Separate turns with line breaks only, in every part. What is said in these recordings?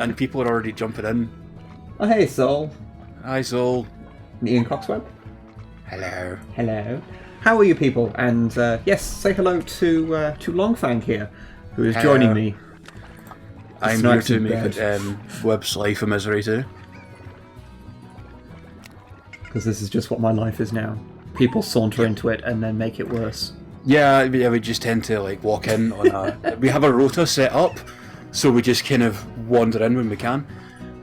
and people are already jumping in.
Oh, hey, Sol.
Hi, Sol.
Ian Coxwell.
Hello.
Hello. How are you people? And yes, say hello to Longfang here, who is joining me.
I'm here to make it Web's life a misery too.
Because this is just what my life is now. People saunter into it and then make it worse.
Yeah, we just tend to like walk in on a... we have a rota set up, so we just kind of wander in when we can.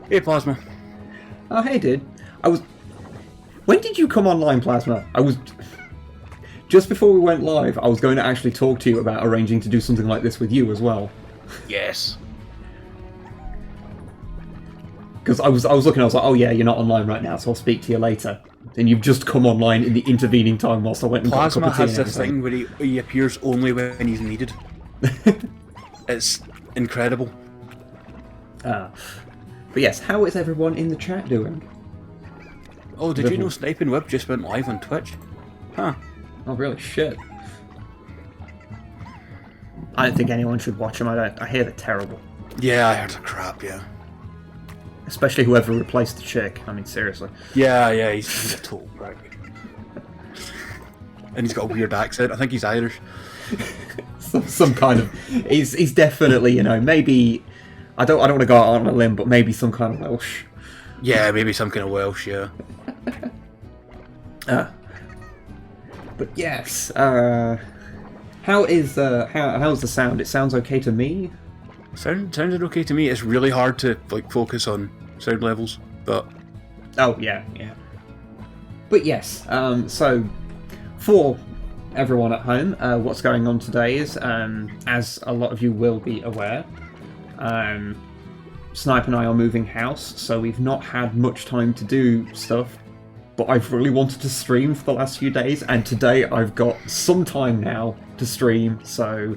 Hey, Plasma.
Oh, hey, dude. When did you come online, Plasma? Just before we went live, I was going to actually talk to you about arranging to do something like this with you as well.
Yes.
Because I was looking, I was like, oh yeah, you're not online right now, so I'll speak to you later. And you've just come online in the intervening time whilst I went and got a cup of tea.
Plasma has this thing where he appears only when he's needed. It's incredible.
But yes, how is everyone in the chat doing?
Oh, did you know Sniping Web just went live on Twitch? Huh.
Oh, really? Shit. I don't think anyone should watch them. I hear they're terrible.
Yeah, I heard the crap, yeah.
Especially whoever replaced the chick. I mean, seriously.
Yeah, he's a total prick. And he's got a weird accent. I think he's Irish.
some kind of... He's definitely, maybe... I don't want to go out on a limb, but maybe some kind of Welsh.
Yeah, maybe some kind of Welsh, yeah.
But yes, how's the sound? It sounds okay to me.
Sounded okay to me. It's really hard to like focus on sound levels, but
oh yeah. But yes, so for everyone at home, what's going on today is, as a lot of you will be aware, Snipe and I are moving house, so we've not had much time to do stuff. But I've really wanted to stream for the last few days, and today I've got some time now to stream, so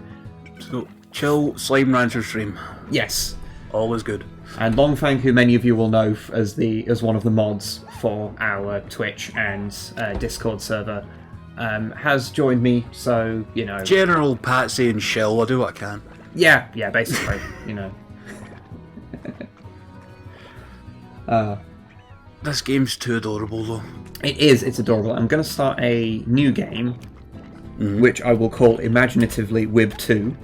chill Slime Rancher stream.
Yes.
Always good.
And Longfang, who many of you will know as one of the mods for our Twitch and Discord server, has joined me, so,
General Patsy and Shell, I do what I can.
Yeah, basically,
This game's too adorable, though.
It is, it's adorable. I'm going to start a new game, which I will call imaginatively Wib 2.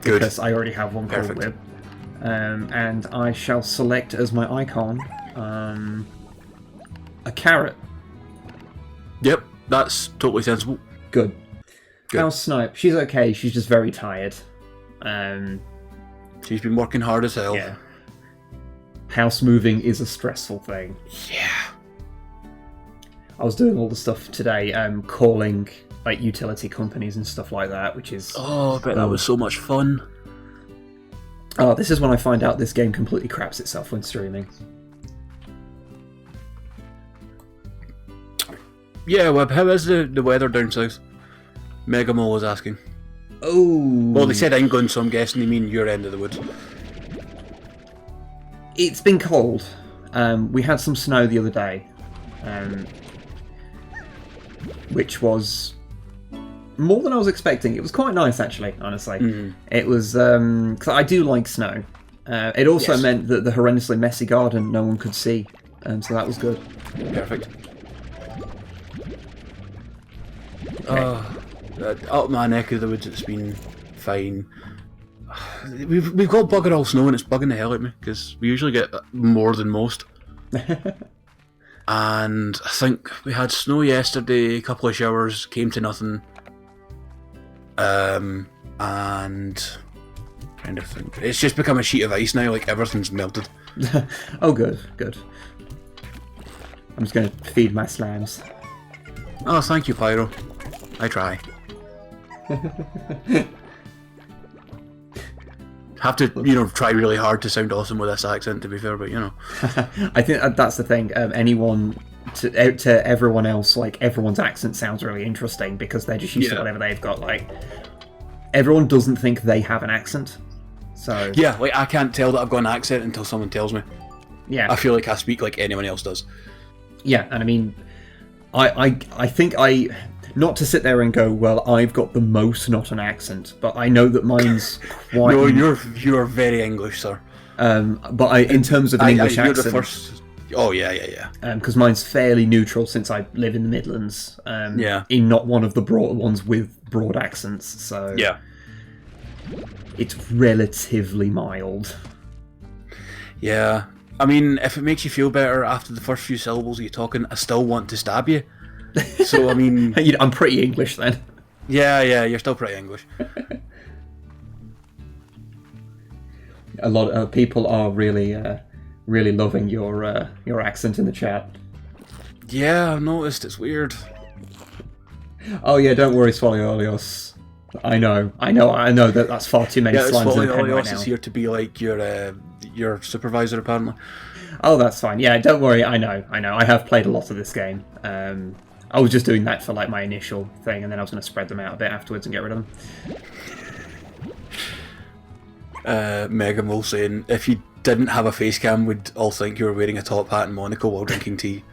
Good.
Because I already have one called Wib. And I shall select as my icon a carrot.
Yep, that's totally sensible.
Good. How's Snipe? She's okay, she's just very tired.
She's been working hard as hell.
Yeah. House moving is a stressful thing.
Yeah.
I was doing all the stuff today, calling like utility companies and stuff like that, which is...
Oh, I bet that was so much fun.
Oh, this is when I find out this game completely craps itself when streaming.
Yeah, Web, how is the weather down south? Megamol was asking.
Oh.
Well, they said England, so I'm guessing they mean your end of the woods.
It's been cold. We had some snow the other day, which was more than I was expecting. It was quite nice, actually, honestly. It was, because I do like snow. It also meant that the horrendously messy garden no one could see, so that was good.
Perfect.
Okay.
Up my neck of the woods, it's been fine. We've got bugger all snow and it's bugging the hell out of me because we usually get more than most. And I think we had snow yesterday, a couple of showers, came to nothing. And kind of think it's just become a sheet of ice now, like everything's melted.
Oh, good. I'm just going to feed my slams.
Oh, thank you, Pyro. I try. Have to, try really hard to sound awesome with this accent, to be fair, but
I think that's the thing. To everyone else, like, everyone's accent sounds really interesting because they're just used to whatever they've got. Like, everyone doesn't think they have an accent, so...
Yeah, like, I can't tell that I've got an accent until someone tells me.
Yeah.
I feel like I speak like anyone else does.
Yeah, and I mean, I think not to sit there and go, well, I've got the most not an accent, but I know that mine's quite...
No, you're very English, sir.
But in terms of an English
you're
accent,
the first. Oh yeah.
Because mine's fairly neutral since I live in the Midlands. In not one of the broad ones with broad accents, so
yeah,
it's relatively mild.
Yeah, I mean, if it makes you feel better after the first few syllables of you talking, I still want to stab you. So I mean,
I'm pretty English then.
Yeah, you're still pretty English.
A lot of people are really loving your accent in the chat.
Yeah, I've noticed. It's weird.
Oh yeah, don't worry, Swalliolios. I know that's far too many slimes in the pen right now.
Is here to be like your supervisor, apparently.
Oh, that's fine. Yeah, don't worry. I know. I have played a lot of this game. I was just doing that for like my initial thing, and then I was going to spread them out a bit afterwards and get rid of them.
Megan will saying, if you didn't have a face cam, we'd all think you were wearing a top hat and monocle while drinking tea.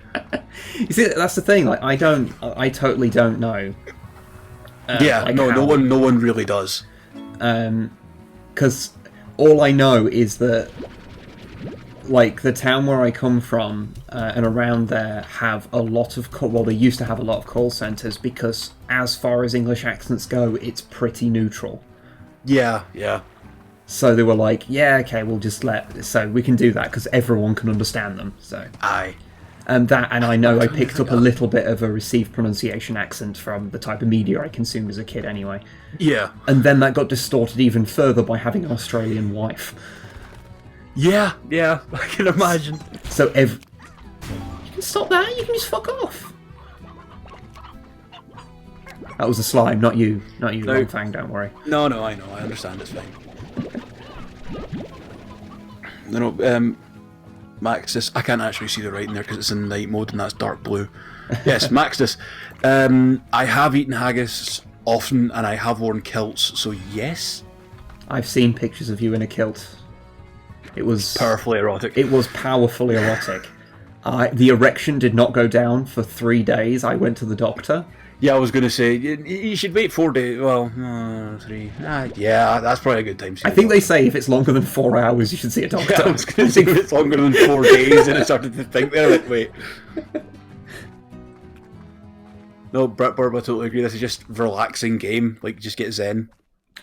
You see, that's the thing. Like, I totally don't know.
No one really does.
Because all I know is that, like, the town where I come from and around there have a lot of they used to have a lot of call centres, because as far as English accents go, it's pretty neutral.
Yeah.
So they were like, yeah, okay, so we can do that because everyone can understand them. So
aye.
And I know I picked up a little bit of a received pronunciation accent from the type of media I consumed as a kid anyway.
Yeah.
And then that got distorted even further by having an Australian wife.
Yeah, I can imagine.
So you can stop that, you can just fuck off. That was a slime, not you, Longfang, don't worry.
No, I know, I understand, it's fine. No, Maxis, I can't actually see the writing there because it's in night mode and that's dark blue. Yes, Maxis. I have eaten haggis often and I have worn kilts, so yes.
I've seen pictures of you in a kilt. It was
powerfully erotic.
It was powerfully erotic. The erection did not go down for 3 days. I went to the doctor.
Yeah, I was going to say, you should wait 4 days. Well, 3. Yeah, that's probably a good time.
I think they say if it's longer than 4 hours, you should see a doctor.
Yeah, I was going to say if it's longer than 4 days, and I started to think there, like, wait. No, Brett Burb, I totally agree. This is just a relaxing game. Like, just get zen.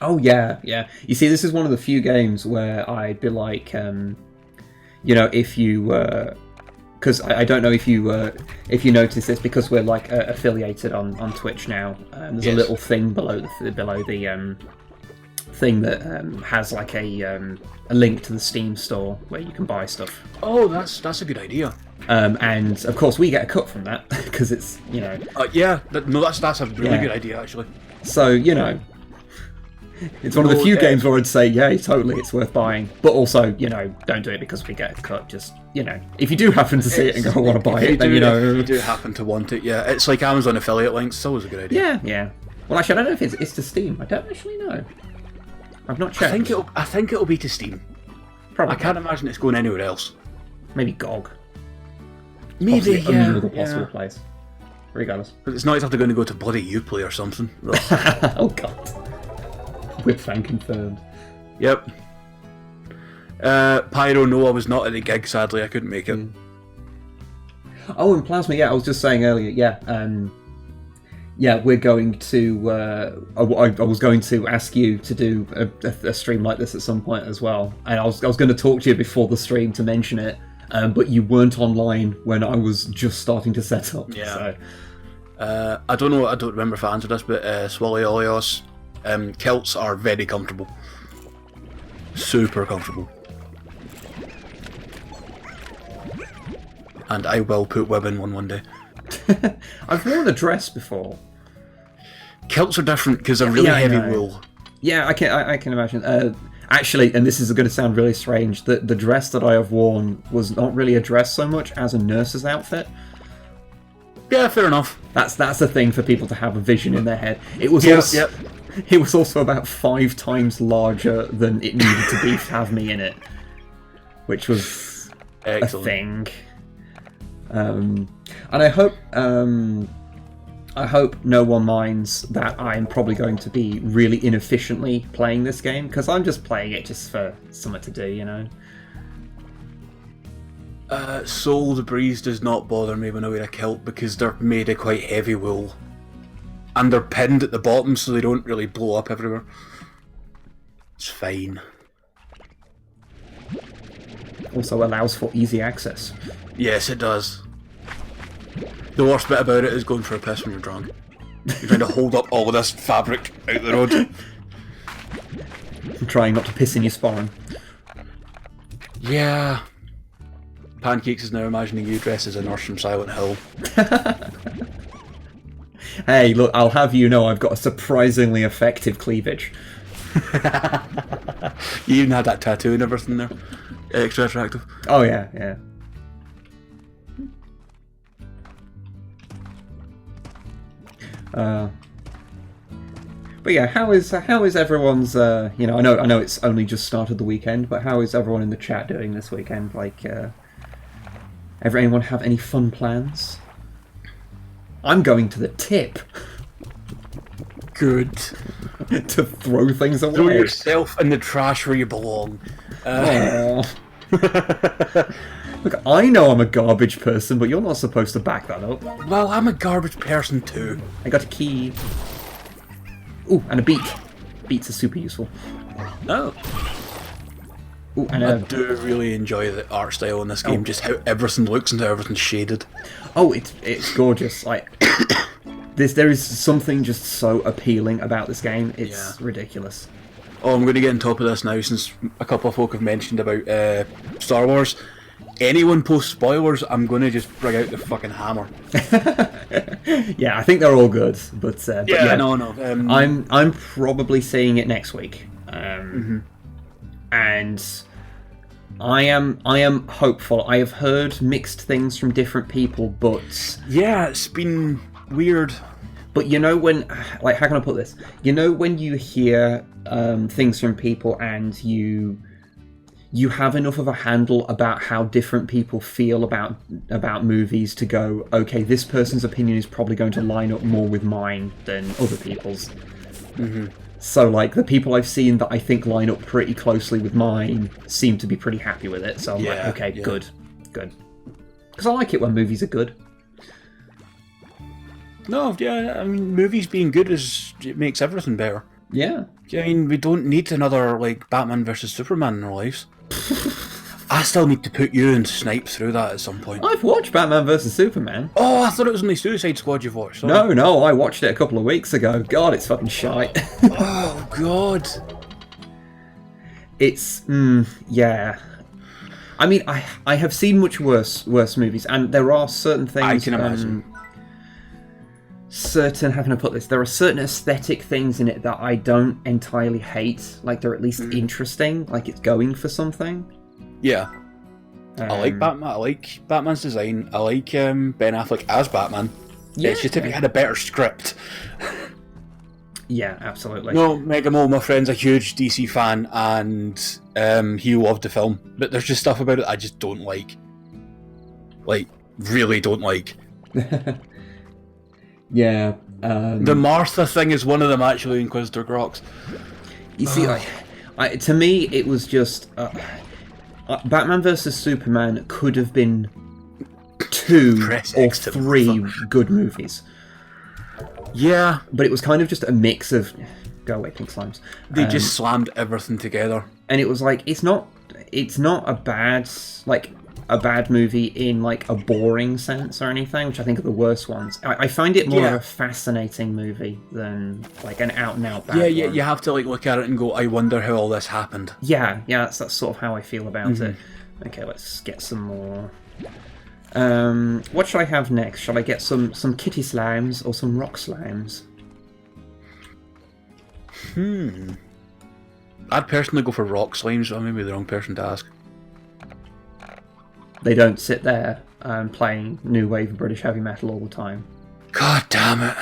Oh, yeah. You see, this is one of the few games where I'd be like, if you... because I don't know if you notice this, because we're like affiliated on Twitch now. There's a little thing below the thing that has like a link to the Steam store where you can buy stuff.
Oh, that's a good idea.
And of course we get a cut from that because it's
that's a really good idea actually.
So it's one of the few games where I'd say, yeah, totally, it's worth buying. But also, don't do it because we get a cut. Just, if you do happen to see it and go, I want to buy it, then,
If you do happen to want it, yeah. It's like Amazon affiliate links. It's always a good idea.
Yeah. Well, actually, I don't know if it's to Steam. I don't actually know. I've not checked.
I think it'll be to Steam.
Probably.
I can't imagine it's going anywhere else.
Maybe GOG.
Maybe,
another possible place. Regardless.
But it's not exactly going to go to bloody Uplay or something.
Oh, God. Whipfang confirmed.
Yep. Pyro, no, I was not at the gig, sadly, I couldn't make it.
Oh, and Plasma, I was just saying earlier, we're going to... I was going to ask you to do a stream like this at some point as well, and I was going to talk to you before the stream to mention it, but you weren't online when I was just starting to set up.
Yeah. So. I don't remember if I answered this, but Swally Olios, kilts are very comfortable. Super comfortable. And I will put Web in one day.
I've worn a dress before.
Kilts are different because they're really heavy wool.
Yeah, I can imagine. Actually, and this is going to sound really strange, the dress that I have worn was not really a dress so much as a nurse's outfit.
Yeah, fair enough.
That's a thing for people to have a vision in their head. It was It was also about 5 times larger than it needed to be to have me in it, which was
excellent.
A thing. And I hope no one minds that I'm probably going to be really inefficiently playing this game, because I'm just playing it just for something to do,
Soul debris does not bother me when I wear a kilt because they're made of quite heavy wool. And they're pinned at the bottom so they don't really blow up everywhere. It's fine.
Also allows for easy access.
Yes, it does. The worst bit about it is going for a piss when you're drunk. You're trying to hold up all of this fabric out the road.
I'm trying not to piss in your spawn.
Yeah. Pancakes is now imagining you dressed as a nurse from Silent Hill.
Hey, look, I'll have you know I've got a surprisingly effective cleavage.
You even had that tattoo and everything there. Extra attractive.
Oh yeah, yeah. But yeah, how is everyone's? You know, I know it's only just started the weekend, but how is everyone in the chat doing this weekend? Like, anyone have any fun plans? I'm going to the tip.
Good.
To throw things away.
Throw yourself in the trash where you belong.
Look, I know I'm a garbage person, but you're not supposed to back that up.
Well, I'm a garbage person too.
I got a key. Ooh, and a beat. Beats are super useful.
Oh.
Ooh, and
I do really enjoy the art style in this game, just how everything looks and how everything's shaded.
Oh, it's gorgeous. Like there is something just so appealing about this game. It's ridiculous.
Oh, I'm going to get on top of this now since a couple of folk have mentioned about Star Wars. Anyone post spoilers, I'm going to just bring out the fucking hammer.
Yeah, I think they're all good, but yeah,
no.
I'm probably seeing it next week, and I am hopeful. I have heard mixed things from different people, but
yeah, it's been weird.
But you know when, like, how can I put this? You know when you hear things from people and you have enough of a handle about how different people feel about movies to go, okay, this person's opinion is probably going to line up more with mine than other people's. So, like, the people I've seen that I think line up pretty closely with mine seem to be pretty happy with it. So I'm like, okay, good. Because I like it when movies are good.
No, yeah, I mean, movies being good it makes everything better.
Yeah.
I mean, we don't need another, like, Batman versus Superman in our lives. I still need to put you and Snipe through that at some point.
I've watched Batman vs Superman.
Oh, I thought it was only Suicide Squad you've watched.
Sorry. No, I watched it a couple of weeks ago. God, it's fucking shite.
Oh, God.
It's, yeah. I mean, I have seen much worse movies, and there are certain things...
I can imagine.
How can I put this? There are certain aesthetic things in it that I don't entirely hate. Like, they're at least interesting. Like, it's going for something.
Yeah. I like Batman. I like Batman's design. I like Ben Affleck as Batman. Yeah, it's just if he had a better script.
Yeah, absolutely.
No, Mega Mole, my friend's a huge DC fan, and he loved the film. But there's just stuff about it I just don't like. Like, really don't like.
Yeah.
The Martha thing is one of them, actually, Inquisitor Grox.
You see, to me, it was just... Batman vs Superman could have been 2 or 3 good movies.
Yeah.
But it was kind of just a mix of... Go away, pink slimes.
They just slammed everything together.
And it was like, it's not a bad... Like... a bad movie in, like, a boring sense or anything, which I think are the worst ones. I find it more of a fascinating movie than, like, an out-and-out bad one.
You have to, like, look at it and go, I wonder how all this happened.
Yeah, that's sort of how I feel about it. Okay, let's get some more. What should I have next? Shall I get some kitty slimes or some rock slimes?
I'd personally go for rock slimes, but I may be the wrong person to ask.
They don't sit there playing new wave British heavy metal all the time.
God damn it.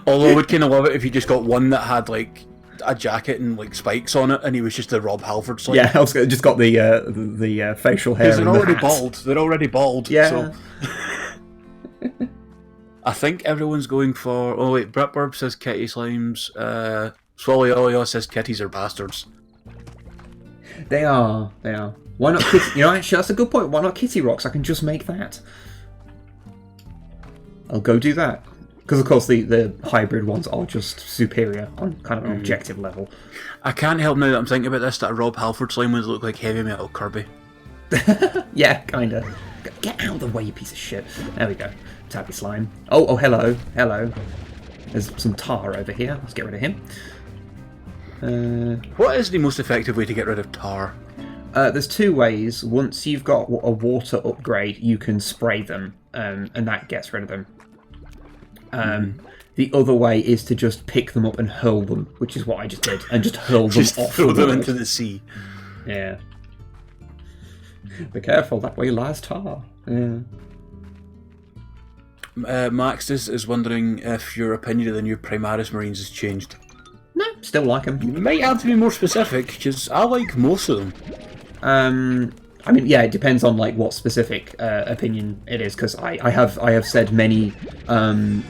Although I would kind of love it if you just got one that had, like, a jacket and, like, spikes on it, and he was just the Rob Halford slime.
Yeah, I was just got the facial hair.
Because they're already bald. They're already bald.
Yeah.
So. I think everyone's going for... Oh, wait, Britburb says kitty slimes. Swolly Olio says kitties are bastards.
They are. Why not Kitty? You know, actually, that's a good point. Why not Kitty Rocks? I can just make that. I'll go do that. Because, of course, the hybrid ones are just superior on kind of an objective level.
I can't help now that I'm thinking about this, that Rob Halford slime ones look like Heavy Metal Kirby.
Yeah, kind of. Get out of the way, you piece of shit. There we go. Tabby slime. Oh, hello. Hello. There's some tar over here. Let's get rid of him.
What is the most effective way to get rid of tar?
There's two ways. Once you've got a water upgrade, you can spray them, and that gets rid of them. The other way is to just pick them up and hurl them, which is what I just did, and just hurl them
just
off.
Throw them into the sea.
Yeah. Be careful, that way lies tar. Yeah.
Max is wondering if your opinion of the new Primaris Marines has changed.
No, still like them.
You might have to be more specific, because I like most of them.
I mean, yeah, it depends on like what specific opinion it is, because I have said many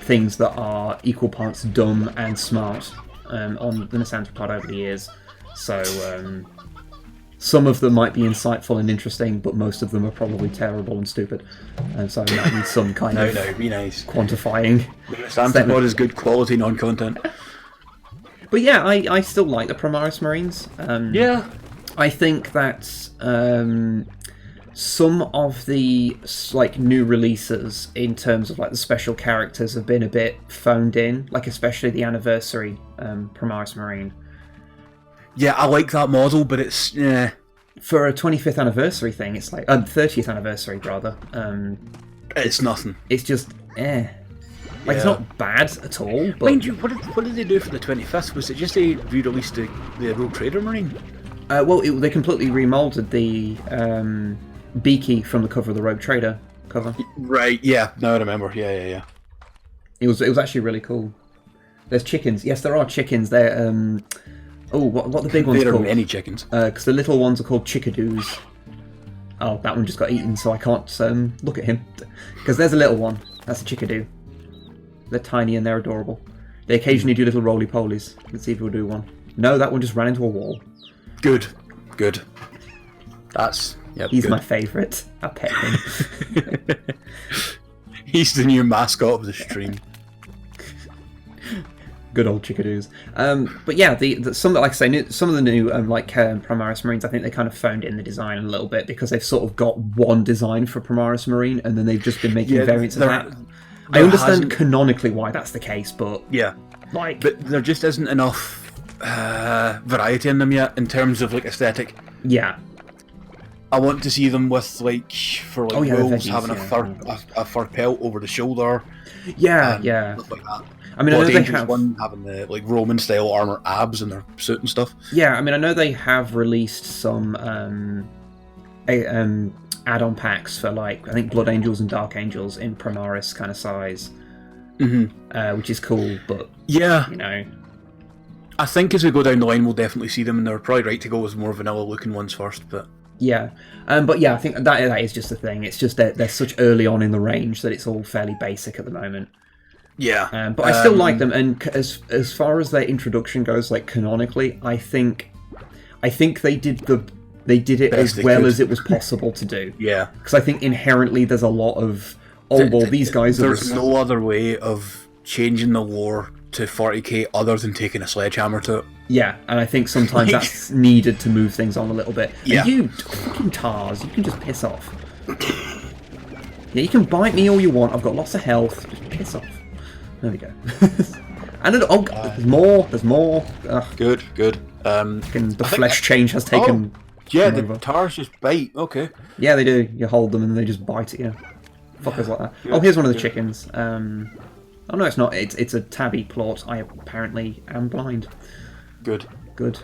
things that are equal parts dumb and smart on the Nasanta Pod over the years. So some of them might be insightful and interesting, but most of them are probably terrible and stupid. And so that needs some kind of
be nice.
Quantifying.
The Nasanta Pod is good quality non-content.
But yeah, I still like the Primaris Marines.
Yeah.
I think that some of the like new releases in terms of like the special characters have been a bit phoned in, like especially the anniversary Primaris Marine.
Yeah, I like that model, but it's
for a 25th anniversary thing. It's like 30th anniversary rather.
It's nothing.
It's just Like it's not bad at all. But
mind you, what did they do for the 25th? Was it just they re-released the Rogue Trader Marine?
Well, they completely remolded the Beaky from the cover of the Rogue Trader cover.
Right, yeah. No, I remember. Yeah.
It was actually really cool. There's chickens. Yes, there are chickens. They're what the big ones
there
called?
There are many chickens.
Because the little ones are called chickadoos. Oh, that one just got eaten, so I can't look at him. Because there's a little one. That's a chickadoo. They're tiny and they're adorable. They occasionally do little roly-polies. Let's see if we'll do one. No, that one just ran into a wall.
Good. He's
my favourite. I pet him.
He's the new mascot of the stream.
Good old chickadoos. But yeah, some like I say, some of the new Primaris Marines, I think they kind of phoned in the design a little bit because they've sort of got one design for Primaris Marine, and then they've just been making variants of that. I understand canonically why that's the case, but
but there just isn't enough variety in them yet in terms of like aesthetic.
Yeah.
I want to see them with wolves
veggies,
having a fur pelt over the shoulder.
Yeah.
Stuff like that.
I mean, I know they have
one having the Roman style armor abs in their suit and stuff.
Yeah, I mean, I know they have released some add-on packs for I think Blood Angels and Dark Angels in Primaris kind of size, which is cool. But
I think as we go down the line, we'll definitely see them, and they're probably right to go with more vanilla-looking ones first. But I think that is just the thing. It's just they're such early on in the range that it's all fairly basic at the moment. Yeah,
but I still like them, and as far as their introduction goes, canonically, I think they did it as well as it was possible to do.
Yeah,
because I think inherently there's a lot of these guys.
There's no other way of changing the lore to 40k other than taking a sledgehammer to it.
Yeah, and I think sometimes that's needed to move things on a little bit.
Yeah,
and you fucking tars, you can just piss off. Yeah, you can bite me all you want. I've got lots of health. Just piss off. There we go. And there's more. Ugh.
Good.
The flesh change has taken.
The tars just bite. Okay.
Yeah, they do. You hold them and they just bite at you. Fuckers like that. Good, here's one of the chickens. Oh no, it's not. It's a tabby plot. I apparently am blind.
Good.
But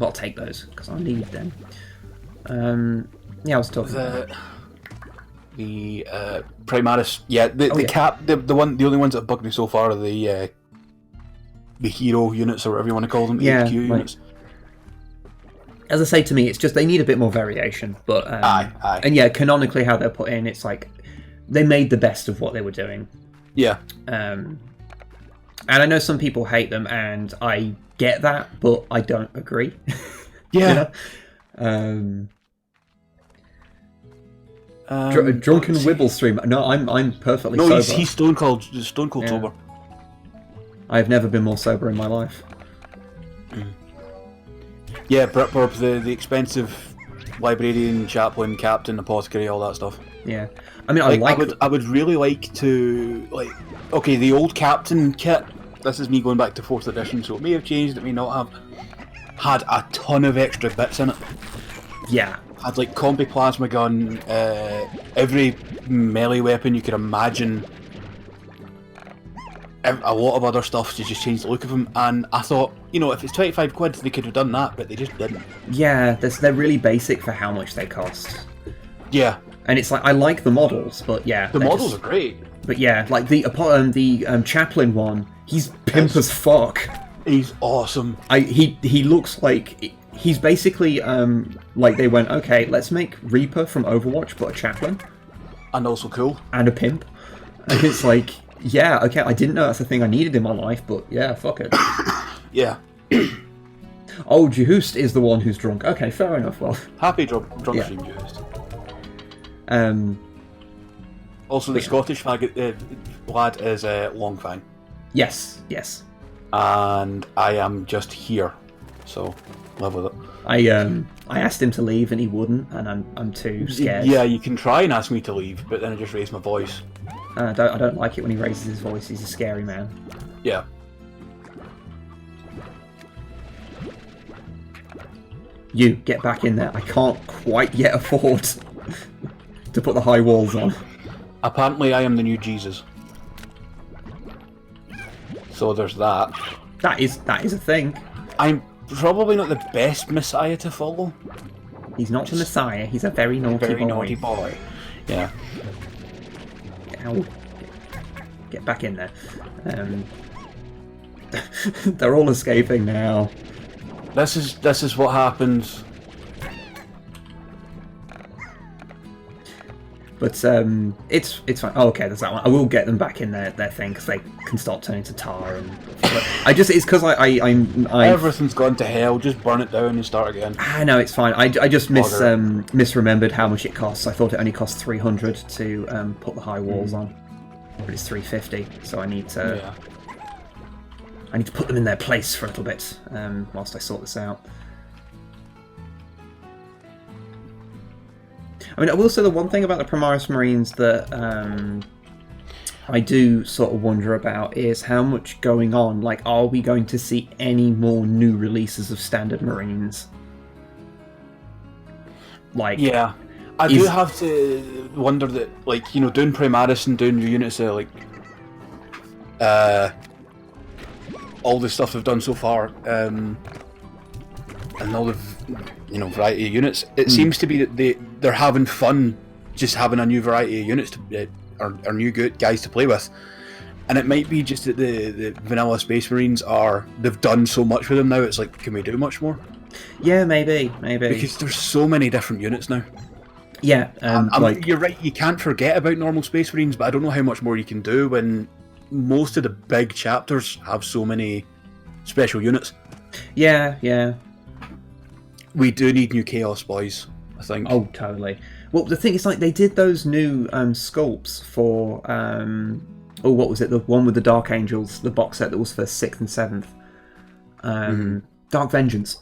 I'll take those because I need them. I was talking about
the Primaris. Yeah, the only ones that have bugged me so far are the hero units or whatever you want to call them. HQ units.
As I say, to me, it's just they need a bit more variation. But
aye.
And canonically, how they're put in, it's like they made the best of what they were doing.
Yeah.
And I know some people hate them, and I get that, but I don't agree.
Yeah.
Drunken Wibble stream. No, I'm perfectly sober.
No, he's stone cold sober.
I've never been more sober in my life.
Yeah, Britburb, the expensive librarian, chaplain, captain, apothecary, all that stuff.
Yeah, I mean, I
would really like to okay, the old captain kit. This is me going back to 4th edition, so it may have changed, it may not have. Had a ton of extra bits in it.
Yeah.
Had like combi plasma gun, every melee weapon you could imagine. A lot of other stuff to just change the look of them, and I thought, if it's 25 quid, they could have done that, but they just didn't. Yeah,
they're really basic for how much they cost.
Yeah.
And it's like, I like the models, but yeah.
The models are great.
But yeah, like the chaplain one, he's pimp as fuck.
He's awesome.
He looks like, he's basically, like they went, okay, let's make Reaper from Overwatch, but a chaplain.
And also cool.
And a pimp. And it's like... Yeah, okay, I didn't know that's the thing I needed in my life, but yeah, fuck it.
Yeah.
Oh, Juhust is the one who's drunk. Okay, fair enough, well.
Happy drunk stream, Juhust. Also, the Scottish lad is Longfang.
Yes.
And I am just here, so live with it.
I asked him to leave and he wouldn't, and I'm too scared.
Yeah, you can try and ask me to leave, but then I just raise my voice.
I don't like it when he raises his voice. He's a scary man.
Yeah.
You, get back in there. I can't quite yet afford to put the high walls on.
Apparently I am the new Jesus. So there's that.
That is a thing.
I'm probably not the best Messiah to follow.
He's not the Messiah. He's a very naughty
boy. Yeah.
Ow. Get back in there. They're all escaping now.
This is what happens.
But it's fine. Oh, okay, there's that one. I will get them back in their thing because they can start turning to tar. And it's because I'm
everything's gone to hell. Just burn it down and start again.
No, it's fine. I just misremembered how much it costs. I thought it only cost 300 to put the high walls on, but it's 350. So I need to.
Yeah.
I need to put them in their place for a little bit whilst I sort this out. I mean, I will say the one thing about the Primaris Marines that I do sort of wonder about is how much going on. Like, are we going to see any more new releases of standard Marines? Like, yeah,
I do have to wonder that, like, doing Primaris and doing new units, like, all the stuff they've done so far, and all the variety of units. It seems to be that they're having fun just having a new variety of units or new good guys to play with, and it might be just that the vanilla Space Marines they've done so much with them now. It's like, can we do much more?
Yeah, maybe
because there's so many different units now.
Yeah,
you're right. You can't forget about normal Space Marines, but I don't know how much more you can do when most of the big chapters have so many special units.
Yeah.
We do need new Chaos Boys, I think.
Oh, totally. Well, the thing is, like, they did those new sculpts for what was it? The one with the Dark Angels, the box set that was for 6th and 7th. Dark Vengeance.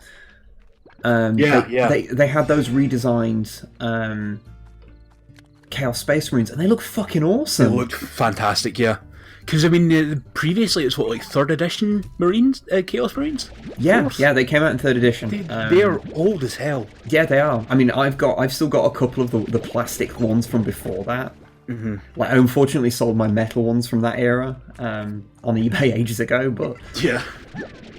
They had those redesigned Chaos Space Marines, and they look fucking awesome.
They look fantastic, yeah. Because, I mean, previously it's 3rd edition Marines, Chaos Marines?
Yeah, they came out in 3rd edition.
They are old as hell.
Yeah, they are. I mean, I've still got a couple of the plastic ones from before that. Mm-hmm. Like, I unfortunately sold my metal ones from that era on eBay ages ago, but...
Yeah.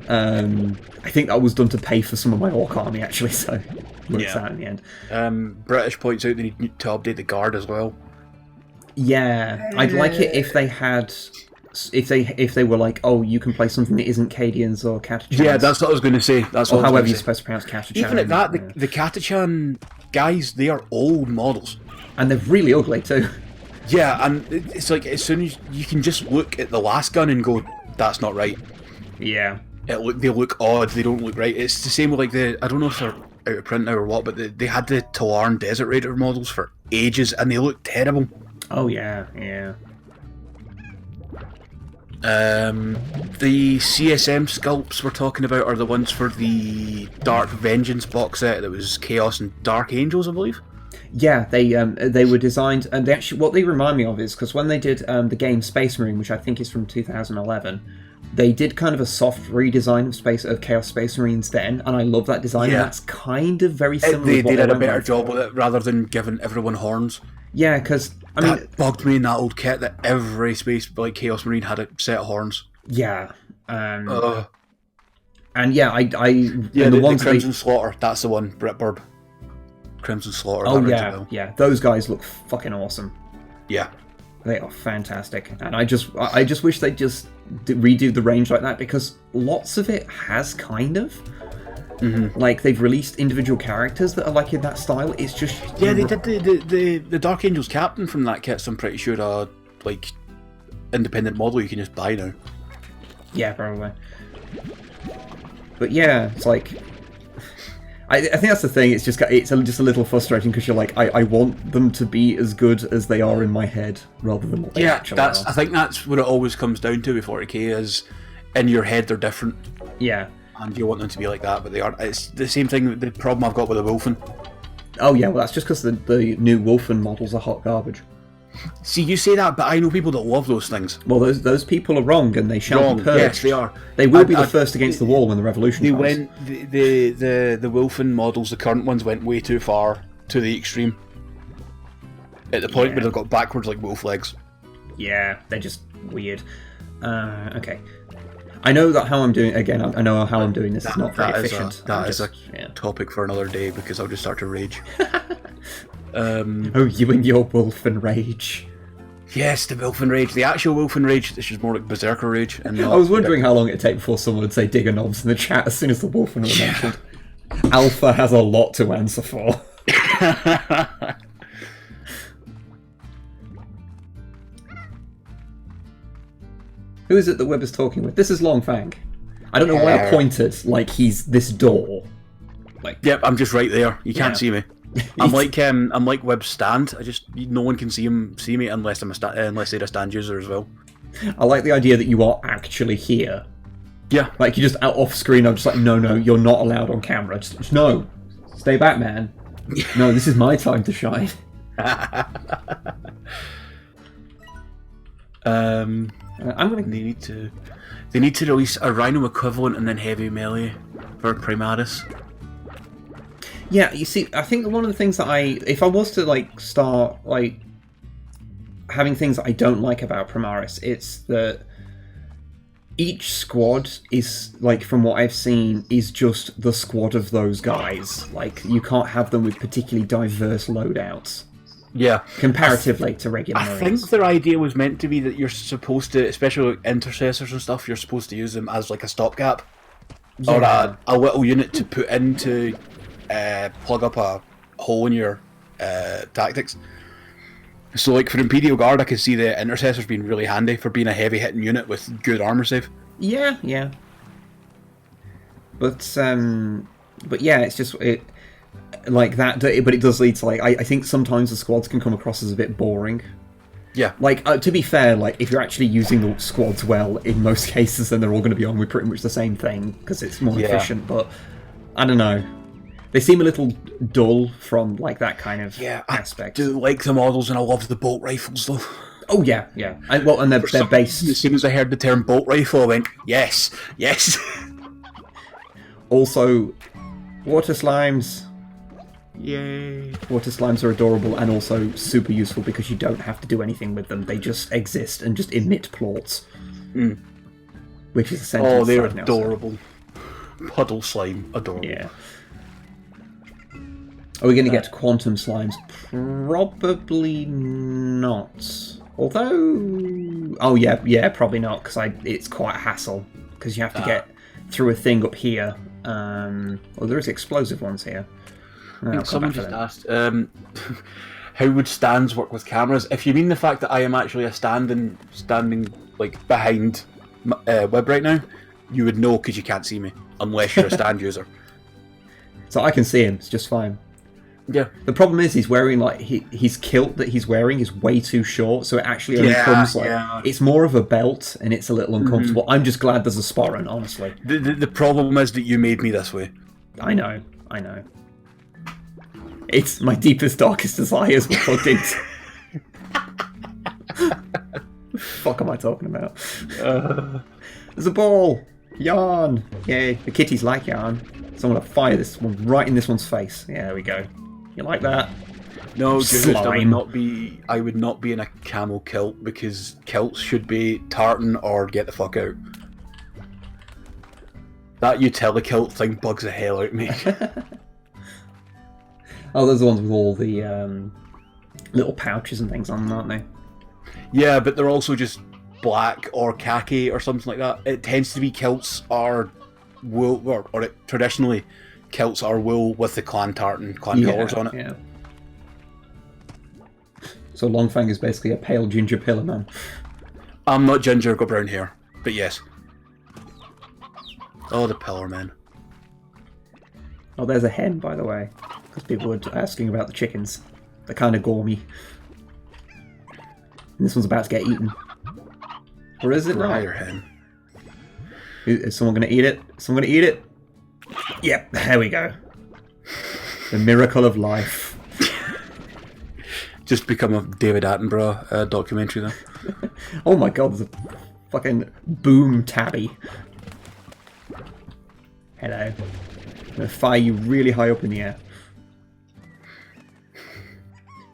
I think that was done to pay for some of my Orc army, actually, so it works out in the end.
British points out they need to update the Guard as well.
Yeah, I'd like it if they had, if they were like, oh, you can play something that isn't Cadians or Catachans.
Yeah, that's what I was going to say.
However you're supposed to pronounce Catachan.
Even at that, the Catachan guys, they are old models,
and they're really ugly too.
Yeah, and it's like as soon as you can just look at the last gun and go, that's not right.
Yeah,
they look odd. They don't look right. It's the same with like I don't know if they're out of print now or what, but they had the Talarn Desert Raider models for ages, and they looked terrible.
Oh yeah, yeah.
The CSM sculpts we're talking about are the ones for the Dark Vengeance box set that was Chaos and Dark Angels, I believe.
Yeah, they were designed, and they actually, what they remind me of is, because when they did the game Space Marine, which I think is from 2011, they did kind of a soft redesign of Chaos Space Marines then, and I love that design, and that's kind of very similar to what
they did a better job with it, rather than giving everyone horns.
Yeah, because
that bugged me in that old kit that every Chaos Marine had a set of horns.
Yeah. And yeah,
the Crimson Slaughter, that's the one, Britbird. Crimson Slaughter.
Oh yeah, those guys look fucking awesome.
Yeah,
they are fantastic, and I just wish they'd just redo the range like that, because lots of it has kind of. Mm-hmm. Like, they've released individual characters that are like in that style. It's just
they did the Dark Angels captain from that kit. So I'm pretty sure like independent model you can just buy now.
Yeah, probably. But yeah, it's like I think that's the thing. It's just a little frustrating, because you're like, I want them to be as good as they are in my head rather than what they actually are.
I think that's what it always comes down to with 40k is in your head they're different.
Yeah.
And you want them to be like that, but they aren't. It's the same thing, the problem I've got with the Wolfen.
Oh yeah, well that's just because the new Wolfen models are hot garbage.
See, you say that, but I know people that love those things.
Well, those people are wrong, and they shall be purged.
Yes, they are.
They will be the first against the wall when the revolution comes.
The Wolfen models, the current ones, went way too far to the extreme. At the point where they've got backwards like wolf legs.
Yeah, they're just weird. Okay. I know that how I'm doing again. I know how I'm doing this is not very efficient.
That is a topic for another day, because I'll just start to rage.
Oh, you and your Wolfen rage.
Yes, the Wolfen rage, the actual Wolfen rage. This is more like Berserker rage. And
I was wondering how long it'd take before someone would say "digger knobs" in the chat as soon as the Wolfen were mentioned. Alpha has a lot to answer for. Who is it that Webb is talking with? This is Longfang. I don't know why I pointed like he's this door. Like,
yep, I'm just right there. You can't see me. I'm like Webb's stand. No one can see me unless unless they're a stand user as well.
I like the idea that you are actually here.
Yeah,
like you're just out off screen. I'm just like, no, you're not allowed on camera. Just no, stay back, man. No, this is my time to shine.
They need to release a Rhino equivalent and then heavy melee for Primaris.
Yeah, you see, I think one of the things that if I was to like start like having things that I don't like about Primaris, it's that each squad is, like, from what I've seen, is just the squad of those guys. Like, you can't have them with particularly diverse loadouts.
Yeah.
Comparatively to regular
Marines. I think their idea was meant to be that you're supposed to, especially like intercessors and stuff, you're supposed to use them as like a stopgap. Yeah. Or a little unit to put in to plug up a hole in your tactics. So like for Imperial Guard, I could see the intercessors being really handy for being a heavy hitting unit with good armor save.
Yeah. But yeah, it's just like that, but it does lead to, like, I think sometimes the squads can come across as a bit boring.
Yeah.
Like, to be fair, like, if you're actually using the squads well, in most cases, then they're all going to be on with pretty much the same thing, because it's more efficient, but I don't know. They seem a little dull from, like, that kind of aspect.
I do like the models, and I love the bolt rifles, though.
Oh, yeah. And they're based...
As soon as I heard the term bolt rifle, I went, yes.
Also, water slimes...
Yay.
Water slimes are adorable and also super useful because you don't have to do anything with them. They just exist and just emit plorts. Which is essentially...
Oh, they're adorable. Puddle slime, adorable.
Yeah. Are we going to get to quantum slimes? Probably not. Although... Oh, yeah, probably not, because it's quite a hassle. Because you have to get through a thing up here. Well, there is explosive ones here.
Someone just asked, how would stands work with cameras? If you mean the fact that I am actually standing like behind Web right now, you would know because you can't see me unless you're a stand user.
So I can see him. It's just fine.
Yeah.
The problem is he's wearing like his kilt that he's wearing is way too short, so it actually only comes like it's more of a belt and it's a little uncomfortable. I'm just glad there's a sporran, honestly.
The problem is that you made me this way.
I know. It's my deepest, darkest desires were plugged into. Fuck am I talking about? There's a ball! Yarn! Yay, the kitties like yarn. So I'm gonna fire this one right in this one's face. Yeah, there we go. You like that?
No,
Slime.
I would not be in a camel kilt because kilts should be tartan or get the fuck out. That utilikilt thing bugs the hell out of me.
Oh, those are the ones with all the little pouches and things on them, aren't they?
Yeah, but they're also just black or khaki or something like that. It tends to be kilts are wool, or traditionally kilts are wool with the clan tartan, colours on it.
Yeah. So Longfang is basically a pale ginger pillar man.
I'm not ginger, I've got brown hair, but yes. Oh, the pillar man.
Oh, there's a hen, by the way, because people were asking about the chickens. They're kind of gormy. And this one's about to get eaten. Or is it not?
Hen.
Is someone going to eat it? Someone going to eat it? Yep, there we go. The miracle of life.
Just become a David Attenborough documentary then.
Oh my god, there's a fucking boom tabby. Hello. I'm going to fire you really high up in the air.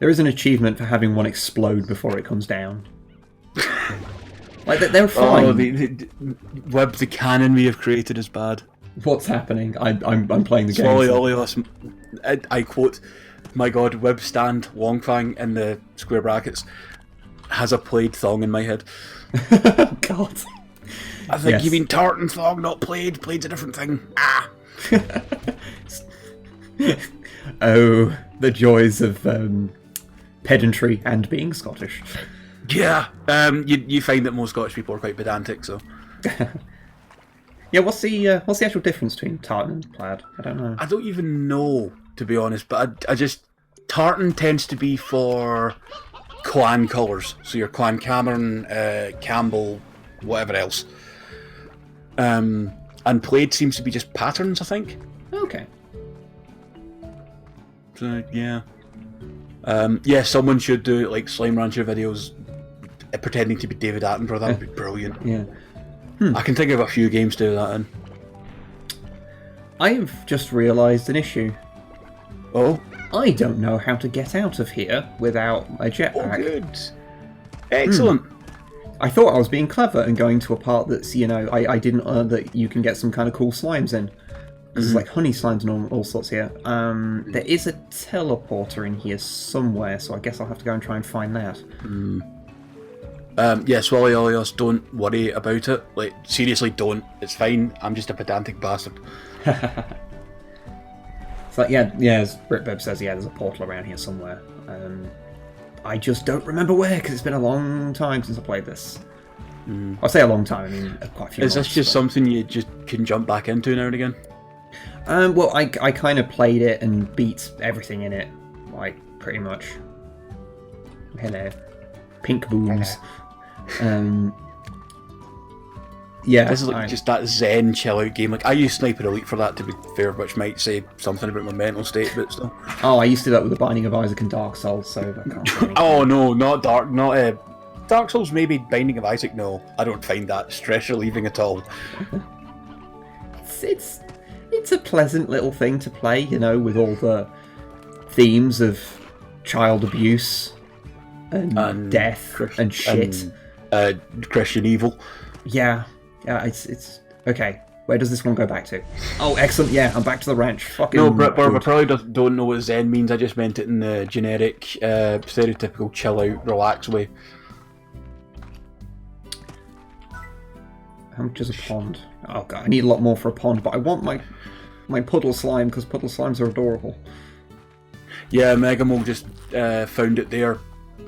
There is an achievement for having one explode before it comes down. Like, they're fine.
Oh, the canon we have created is bad.
What's happening? I'm playing the game.
Slowly, I quote, my god, Web stand Longfang in the square brackets has a plaid thong in my head.
God.
I think you mean tartan thong, not plaid. Plaid's a different thing. Ah!
Oh, the joys of pedantry and being Scottish.
Yeah, you find that most Scottish people are quite pedantic, so...
Yeah, what's the actual difference between tartan and plaid? I don't know.
I don't even know, to be honest, but I just... Tartan tends to be for clan colours, so your Clan Cameron, Campbell, whatever else. And plaid seems to be just patterns, I think.
Okay.
So, yeah. Yeah, someone should do like Slime Rancher videos pretending to be David Attenborough. That would be brilliant.
Yeah.
I can think of a few games to do that in.
I've just realised an issue.
Oh?
I don't know how to get out of here without a jetpack.
Oh, good. Excellent.
I thought I was being clever and going to a part that's, I didn't learn that you can get some kind of cool slimes in. There's like honey slimes and all sorts here. There is a teleporter in here somewhere, so I guess I'll have to go and try and find that.
Yeah, Swally Olios, don't worry about it. Like, seriously, don't. It's fine. I'm just a pedantic bastard.
It's like, yeah, as BritBeb says, there's a portal around here somewhere. I just don't remember where, because it's been a long time since I played this. I say a long time, I mean quite a few
Is
months,
this just something you just can jump back into now and again?
Well, I kind of played it and beat everything in it, like, pretty much. Hello. Pink booms. Yeah.
This is like just that zen chill-out game. Like, I use Sniper Elite for that, to be fair, which might say something about my mental state, but still.
Oh, I used to do that with the Binding of Isaac and Dark Souls, so that can't be
Oh, no, not Dark Souls, maybe. Binding of Isaac, no. I don't find that stress relieving at all.
It's a pleasant little thing to play, with all the themes of child abuse and death and shit.
And, Christian evil.
Yeah, it's okay. Where does this one go back to? Oh, excellent. Yeah, I'm back to the ranch. Fucking
no, Britburb, I probably don't know what zen means. I just meant it in the generic, stereotypical chill out, relax way.
How much is a pond? Oh god, I need a lot more for a pond, but I want my puddle slime because puddle slimes are adorable. Yeah,
Megamole just found it there.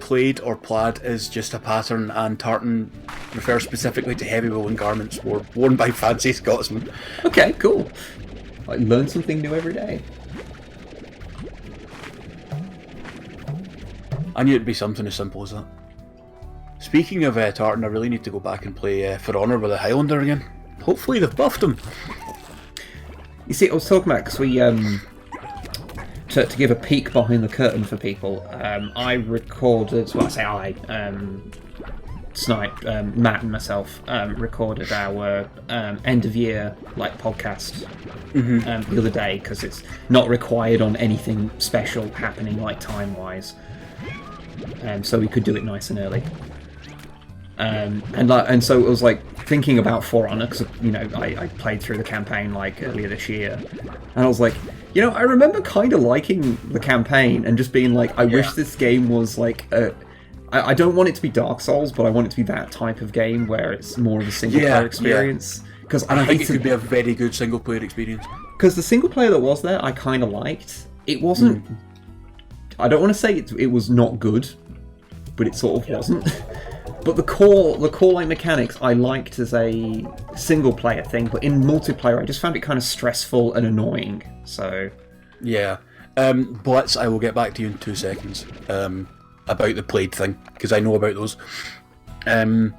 Plaid or plaid is just a pattern, and tartan refers specifically to heavy woolen garments worn by fancy Scotsmen.
Okay, cool. like learn something new every day.
I knew it'd be something as simple as that. Speaking of Tartan, I really need to go back and play For Honor with a Highlander again. Hopefully they've buffed him.
You see, I was talking about, because we, to give a peek behind the curtain for people, I recorded, well I say Snipe, Matt and myself recorded our end of year podcast the other day, because it's not required on anything special happening like time-wise. So we could do it nice and early. And so it was like thinking about For Honor, because I played through the campaign like earlier this year, and I was like, I remember kind of liking the campaign and just being like, I wish this game was like I don't want it to be Dark Souls, but I want it to be that type of game where it's more of a single player experience. Because
I think it could be a very good single player experience. Because
the single player that was there, I kind of liked. It wasn't. I don't want to say it was not good, but it sort of wasn't. But the core like mechanics I liked as a single player thing, but in multiplayer I just found it kind of stressful and annoying. So
yeah, Blitz, I will get back to you in 2 seconds about the Plaid thing, because I know about those. For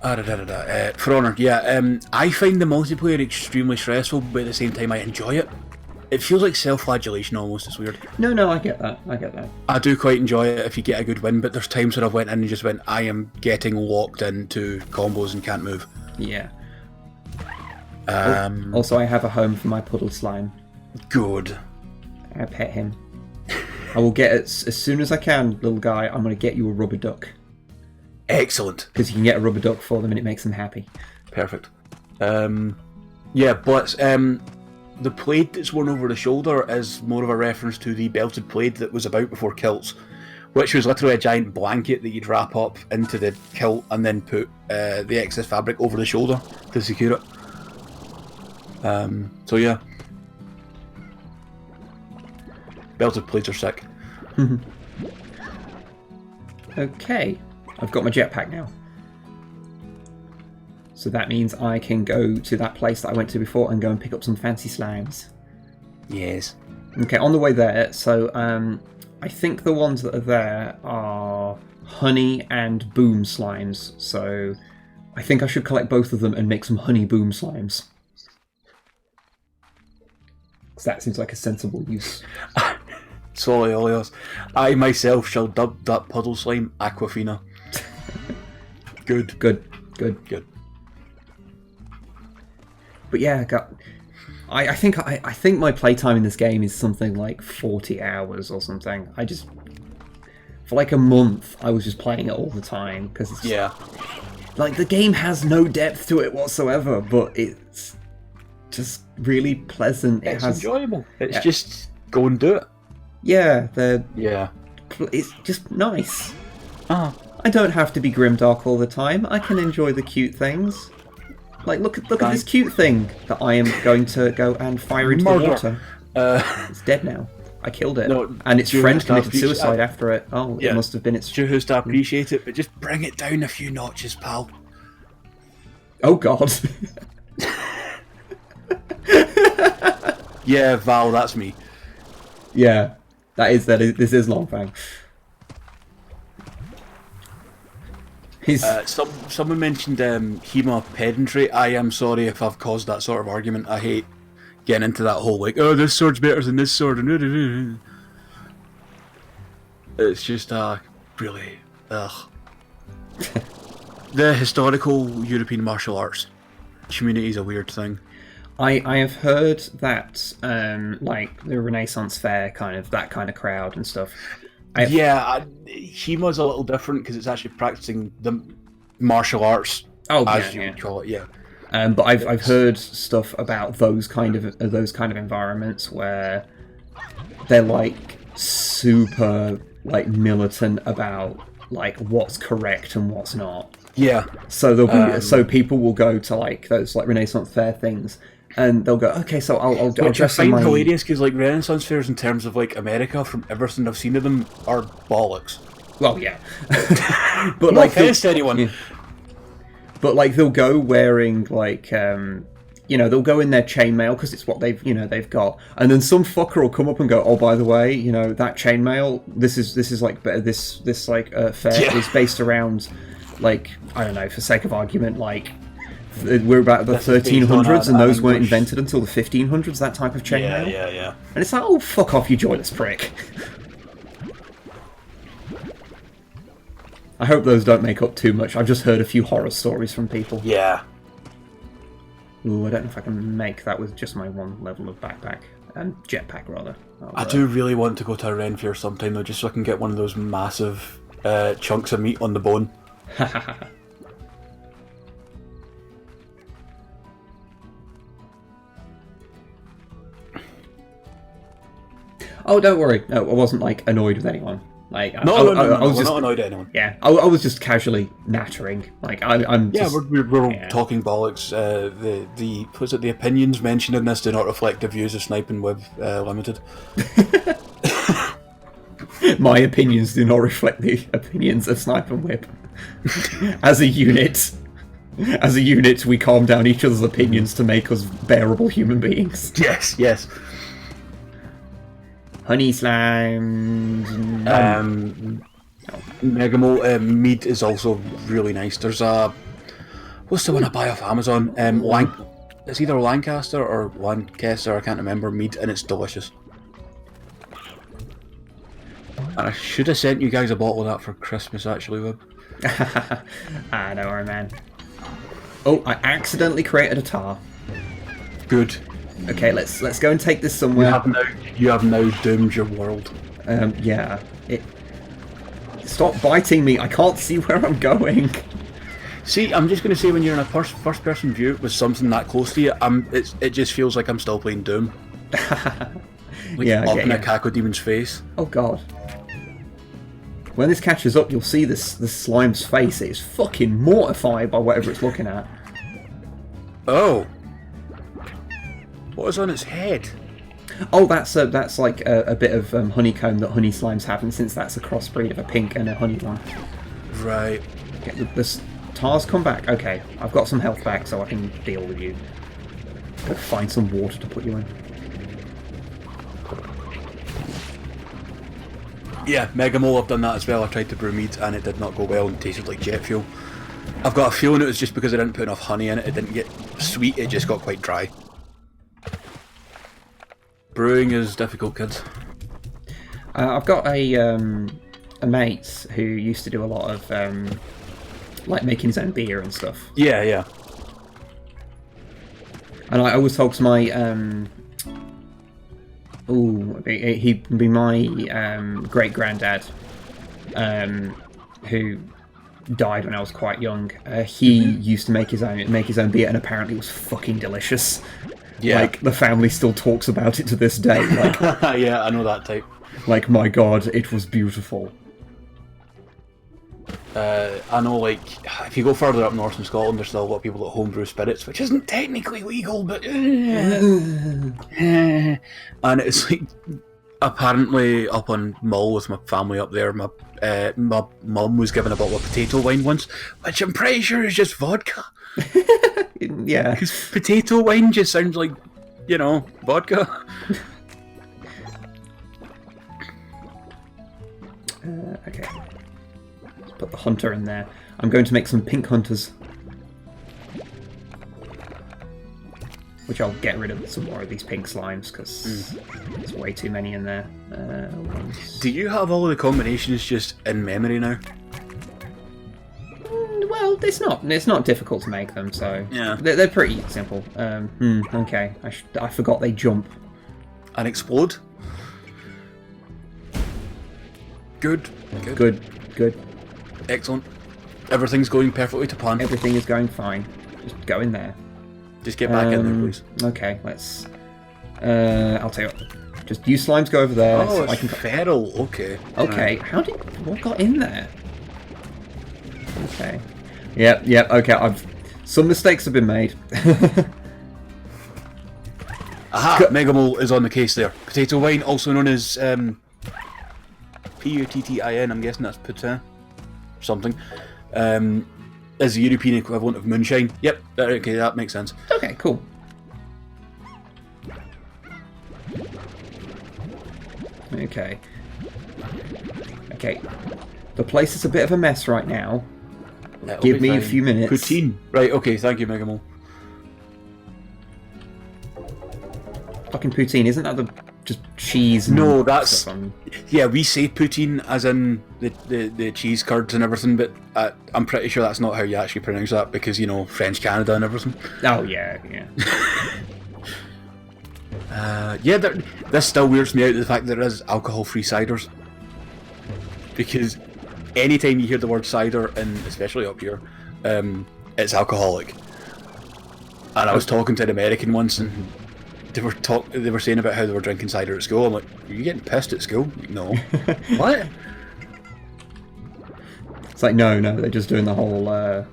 Honor, I find the multiplayer extremely stressful, but at the same time I enjoy it. It feels like self-flagellation almost, it's weird.
No, I get that.
I do quite enjoy it if you get a good win, but there's times where I've went in and just went, I am getting locked into combos and can't move.
Yeah. Also, I have a home for my puddle slime.
Good.
I pet him. I will get it as soon as I can, little guy. I'm going to get you a rubber duck.
Excellent.
Because you can get a rubber duck for them and it makes them happy.
Perfect. Blitz. The plaid that's worn over the shoulder is more of a reference to the belted plaid that was about before kilts, which was literally a giant blanket that you'd wrap up into the kilt and then put the excess fabric over the shoulder to secure it. So yeah. Belted plaids are sick.
Okay, I've got my jetpack now. So that means I can go to that place that I went to before and go and pick up some fancy slimes.
Yes.
Okay, on the way there, so I think the ones that are there are honey and boom slimes. So I think I should collect both of them and make some honey boom slimes. Because that seems like a sensible use.
Soliolios. I myself shall dub that puddle slime Aquafina. Good. But yeah, I think my playtime in this game is something like 40 hours or something. For like a month, I was just playing it all the time because it's like the game has no depth to it whatsoever, but it's just really pleasant. It's enjoyable. It's just go and do it.
Yeah, it's just nice. I don't have to be grimdark all the time. I can enjoy the cute things. Like, look at this cute thing that I am going to go and fire into the water. It's dead now. I killed it. No, and its friend committed suicide after it. Oh, it must have been its...
You have to appreciate it, but just bring it down a few notches, pal.
Oh, God.
Yeah, Val, that's me.
Yeah, this is Longfang.
Someone mentioned Hema pedantry. I am sorry if I've caused that sort of argument. I hate getting into that whole like, oh, this sword's better than this sword. It's just really ugh. The historical European martial arts community is a weird thing.
I have heard that like the Renaissance Fair that kind of crowd and stuff.
Hema's a little different because it's actually practicing the martial arts, as you would call it. Yeah.
But I've heard stuff about those kind of environments where they're like super like militant about like what's correct and what's not.
Yeah.
So there'll be so people will go to like those like Renaissance Fair things. And they'll go, okay, so I'll dress in my...
hilarious because like Renaissance fairs in terms of like America, from everything I've seen of them, are bollocks.
Well, yeah, but
no offense to anyone.
Yeah. But like they'll go wearing like they'll go in their chainmail because it's what they've got, and then some fucker will come up and go, oh, by the way, that chainmail, this is like this fair is based around, like, I don't know, for sake of argument, like we're about the 1300s, and those weren't invented until the 1500s. That type of chainmail.
Yeah.
And it's like, oh, fuck off, you joyless prick. I hope those don't make up too much. I've just heard a few horror stories from people.
Yeah.
Ooh, I don't know if I can make that with just my one level of backpack. Jetpack, rather.
I do really want to go to a Renfair sometime, though, just so I can get one of those massive chunks of meat on the bone.
Oh, don't worry. No, I wasn't, like, annoyed with anyone. Like,
No,
I was
we're
just
not annoyed at anyone.
Yeah, I was just casually nattering. Like, I'm
Yeah,
just...
we're talking bollocks. The opinions mentioned in this do not reflect the views of Sniping Web Limited.
My opinions do not reflect the opinions of Sniper Whip. As a unit, we calm down each other's opinions to make us bearable human beings.
Yes.
Honey slime.
Megamo mead is also really nice. There's what's the one I buy off Amazon? It's either Lancaster or Lancaster, I can't remember, mead, and it's delicious. And I should have sent you guys a bottle of that for Christmas, actually, Wib.
Don't worry, man. Oh, I accidentally created a tar.
Good.
Okay, let's go and take this somewhere.
You have now doomed your world.
Yeah. Stop biting me. I can't see where I'm going.
See, I'm just going to say, when you're in a first-person view with something that close to you, it just feels like I'm still playing Doom. Like,
yeah,
up in a Cacodemon's face.
Oh god. When this catches up, you'll see this slime's face. It is fucking mortified by whatever it's looking at.
Oh. What is on its head?
Oh, that's like a bit of honeycomb that honey slimes have, and since that's a crossbreed of a pink and a honey one.
Right.
Okay, the tars come back. Okay, I've got some health back, so I can deal with you. Go find some water to put you in.
Yeah, Megamole, I've done that as well. I tried to brew mead and it did not go well and tasted like jet fuel. I've got a feeling it was just because I didn't put enough honey in it. It didn't get sweet, it just got quite dry. Brewing is difficult, kids.
I've got a mate who used to do a lot of like making his own beer and stuff.
Yeah.
And I always talk to my he'd be my great granddad, who died when I was quite young. He used to make his own beer, and apparently it was fucking delicious. Yeah. Like, the family still talks about it to this day. Like,
yeah, I know that type.
Like, my god, it was beautiful.
I know, like, if you go further up north in Scotland, there's still a lot of people that homebrew spirits, which isn't technically legal, but... and it's like, apparently up on Mull with my family up there, my mum was given a bottle of potato wine once, which I'm pretty sure is just vodka.
Yeah.
Because potato wine just sounds like, vodka.
Okay. Let's put the hunter in there. I'm going to make some pink hunters. Which I'll get rid of some more of these pink slimes, because there's way too many in there.
Do you have all of the combinations just in memory now?
Well, it's not difficult to make them, so
yeah,
they're pretty simple. Okay, I forgot they jump
and explode. Good. Excellent. Everything's going perfectly to plan.
Everything is going fine. Just go in there.
Just get back in there, please.
Okay, let's. I'll tell you what. Just you slimes go over there.
Oh, it's feral. Okay.
Okay. Right. What got in there? Okay. Yep. Okay. Some mistakes have been made.
Aha! Megamole is on the case there. Potato wine, also known as Puttin. I'm guessing that's Putin. Something. Is the European equivalent of moonshine. Yep. Okay, that makes sense.
Okay. Cool. Okay. Okay. The place is a bit of a mess right now. Give me a few minutes.
Poutine. Right, okay, thank you, Megamole.
Fucking poutine, isn't that the just cheese and
No, that's...
stuff on?
Yeah, we say poutine as in the cheese curds and everything, but I'm pretty sure that's not how you actually pronounce that because, you know, French Canada and everything.
Oh, yeah.
This still weirds me out, the fact that there is alcohol-free ciders. Because anytime you hear the word cider, and especially up here, it's alcoholic. And I was talking to an American once, and they were saying about how they were drinking cider at school. I'm like, are you getting pissed at school? Like, no. What?
It's like, no, they're just doing the whole, like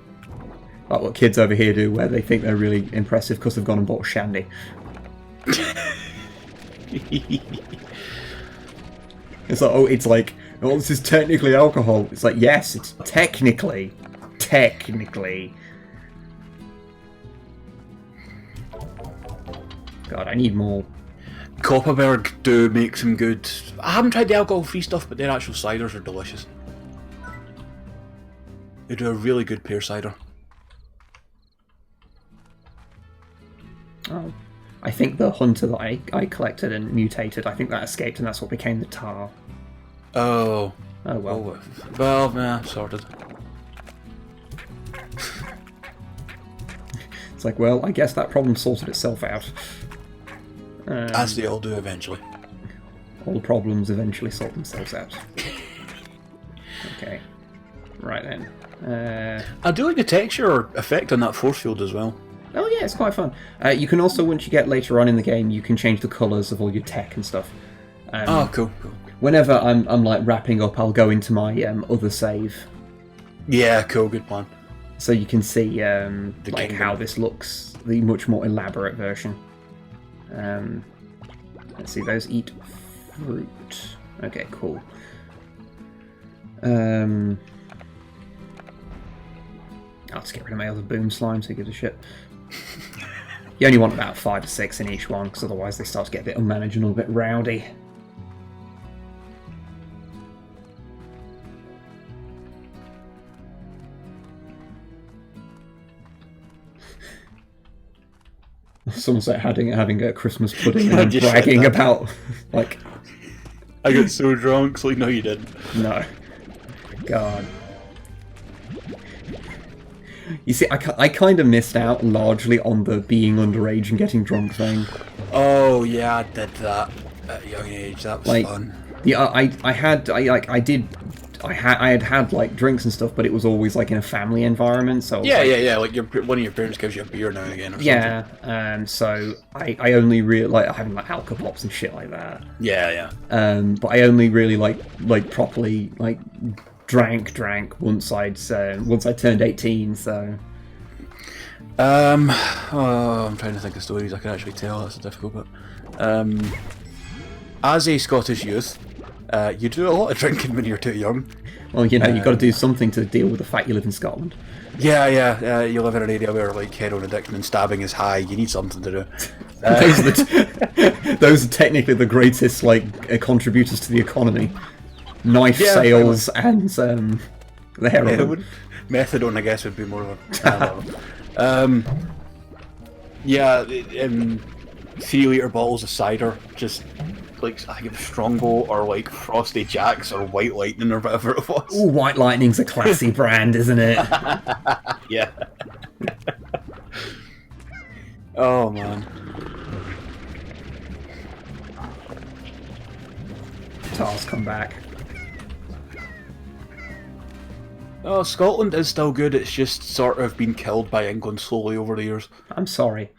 what kids over here do, where they think they're really impressive because they've gone and bought shandy. It's like, oh, this is technically alcohol. It's like, yes, it's technically. God, I need more.
Kopparberg do make some good... I haven't tried the alcohol-free stuff, but their actual ciders are delicious. They do a really good pear cider.
Oh. I think the hunter that I collected and mutated, I think that escaped and that's what became the tar.
Oh.
Oh well.
Well, yeah, sorted.
It's like, well, I guess that problem sorted itself out.
As they all do eventually.
All problems eventually sort themselves out. Okay. Right then.
I do like the texture effect on that force field as well.
Oh yeah, it's quite fun. You can also, once you get later on in the game, you can change the colours of all your tech and stuff.
Oh, cool.
Whenever I'm like wrapping up, I'll go into my other save.
Yeah, cool, good plan.
So you can see like how this looks, the much more elaborate version. Let's see, those eat fruit. Okay, cool. I'll just get rid of my other boom slimes, who gives a shit. You only want about 5 to 6 in each one, because otherwise they start to get a bit unmanageable, a bit rowdy. Someone's like having a Christmas pudding and bragging about, like...
I got so drunk, it's like, no you didn't.
No. God. You see, I kind of missed out largely on the being underage and getting drunk thing.
Oh yeah, I did that at a young age. That was fun.
Yeah, I had like drinks and stuff, but it was always like in a family environment. So
yeah. Like one of your parents gives you a beer now and again. Or something.
Yeah, so I only really like having like alka pops and shit like that.
Yeah.
But I only really like properly like drank once I turned 18. So.
I'm trying to think of stories I can actually tell. That's a difficult bit. As a Scottish youth, you do a lot of drinking when you're too young.
Well, you know, you've got to do something to deal with the fact you live in Scotland.
Yeah. You live in an area where like heroin addiction and stabbing is high. You need something to do.
Those are technically the greatest like contributors to the economy. Knife sales and the heroin.
Methadone, I guess, would be more of a... 3-litre bottles of cider, just like I think it was Strongbow or like Frosty Jacks or White Lightning or whatever it was.
Ooh, White Lightning's a classy brand, isn't it?
Yeah. Oh man.
Tars come back.
Oh, Scotland is still good, it's just sort of been killed by England slowly over the years.
I'm sorry.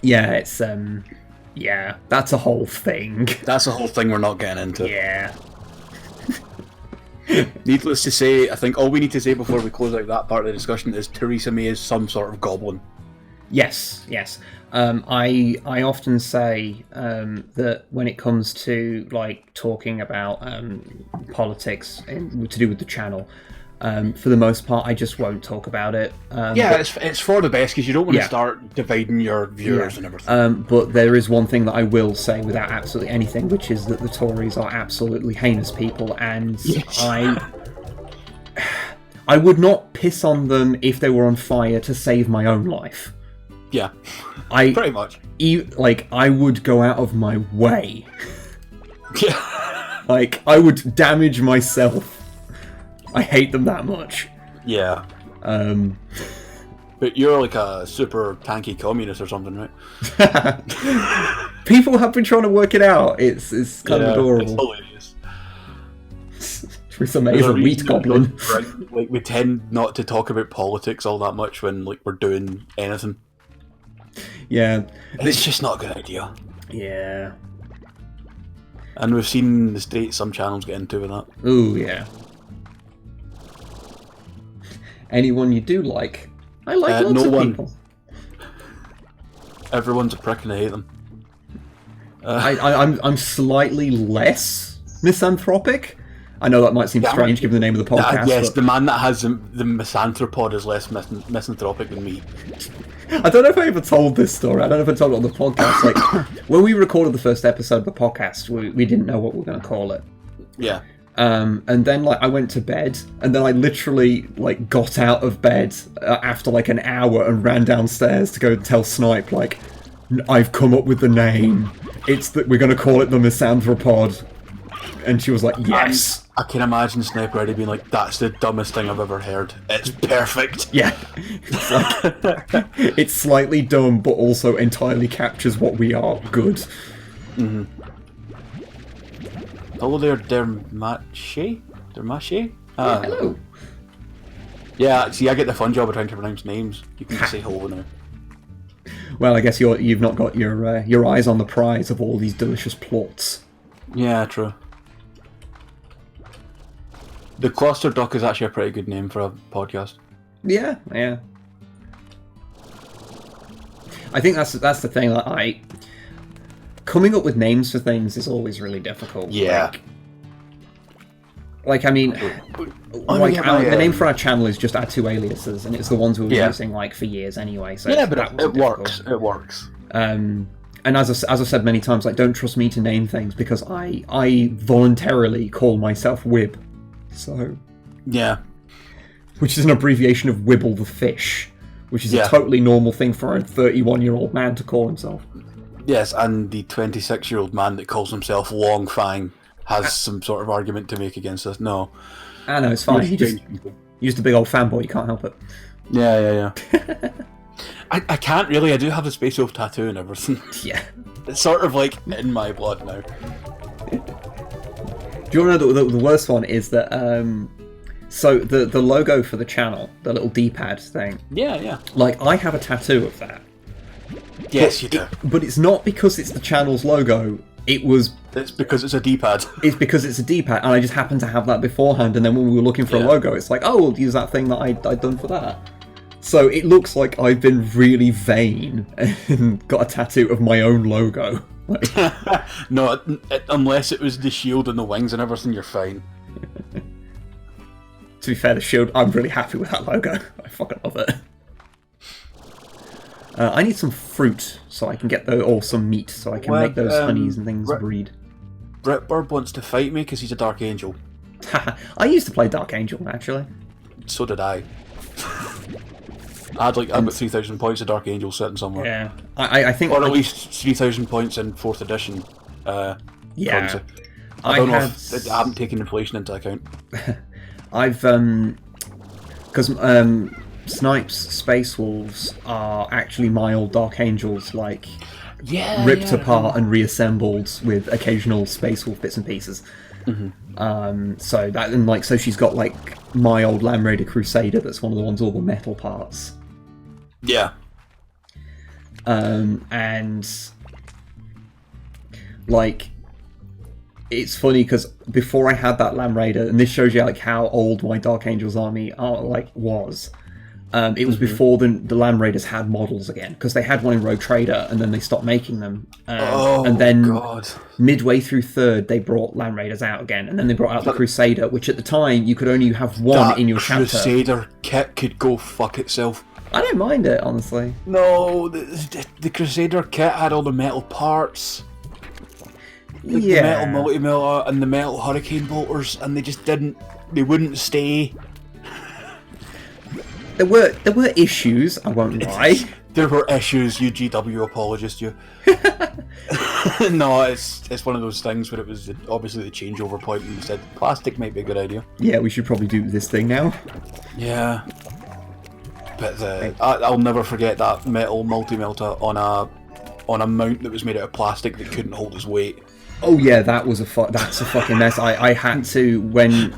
Yeah, it's, yeah, that's a whole thing.
That's a whole thing we're not getting into.
Yeah.
Needless to say, I think all we need to say before we close out that part of the discussion is Theresa May is some sort of goblin.
Yes. I often say that when it comes to like talking about politics to do with the channel, For the most part, I just won't talk about it.
It's for the best, because you don't want to start dividing your viewers and everything.
But there is one thing that I will say without absolutely anything, which is that the Tories are absolutely heinous people, and I would not piss on them if they were on fire to save my own life.
Yeah, pretty much.
I would go out of my way.
Yeah.
Like, I would damage myself. I hate them that much.
Yeah. But you're like a super tanky communist or something, right?
People have been trying to work it out. It's kind of adorable.
It's hilarious.
Theresa May is a wheat goblin.
Like, we tend not to talk about politics all that much when we're doing anything.
Yeah.
It's just not a good idea.
Yeah.
And we've seen the state some channels get into with that.
Ooh, yeah. Anyone you do like? I like lots of people.
Everyone's a prick and I hate them.
I'm slightly less misanthropic. I know that might seem strange given the name of the podcast.
Yes, the man that has the misanthropod is less misanthropic than me.
I don't know if I ever told this story. I don't know if I told it on the podcast. Like, when we recorded the first episode of the podcast, we didn't know what we were going to call it.
Yeah.
And then, like, I went to bed, and then I literally, like, got out of bed after, like, an hour and ran downstairs to go tell Snipe, like, I've come up with the name. It's that we're going to call it the Misanthropod. And she was like, yes.
I can imagine Snipe already being like, that's the dumbest thing I've ever heard. It's perfect.
Yeah. It's like, it's slightly dumb, but also entirely captures what we are. Good.
Mm-hmm. Oh, they're mache? They're mache?
Hello.
Yeah, see, I get the fun job of trying to pronounce names. You can just say hello now.
Well, I guess you've not got your eyes on the prize of all these delicious plots.
Yeah, true. The Cluster Duck is actually a pretty good name for a podcast.
Yeah. I think that's the thing that coming up with names for things is always really difficult.
Yeah.
Like I mean, the name for our channel is just our two aliases, and it's the ones we were using like for years anyway. So
yeah, but it works. It works.
And as I've said many times, like, don't trust me to name things because I voluntarily call myself Wib. So
yeah,
which is an abbreviation of Wibble the fish, which is a totally normal thing for a 31-year-old man to call himself. Yes,
and the 26-year-old man that calls himself Longfang has some sort of argument to make against us. No,
I know, it's fine. He just used a big old fanboy. You can't help it.
Yeah. I can't really. I do have a Space Wolf tattoo and everything.
Yeah,
it's sort of like in my blood now.
Do you want to know the worst one is that so the logo for the channel, the little D-pad thing.
Yeah.
Like, I have a tattoo of that.
Yes, you do.
But it's not because it's the channel's logo.
It's because it's a D-pad.
It's because it's a D-pad, and I just happened to have that beforehand. And then when we were looking for a logo, it's like, oh, we'll use that thing that I'd done for that. So it looks like I've been really vain and got a tattoo of my own logo.
No, unless it was the shield and the wings and everything, you're fine.
To be fair, the shield, I'm really happy with that logo. I fucking love it. I need some fruit so I can get or some meat so I can make those honeys and things breed.
Britburb wants to fight me because he's a Dark Angel.
I used to play Dark Angel, actually.
So did I. I've got 3,000 points of Dark Angel sitting somewhere.
Yeah, I think...
Or at least 3,000 points in 4th edition currency. I don't know if I haven't taken inflation into account.
I've... Because Snipe's Space Wolves are actually my old Dark Angels, like... ripped apart and reassembled with occasional Space Wolf bits and pieces. Mm-hmm. So she's got like my old Lamb Raider Crusader that's one of the ones all the metal parts.
Yeah.
And like it's funny because before I had that Lamb Raider, and this shows you like how old my Dark Angels army was. It was before the Land Raiders had models again, because they had one in Rogue Trader and then they stopped making them. And then midway through third, they brought Land Raiders out again, and then they brought out the Crusader, which at the time you could only have one in your chapter.
Crusader kit could go fuck itself.
I don't mind it, honestly.
No, the Crusader kit had all the metal parts. The metal multi-miller and the metal hurricane bolters, and they wouldn't stay.
There were issues, I won't lie.
There were issues, you GW apologist, you. No, it's one of those things where it was obviously the changeover point and you said plastic might be a good idea.
Yeah, we should probably do this thing now.
Yeah. But I'll never forget that metal multi-melter on a mount that was made out of plastic that couldn't hold its weight.
Oh yeah, that's a fucking mess. I had to when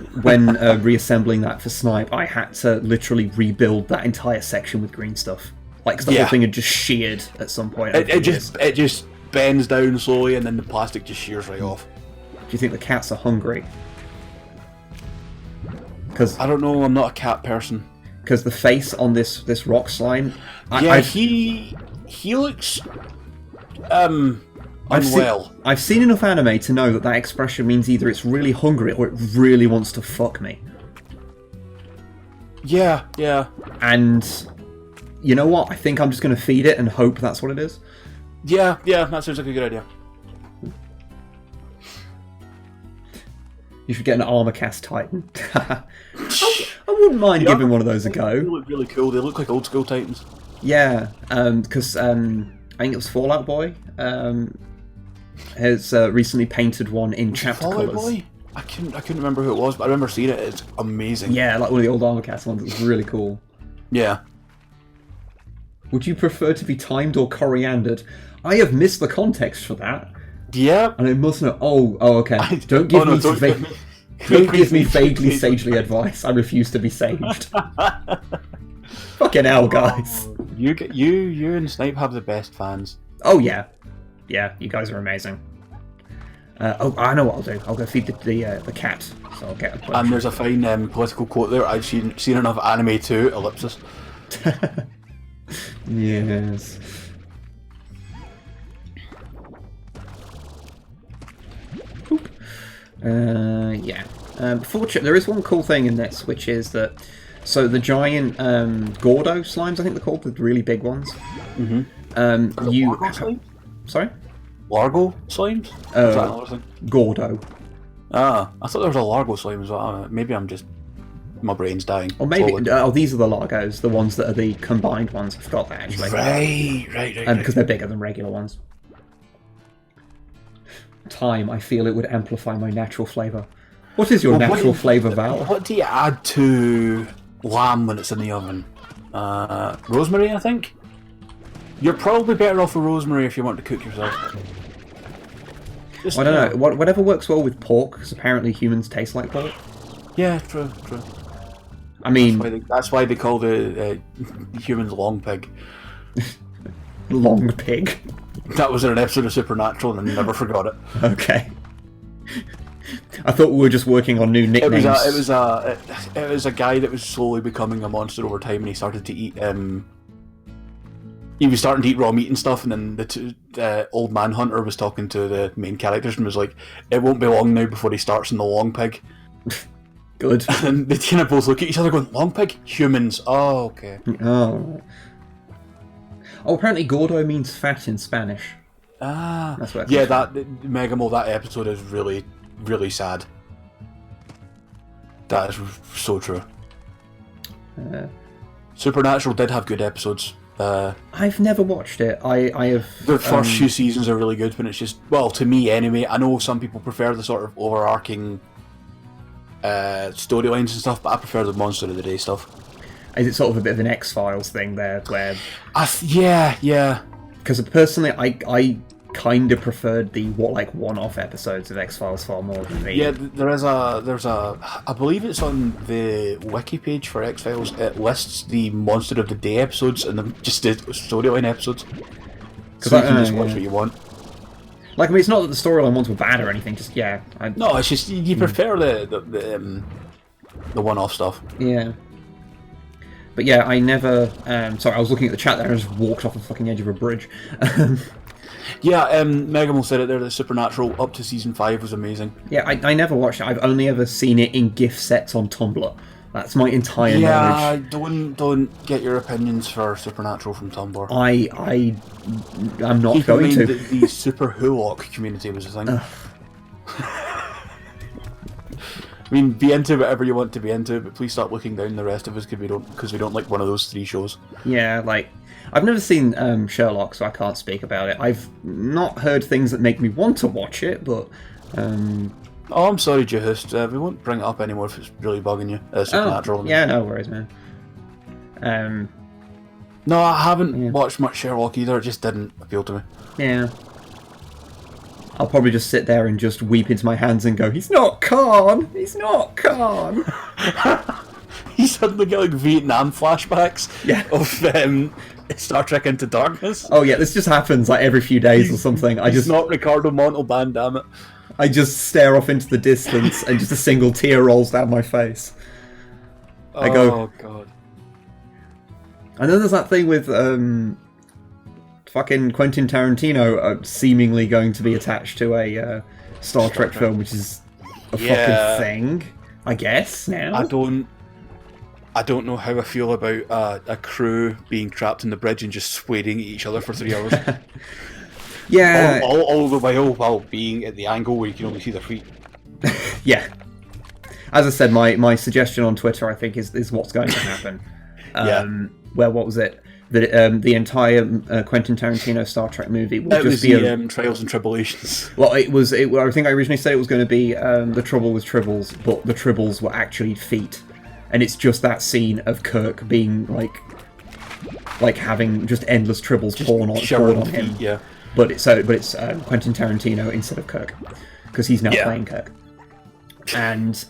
reassembling that for Snipe, I had to literally rebuild that entire section with green stuff. Like, 'cause the whole thing had just sheared at some point.
It just bends down slowly, and then the plastic just shears right off.
Do you think the cats are hungry? Because
I don't know. I'm not a cat person.
Because the face on this rock slime,
he looks unwell.
I've seen enough anime to know that expression means either it's really hungry or it really wants to fuck me.
Yeah.
And you know what? I think I'm just going to feed it and hope that's what it is.
Yeah, that sounds like a good idea.
You should get an armor cast Titan. I wouldn't mind giving one of those a go.
They look really cool. They look like old school Titans.
Yeah, because I think it was Fallout Boy has recently painted one in chapter
Fallout
colours.
Boy? I couldn't remember who it was, but I remember seeing it. It's amazing.
Yeah, like one of the old armor cast ones. It's really cool.
Yeah.
Would you prefer to be timed or coriandered? I have missed the context for that.
Yeah.
And I must know. Oh, okay. Don't give me vaguely sagely advice. I refuse to be saged. Fucking hell, guys.
You and Snipe have the best fans.
Oh yeah, you guys are amazing. I know what I'll do. I'll go feed the cat. So I'll get a bunch.
And there's a fine political quote there. I've seen enough anime too. Ellipsis.
Yes. Oop. Yeah. Fortunately, there is one cool thing in this, which is that the giant Gordo slimes, I think they're called, the really big ones.
Slimes?
Sorry?
Largo slimes? Is that another thing?
Gordo.
Ah, I thought there was a Largo slime as well. Maybe I'm just... My brain's dying.
Or maybe... these are the Largos, the ones that are the combined ones. I forgot that, actually.
Right.
Because they're bigger than regular ones. Time, I feel it would amplify my natural flavour. What is your natural flavour, Val?
What do you add to lamb when it's in the oven? Rosemary, I think? You're probably better off with rosemary if you want to cook yourself.
I don't know. Whatever works well with pork, because apparently humans taste like pork.
Yeah, true.
I mean...
That's why they call the humans long pig.
Long pig?
That was in an episode of Supernatural and I never forgot it.
Okay. I thought we were just working on new nicknames.
It was a guy that was slowly becoming a monster over time, and he started to eat. He was starting to eat raw meat and stuff, and then the old man hunter was talking to the main characters and was like, "It won't be long now before he starts in the long pig."
Good.
And they kind of both look at each other, going, "Long pig? Humans? Oh, okay."
Oh, apparently Gordo means fat in Spanish.
Ah,
that's what.
Yeah, that Megamo, that episode is really, really sad. That is so true. Supernatural did have good episodes.
I've never watched it. I have.
The first few seasons are really good, but it's just, well, to me anyway. I know some people prefer the sort of overarching storylines and stuff, but I prefer the Monster of the Day stuff.
Is it sort of a bit of an X-Files thing there, where?
Yeah.
Because personally, I kind of preferred the one-off episodes of X-Files far more than the...
Yeah, there's a I believe it's on the wiki page for X-Files. It lists the Monster of the Day episodes and just the storyline episodes. So you can just watch what you want.
Like, I mean, it's not that the storyline ones were bad or anything. Just
no, it's just you prefer the one-off stuff.
Yeah. But yeah, I never. Sorry, I was looking at the chat there and I just walked off the fucking edge of a bridge.
Yeah, Megamol said it there, that Supernatural up to season 5 was amazing.
Yeah, I never watched it. I've only ever seen it in GIF sets on Tumblr. That's my entire knowledge.
Yeah, don't get your opinions for Supernatural from Tumblr.
I'm not going to.
The Super Hulock community was a thing. I mean, be into whatever you want to be into, but please stop looking down the rest of us because we don't like one of those 3 shows.
Yeah, like, I've never seen Sherlock, so I can't speak about it. I've not heard things that make me want to watch it, but...
Oh, I'm sorry, Juhust. We won't bring it up anymore if it's really bugging you. Supernatural.
Yeah, no worries, man.
No, I haven't watched much Sherlock either. It just didn't appeal to me.
Yeah. I'll probably just sit there and just weep into my hands and go, "He's not Khan! He's not Khan!"
You suddenly get like Vietnam flashbacks of Star Trek Into Darkness.
Oh yeah, this just happens like every few days or something.
He's not Ricardo Montalban, damn it.
I just stare off into the distance and just a single tear rolls down my face. I go,
"Oh god."
And then there's that thing with fucking Quentin Tarantino seemingly going to be attached to a Star Trek film, which is a fucking thing, I guess, now.
I don't know how I feel about a crew being trapped in the bridge and just swearing at each other for 3 hours.
Yeah.
All the while being at the angle where you can only see their feet.
Yeah. As I said, my suggestion on Twitter, I think, is what's going to happen. Well, what was it? That the entire Quentin Tarantino Star Trek movie will just be
Trials and Tribulations.
Well, I think I originally said it was going to be The Trouble with Tribbles, but the Tribbles were actually feet, and it's just that scene of Kirk being like having just endless Tribbles falling on him.
Feet, yeah.
But it's Quentin Tarantino instead of Kirk, because he's now playing Kirk, and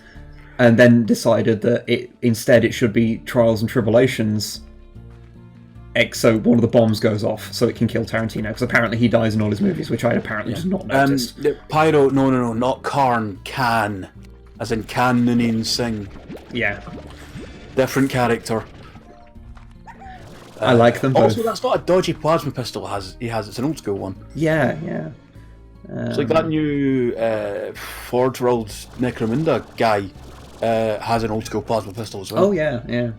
then decided that instead it should be Trials and Tribulations. So one of the bombs goes off, so it can kill Tarantino, because apparently he dies in all his movies, which I apparently just not noticed.
Pyro, no, not Karn, Khan, as in Khan Noonan Singh.
Yeah. Different
character.
I like them both.
Also, that's not a dodgy plasma pistol it's an old school one.
Yeah.
It's like that new Forge World's Necromunda guy has an old school plasma pistol as well.
Oh, yeah.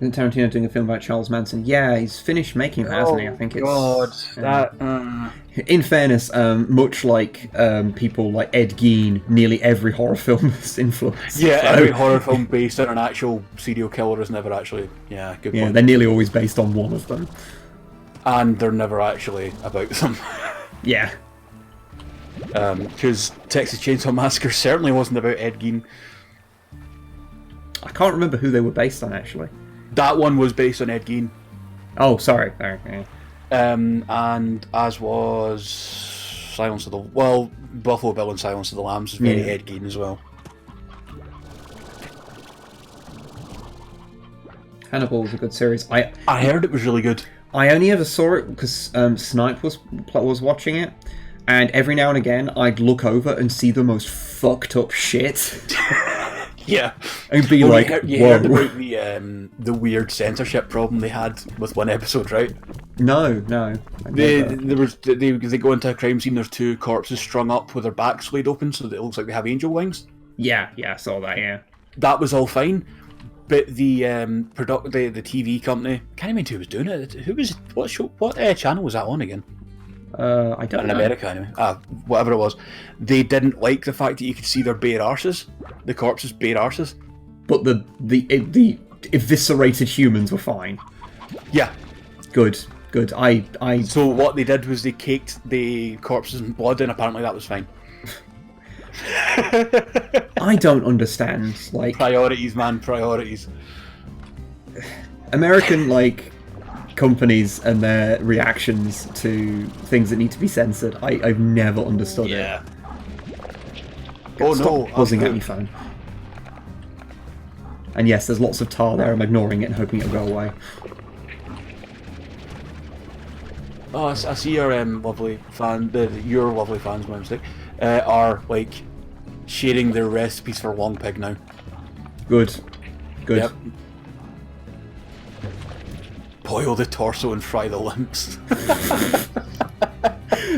Isn't Tarantino doing a film about Charles Manson? Yeah, he's finished making it, hasn't he? I think it's...
God.
In fairness, much like people like Ed Gein, nearly every horror film is influenced.
Yeah, every horror film based on an actual serial killer is never actually... Yeah, good point.
Yeah, they're nearly always based on one of them.
And they're never actually about them.
Yeah.
Because Texas Chainsaw Massacre certainly wasn't about Ed Gein.
I can't remember who they were based on, actually.
That one was based on Ed Gein.
Oh, sorry. Okay.
And as was Buffalo Bill and Silence of the Lambs is very Ed Gein as well.
Hannibal was a good series. I
heard it was really good.
I only ever saw it because Snipe was watching it, and every now and again I'd look over and see the most fucked up shit.
Yeah,
and be
you heard about the weird censorship problem they had with one episode, right?
No.
They go into a crime scene. There's 2 corpses strung up with their backs laid open, so that it looks like they have angel wings.
Yeah, I saw that. Yeah,
that was all fine, but the the TV company, can't remember who was doing it. What channel was that on again?
I don't know.
In America, anyway. Whatever it was. They didn't like the fact that you could see their bare arses. The corpses' bare arses.
But the eviscerated humans were fine.
Yeah.
Good.
So what they did was they caked the corpses in blood, and apparently that was fine.
I don't understand. Like,
priorities, man. Priorities.
American, companies and their reactions to things that need to be censored. I've never understood it. Stop buzzing at me, phone. And yes, there's lots of tar there. I'm ignoring it and hoping it'll go away.
Oh, I see your lovely fan. Your lovely fans, my mistake. are like sharing their recipes for long pig now.
Good.
Yep. Boil the torso and fry the limbs.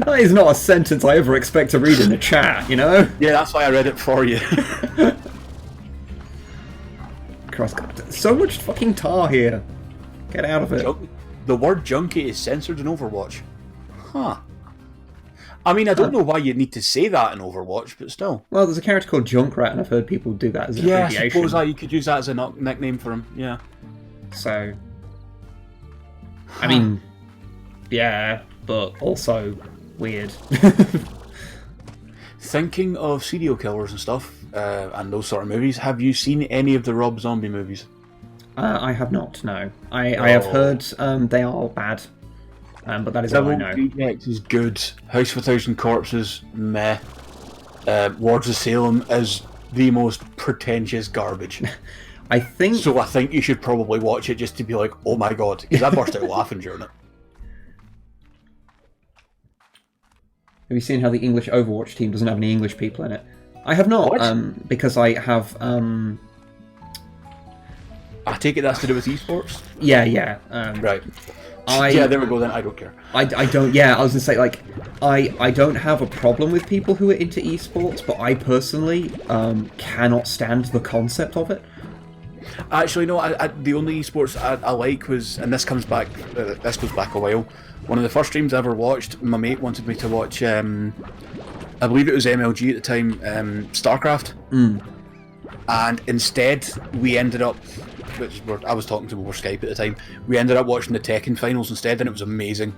That is not a sentence I ever expect to read in the chat, you know?
Yeah, that's why I read it for you.
Christ, so much fucking tar here. Get out of it.
The word junkie is censored in Overwatch. Huh. I mean, I don't know why you'd need to say that in Overwatch, but still.
Well, there's a character called Junkrat, and I've heard people do that as an abbreviation.
I suppose you could use that as a nickname for him, yeah.
So... I mean... Yeah, but also weird.
Thinking of serial killers and stuff, and those sort of movies, have you seen any of the Rob Zombie movies?
I have not, no. I have heard they are bad, but that is all I know.
Rejects is good. House of a Thousand Corpses, meh. Wards of Salem is the most pretentious garbage.
I think
you should probably watch it just to be like, oh my god, because I burst out laughing during it.
Have you seen how the English Overwatch team doesn't have any English people in it? I have not, because I have...
I take it that's to do with esports?
Yeah.
Right. Yeah, there we go then, I don't care.
I don't, yeah, I was going to say, like, I don't have a problem with people who are into esports, but I personally cannot stand the concept of it.
Actually, no, the only esports I like was, and this goes back a while, one of the first streams I ever watched, my mate wanted me to watch, I believe it was MLG at the time, StarCraft. And instead, we ended up, I was talking to him over Skype at the time, we ended up watching the Tekken finals instead, and it was amazing.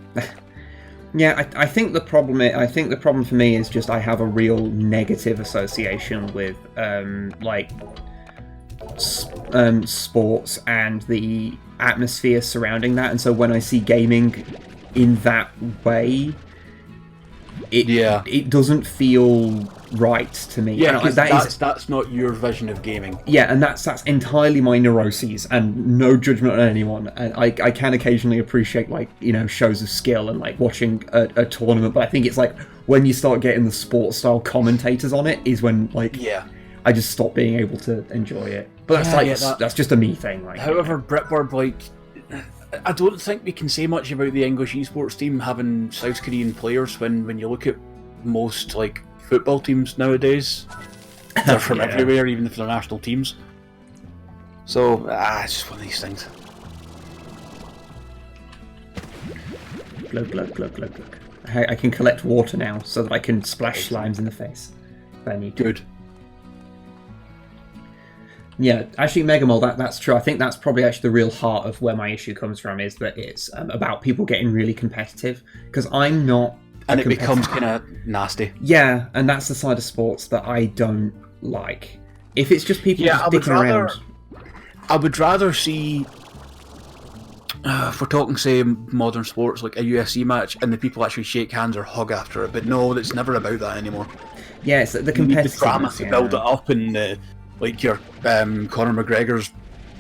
Yeah, I think the problem for me is just I have a real negative association with sports and the atmosphere surrounding that, and so when I see gaming in that way, it doesn't feel right to me.
Yeah, that's not your vision of gaming.
Yeah, and that's entirely my neuroses, and no judgment on anyone. And I can occasionally appreciate, like, you know, shows of skill and like watching a tournament, but I think it's like when you start getting the sports style commentators on it is when, like, I just stop being able to enjoy it. But that's that's just a me thing. Like,
however, Britboard, like, I don't think we can say much about the English esports team having South Korean players when you look at most, like, football teams nowadays. They're from everywhere, even if they're national teams. So, it's just one of these things.
Glug, glug, glug, glug, glug. I can collect water now so that I can splash slimes in the face if I need to.
Good.
Yeah, actually, Megamol, that's true. I think that's probably actually the real heart of where my issue comes from, is that it's about people getting really competitive, because I'm not...
And it becomes kind of nasty.
Yeah, and that's the side of sports that I don't like. If it's just people just dicking around...
I would rather see, if we're talking, say, modern sports, like a UFC match, and the people actually shake hands or hug after it, but no, it's never about that anymore.
Yeah, it's the competitive
drama to build it up, and like your Conor McGregor's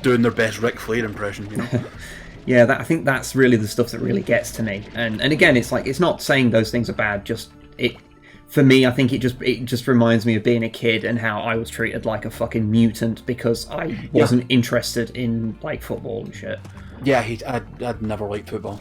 doing their best Ric Flair impression, you know?
Yeah, I think that's really the stuff that really gets to me. And again, it's like, it's not saying those things are bad, just for me, I think it just reminds me of being a kid and how I was treated like a fucking mutant because I wasn't interested in, like, football and shit.
Yeah, I'd never liked football.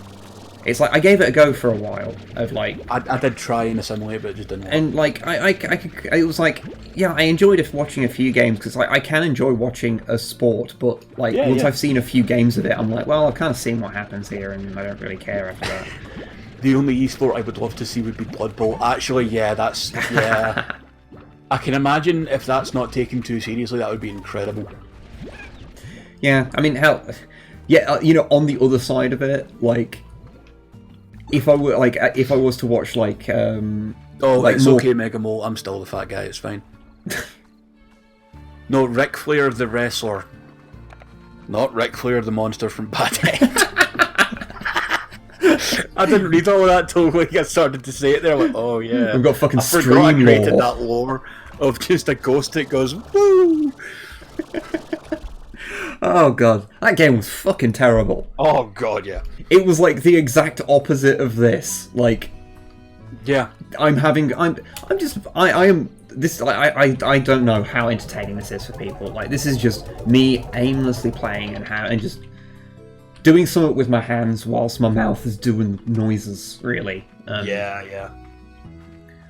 It's like, I gave it a go for a while of, like...
I did try in a simulator, but it just didn't work.
And, like, it was like, yeah, I enjoyed watching a few games, because, like, I can enjoy watching a sport, but, like, once I've seen a few games of it, I'm like, well, I've kind of seen what happens here, and I don't really care after that.
The only esport I would love to see would be Blood Bowl. Actually, yeah. I can imagine if that's not taken too seriously, that would be incredible.
Yeah, I mean, hell, yeah, you know, on the other side of it, like, if I was to watch, like, like,
it's okay, Mega Mole, I'm still the fat guy, it's fine. No, Ric Flair the wrestler. Not Ric Flair the monster from Bad End. I didn't read all of that till like, I started to say it there, like, oh yeah.
We've got fucking
stream I created lore. That lore of just a ghost that goes, woo!
Oh god, that game was fucking terrible.
Oh god, yeah.
It was like the exact opposite of this. Like,
Yeah.
I don't know how entertaining this is for people. Like, this is just me aimlessly playing and just doing something with my hands whilst my mouth is doing noises, really.
Yeah.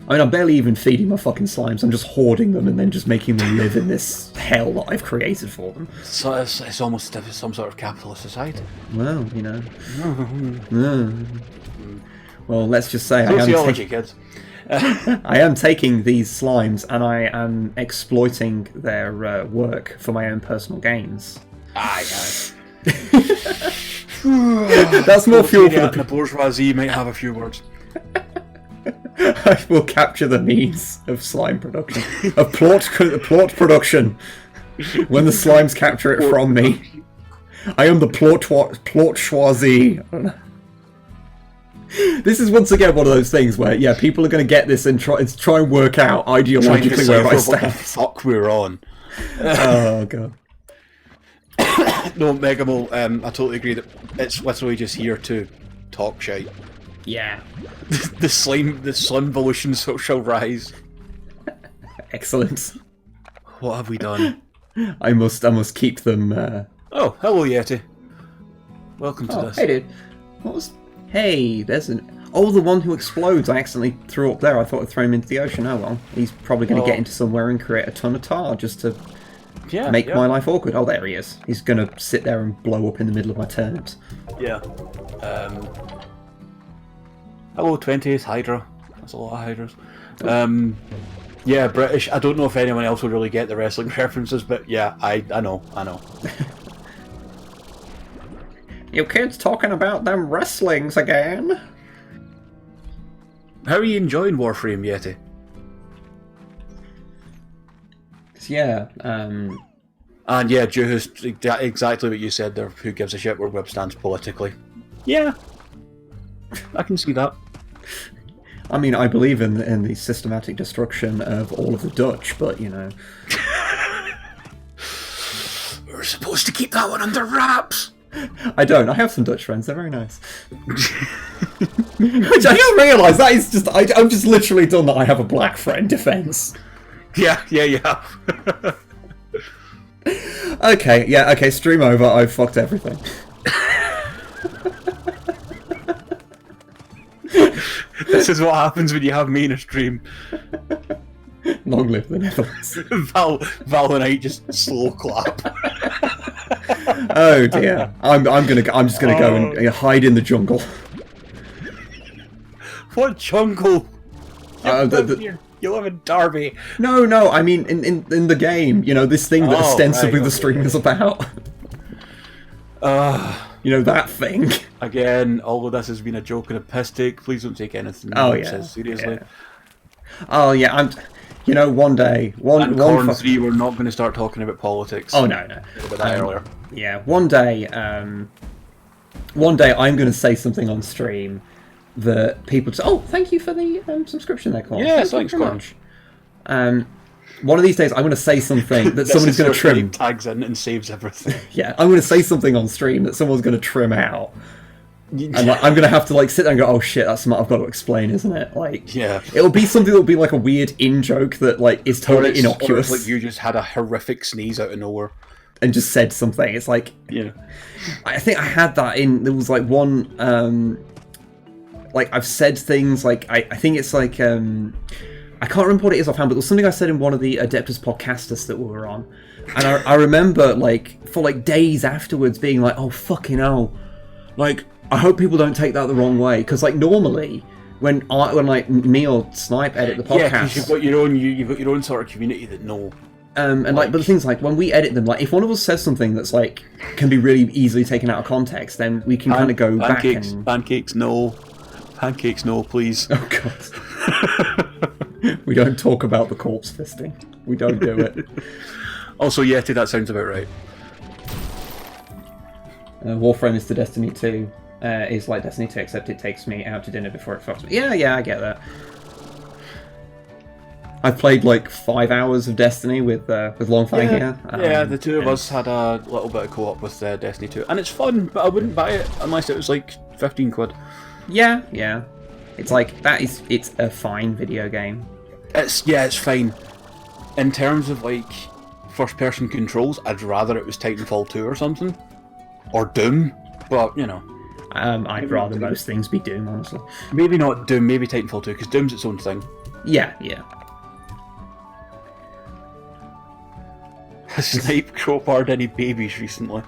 I mean, I'm barely even feeding my fucking slimes. I'm just hoarding them and then just making them live in this hell that I've created for them.
So it's almost some sort of capitalist society.
Well, you know. Well, let's just say
Sociology, kids.
I am taking these slimes and I am exploiting their work for my own personal gains.
Aye.
That's more fuel for
the bourgeoisie might have a few words.
I will capture the needs of slime production, of plot production. When the slimes capture it from me, I am the plot choisie. This is once again one of those things where, yeah, people are going to get this and try and work out ideologically where I stand.
What the fuck we're on.
Oh god.
No, Megamole, I totally agree that it's literally just here to talk shite.
Yeah.
the slime evolution shall rise.
Excellent.
What have we done?
I must keep them.
Oh, hello Yeti. Welcome to this.
Hey dude. What was? Hey, there's an. Oh, the one who explodes. I accidentally threw up there. I thought I'd throw him into the ocean. Oh well. He's probably going to get into somewhere and create a ton of tar just to make my life awkward. Oh, there he is. He's going to sit there and blow up in the middle of my turnips.
Yeah. Hello, 20th Hydra. That's a lot of Hydras. Yeah, British. I don't know if anyone else will really get the wrestling references, but yeah, I know.
You kids talking about them wrestlings again?
How are you enjoying Warframe, Yeti?
Yeah,
And yeah, exactly what you said there. Who gives a shit where Web stands politically? Yeah, I can see that.
I mean, I believe in the systematic destruction of all of the Dutch, but you know,
we're supposed to keep that one under wraps.
I don't. I have some Dutch friends. They're very nice. Which I just realised that is just. I've just literally done that. I have a black friend defense.
Yeah.
Okay, stream over. I've fucked everything.
This is what happens when you have me in a stream.
Long live the Netherlands.
Val and I just slow clap.
Oh dear. I'm just gonna go and hide in the jungle.
What jungle? You live in Derby.
No. I mean, in the game, you know, this thing that ostensibly the stream is about. You know, that thing.
Again, all of this has been a joke and a piss take. Please don't take anything says seriously.
Yeah. Oh yeah, you know, one day, one
3, we're not going to start talking about politics.
Oh no.
About that earlier.
Yeah, one day I'm going to say something on stream that people say, "Oh, thank you for the subscription there, Colin."
Yeah, thanks very much.
One of these days, I'm going to say something that somebody's going to trim.
Tags in and saves everything.
Yeah, I'm going to say something on stream that someone's going to trim out. And I'm going to have to sit there and go, oh shit, that's something I've got to explain, isn't it?
Yeah.
It'll be something that'll be like a weird in-joke that is totally innocuous.
Or it's like you just had a horrific sneeze out of nowhere.
And just said something. It's like...
Yeah.
I think I had that in... There was one... I've said things I think it's I can't remember what it is offhand, but it was something I said in one of the Adeptus podcasters that we were on. And I remember, for days afterwards being like, oh, fucking hell. I hope people don't take that the wrong way. Because, normally, when me or Snipe edit the podcast... Yeah, because
you've got your own sort of community that know.
But the thing's, when we edit them, if one of us says something that's, can be really easily taken out of context, then we can kind of go back and...
Pancakes, no. Pancakes, no, please.
Oh, God. We don't talk about the corpse fisting. We don't do it.
Also, Yeti, that sounds about right.
Warframe is to Destiny 2. Is like Destiny 2, except it takes me out to dinner before it fucks me. Yeah, I get that. I've played 5 hours of Destiny with Longfang here.
Yeah, the two of us had a little bit of co-op with Destiny 2. And it's fun, but I wouldn't buy it unless it was £15.
Yeah. It's like, it's a fine video game.
It's fine. In terms of like first-person controls, I'd rather it was Titanfall 2 or something, or Doom. But you know,
I'd rather most things be Doom, honestly.
Maybe not Doom, maybe Titanfall 2, because Doom's its own thing.
Yeah.
Has Snipe crowbarred any babies recently?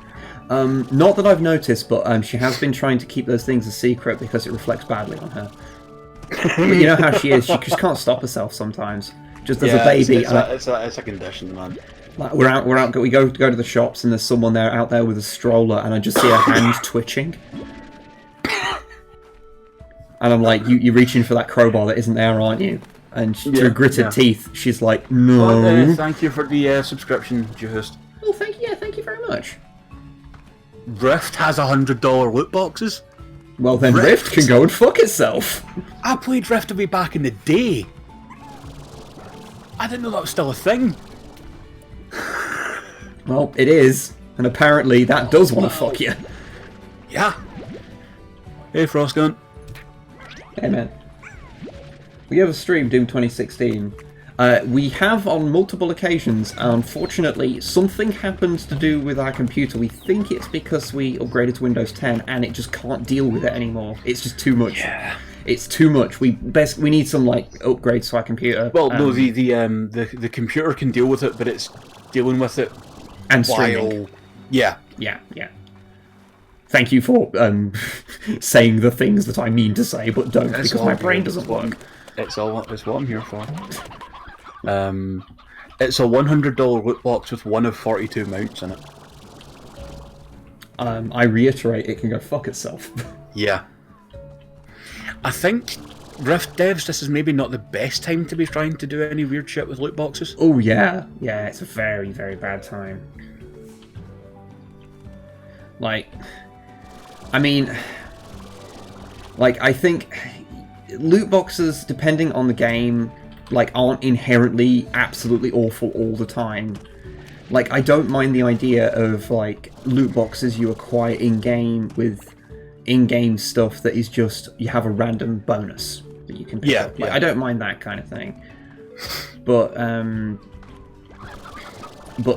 Not that I've noticed, but she has been trying to keep those things a secret because it reflects badly on her. But you know how she is, she just can't stop herself sometimes. Just as a baby.
It's a condition, man.
Like we go to the shops and there's someone out there with a stroller and I just see her hand twitching. And I'm like, you're reaching for that crowbar that isn't there, aren't you? And through gritted teeth, she's like, no.
Well, thank you for the subscription, Juhust.
Oh, thank you very much.
Rift has $100 loot boxes.
Well, then Rift can go and fuck itself.
I played Rift way back in the day. I didn't know that was still a thing.
Well, it is, and apparently that does want to fuck you.
Yeah. Hey, Frostgun.
Hey, man. We have a stream, Doom 2016. We have on multiple occasions. Unfortunately, something happened to do with our computer. We think it's because we upgraded to Windows 10 and it just can't deal with it anymore. It's just too much.
Yeah.
It's too much. We need some like upgrades to our computer.
Well, no, the computer can deal with it, but it's dealing with it
and streaming.
Yeah.
Thank you for saying the things that I mean to say, but don't, because my brain doesn't work.
It's what I'm here for. It's a $100 loot box with one of 42 mounts in it.
I reiterate, it can go fuck itself.
Yeah. I think Rift devs, this is maybe not the best time to be trying to do any weird shit with loot boxes.
Oh yeah, it's a very, very bad time. Like, I mean, like, I think loot boxes, depending on the game, like, aren't inherently absolutely awful all the time. Like, I don't mind the idea of, like, loot boxes you acquire in-game with in-game stuff that is just, you have a random bonus that you can pick up. Like, I don't mind that kind of thing. But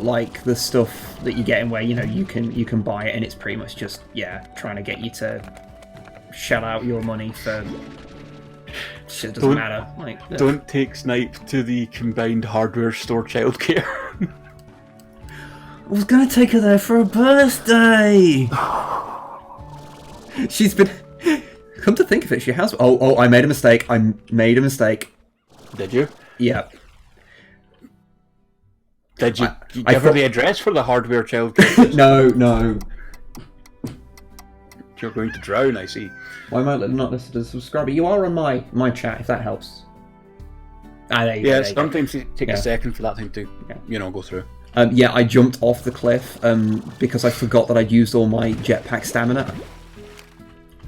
like, the stuff that you get in where, you know, you can buy it and it's pretty much just, trying to get you to shell out your money for shit that doesn't matter. Like,
don't take Snipe to the combined hardware store childcare.
I was gonna take her there for her birthday. She's been. Come to think of it, she has. Oh! I made a mistake.
Did you?
Yeah.
Did you give her the address for the hardware childcare?
No.
You're going to drown, I see.
Why am I not listed as a subscriber? You are on my chat, if that helps. There you go.
Sometimes it takes a second for that thing to, go through.
I jumped off the cliff because I forgot that I'd used all my jetpack stamina.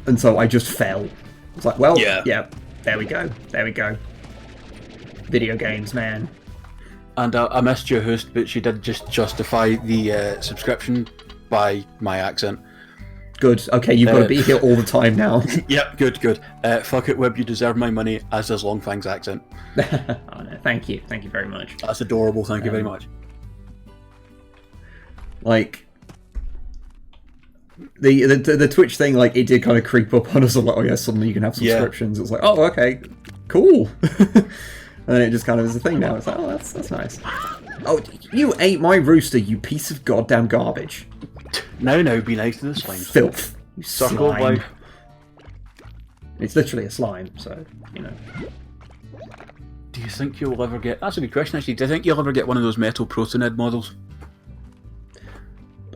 And so I just fell. It's like, well, there we go. Video games, man.
And I missed your host, but she did just justify the subscription by my accent.
Good. Okay, you've got to be here all the time now.
Yep, good. Fuck it, Wib, you deserve my money, as does Longfang's accent.
Oh, no, thank you very much.
That's adorable, thank you very much.
Like, the Twitch thing, like, it did kind of creep up on us, like, oh yeah, suddenly you can have subscriptions. It's like, oh, okay, cool. And then it just kind of is a thing now. It's like, oh, that's nice. Oh, you ate my rooster, you piece of goddamn garbage.
Now, be nice to the slime.
Filth. You
Circle of life.
It's literally a slime, so, you know.
Do you think you'll ever get... That's a good question, actually. Do you think you'll ever get one of those metal Protonid models?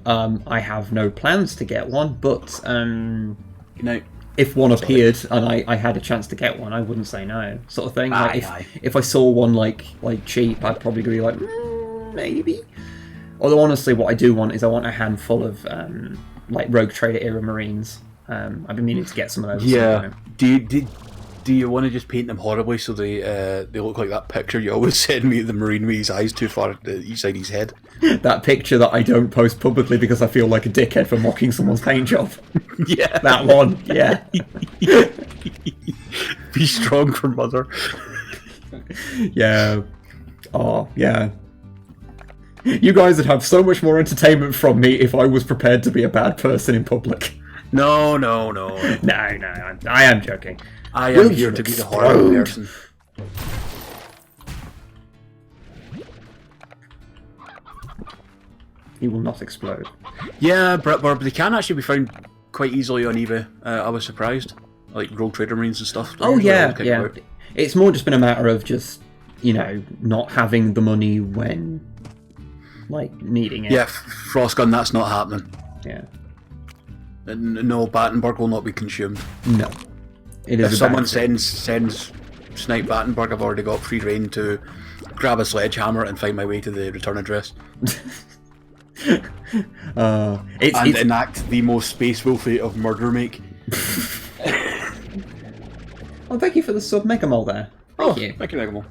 I have no plans to get one, but,
No.
If one appeared and I had a chance to get one, I wouldn't say no, sort of thing. Like, if I saw one, like cheap, I'd probably be like, maybe. Although honestly, what I do want is I want a handful of like Rogue Trader era Marines. I've been meaning to get some of those.
Yeah. Do you want to just paint them horribly so they look like that picture you always send me, the Marine with his eyes too far each side of his head?
That picture that I don't post publicly because I feel like a dickhead for mocking someone's paint job.
Yeah.
That one. Yeah.
Be strong for mother.
Yeah. Oh, yeah. You guys would have so much more entertainment from me if I was prepared to be a bad person in public.
No.
No, I am joking.
I am here to be the horrible person.
He will not explode.
Yeah, but they can actually be found quite easily on eBay. I was surprised. Like Rogue Trader Marines and stuff.
Oh yeah. It's more just been a matter of just, not having the money when, needing it.
Yeah, Frostgun, that's not happening.
Yeah.
No, Battenberg will not be consumed.
No.
If someone sends Snipe Battenberg, I've already got free reign to grab a sledgehammer and find my way to the return address. Enact the most Space Wolfie of murder make.
Oh, thank you for the sub Megamole there. Thank you.
Thank you, Megamole.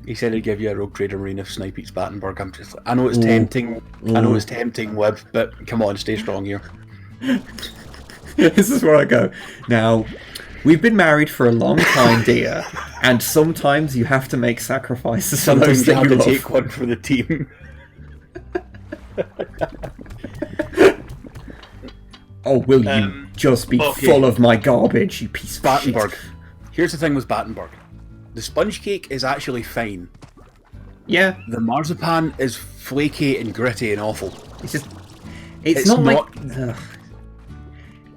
He said he'd give you a Rogue Trader Marine if Snipe eats Battenberg. I know it's tempting. I know it's tempting, Web, but come on, stay strong here.
This is where I go. Now, we've been married for a long time, dear, and sometimes you have to make sacrifices for those that you love.
Sometimes you have to take one for the team.
Oh, will you just be full of my garbage, you piece of
Battenberg.
shit.
Here's the thing with Battenberg. The sponge cake is actually fine.
Yeah.
The marzipan is flaky and gritty and awful.
It's not like... Ugh.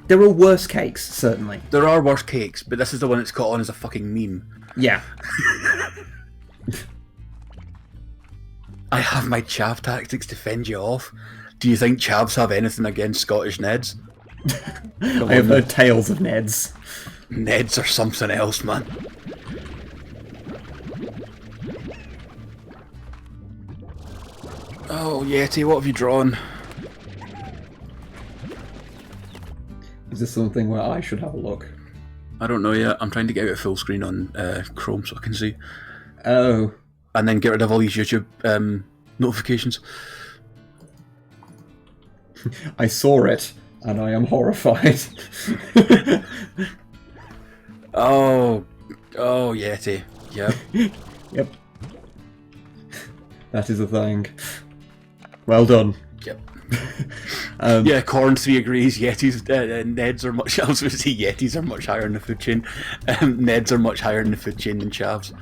There are worse cakes, certainly.
There are worse cakes, but this is the one that's caught on as a fucking meme.
Yeah.
I have my chav tactics to fend you off. Do you think chavs have anything against Scottish Neds?
I have heard tales of Neds.
Neds are something else, man. Oh, Yeti, what have you drawn?
Is this something where I should have a look?
I don't know yet. I'm trying to get out full screen on Chrome so I can see.
Oh.
And then get rid of all these YouTube notifications.
I saw it, and I am horrified.
Oh, Yeti. Yep.
Yep. That is a thing. Well done.
Yep. Yeah, Corn 3 agrees. Yetis, Neds are much. I was going to say Yetis are much higher in the food chain. Neds are much higher in the food chain than chavs.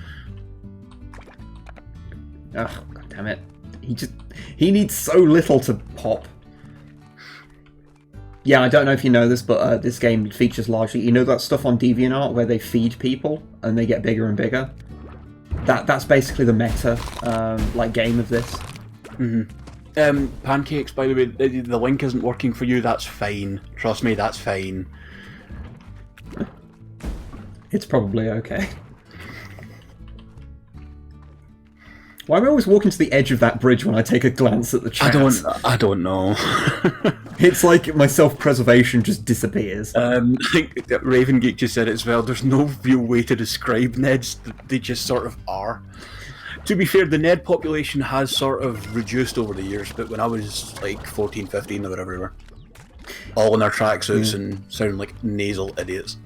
Oh, god damn it! He needs so little to pop. Yeah, I don't know if you know this, but this game features largely, that stuff on DeviantArt where they feed people and they get bigger and bigger. That's basically the meta, game of this.
Mm-hmm. Pancakes, by the way, the link isn't working for you. That's fine. Trust me, that's fine.
It's probably okay. Why am I always walking to the edge of that bridge when I take a glance at the chat?
I don't know.
It's like my self-preservation just disappears.
I think Raven Geek just said it as well. There's no real way to describe Neds. They just sort of are. To be fair, the Ned population has sort of reduced over the years, but when I was like 14, 15, they were everywhere. All in their tracksuits and sounding like nasal idiots.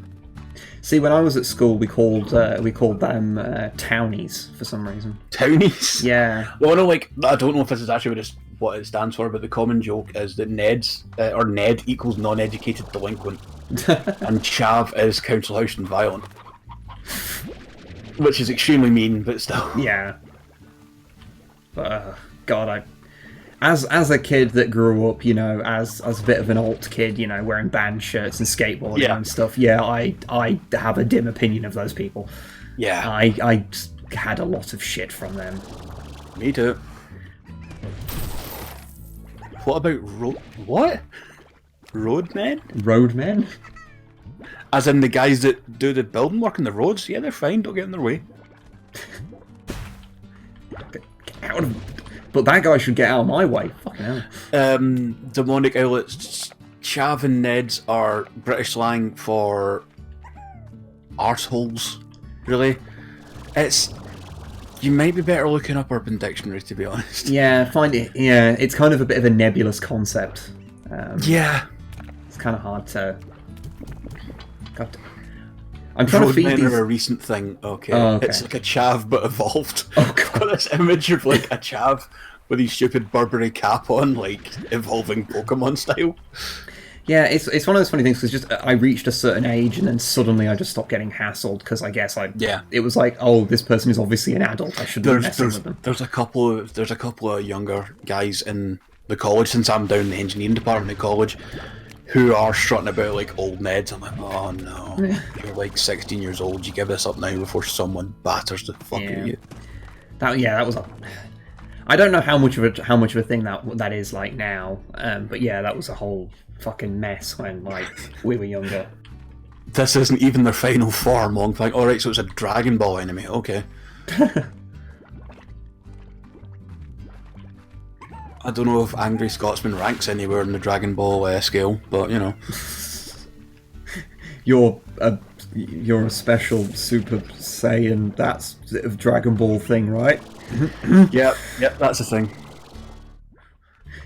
See, when I was at school, we called them townies for some reason. Townies? Yeah.
Well, I don't know if this is actually what it stands for, but the common joke is that Neds or Ned equals non-educated delinquent, and chav is council house and violent, which is extremely mean, but still.
Yeah. But God, as a kid that grew up, as a bit of an alt kid, wearing band shirts and skateboarding and stuff, I have a dim opinion of those people.
Yeah.
I had a lot of shit from them.
Me too. What about roadmen?
Roadmen?
As in the guys that do the building work on the roads? Yeah, they're fine, don't get in their way.
Get out of... But that guy should get out of my way. Fucking hell.
Demonic outlets. Chav and Neds are British slang for arseholes, really. You might be better looking up Urban Dictionary, to be honest.
Yeah, it's kind of a bit of a nebulous concept.
Yeah.
kind of hard to. God. I'm trying to feed
Roadmen
these.
are a recent thing. Okay.
Oh, okay.
It's like a chav but evolved.
Oh,
I've got this image of like a chav with his stupid Burberry cap on, like evolving Pokemon style.
Yeah, it's one of those funny things because just I reached a certain age and then suddenly I just stopped getting hassled because I guess it was like, oh, this person is obviously an adult. I shouldn't be messing with them.
There's a couple of younger guys in the college, since I'm down in the engineering department at college, who are strutting about like old Neds. I'm like, oh no, you're like 16 years old. You give this up now before someone batters the fuck out of you. That
was a. I don't know how much of a thing that is like now, but yeah, that was a whole fucking mess when like we were younger.
This isn't even their final form, Longfang. Alright, so it's a Dragon Ball enemy, okay. I don't know if Angry Scotsman ranks anywhere in the Dragon Ball scale, but you know.
You're a special Super Saiyan, that's a Dragon Ball thing, right?
Yep, that's the thing.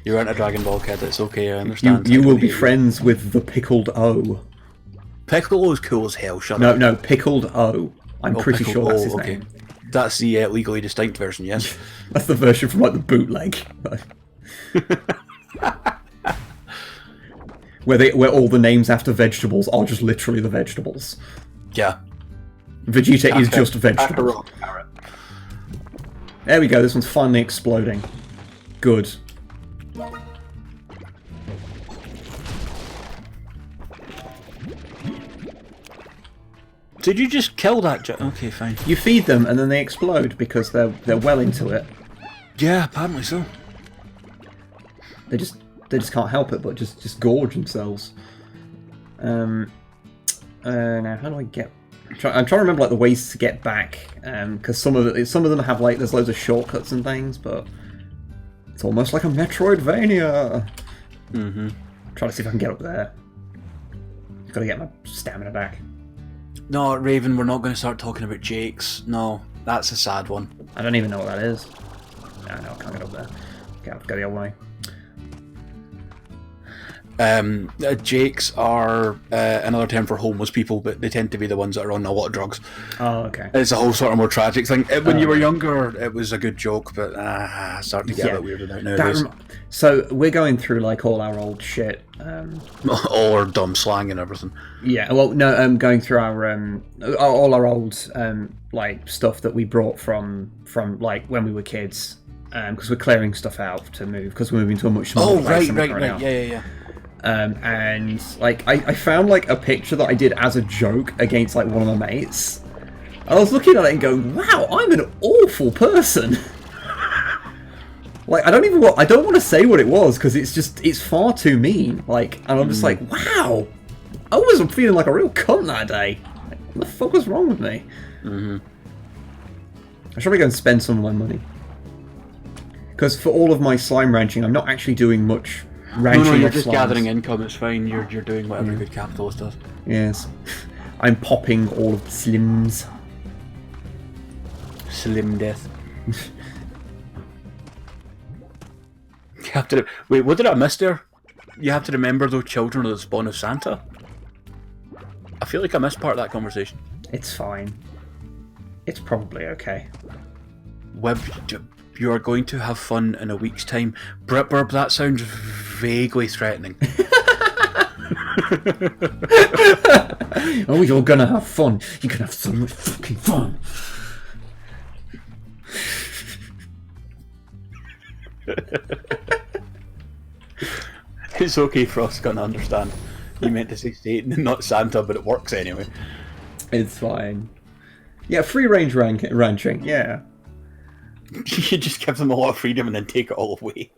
You aren't a Dragon Ball kid, it's okay, I understand.
You will be friends with the Pickled O.
Piccolo is cool as hell, shut
up. No, Pickled O. I'm pretty sure that's his name.
That's the legally distinct version, yes?
That's the version from like the bootleg. where all the names after vegetables are just literally the vegetables.
Yeah.
Vegeta is just a vegetable. There we go, this one's finally exploding. Good.
Did you just kill that? Okay, fine.
You feed them and then they explode because they're well into it.
Yeah, apparently so.
They just can't help it, but just gorge themselves. Now how do I get? I'm trying to remember like the ways to get back, because some of them have like there's loads of shortcuts and things, but it's almost like a Metroidvania. Trying to see if I can get up there. Got to get my stamina back.
No, Raven, we're not going to start talking about Jakes. No, that's a sad one.
I don't even know what that is. No, I can't get up there. Okay, I'll go the other way.
Jakes are another term for homeless people, but they tend to be the ones that are on a lot of drugs.
Oh, okay.
It's a whole sort of more tragic thing. When you were younger, it was a good joke, but starting to get a bit weird about nowadays.
So we're going through like all our old shit.
All our dumb slang and everything.
Yeah, well, no, going through our all our old like stuff that we brought from like when we were kids, because we're clearing stuff out to move because we're moving to a much smaller place.
Right. Yeah.
And like I found like a picture that I did as a joke against like one of my mates. I was looking at it and going, "Wow, I'm an awful person." Like I don't want to say what it was because it's far too mean. Like, and I'm just like, "Wow, I was feeling like a real cunt that day. Like, what the fuck was wrong with me?" I should probably go and spend some of my money because for all of my slime ranching, I'm not actually doing much.
No, you're just gathering income, it's fine, you're doing whatever a good capitalist does.
Yes. I'm popping all of the slims.
Slim death. Wait, what did I miss there? You have to remember though, children are the spawn of Santa? I feel like I missed part of that conversation.
It's fine. It's probably okay.
You are going to have fun in a week's time. Britburb, that sounds vaguely threatening.
Oh, you're gonna have fun. You're gonna have so much fucking fun.
It's okay for us gonna understand. You meant to say Satan and not Santa, but it works anyway.
It's fine. Yeah, free range ranching, yeah.
You just give them a lot of freedom and then take it all away.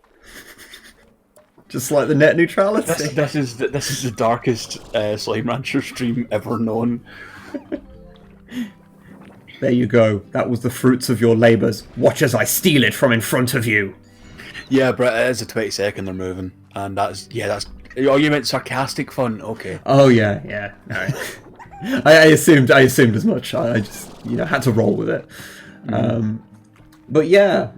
Just like the net neutrality.
This is the darkest Slime Rancher stream ever known.
There you go. That was the fruits of your labours. Watch as I steal it from in front of you.
Yeah, but it is a 20-second they're moving, and that's. Oh, you meant sarcastic fun? Okay.
Oh yeah. No. I assumed as much. I just had to roll with it. But yeah,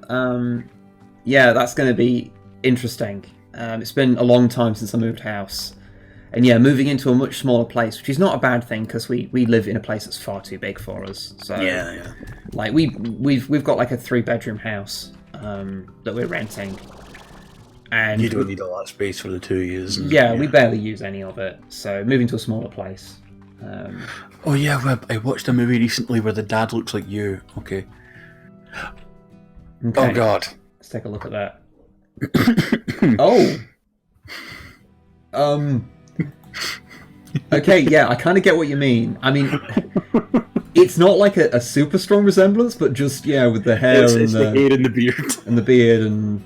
that's going to be interesting. It's been a long time since I moved house, And yeah, moving into a much smaller place, which is not a bad thing because we live in a place that's far too big for us. So
Yeah.
like we've got like a 3-bedroom house that we're renting, and
You don't need a lot of space for the 2 years.
Yeah, we barely use any of it. So moving to a smaller place.
Oh yeah, I watched a movie recently where the dad looks like you. Okay. Oh God.
Let's take a look at that. Oh. Okay, yeah, I kind of get what you mean. I mean, it's not like a super strong resemblance, but just with the hair
It's
and
the hair and the beard,
and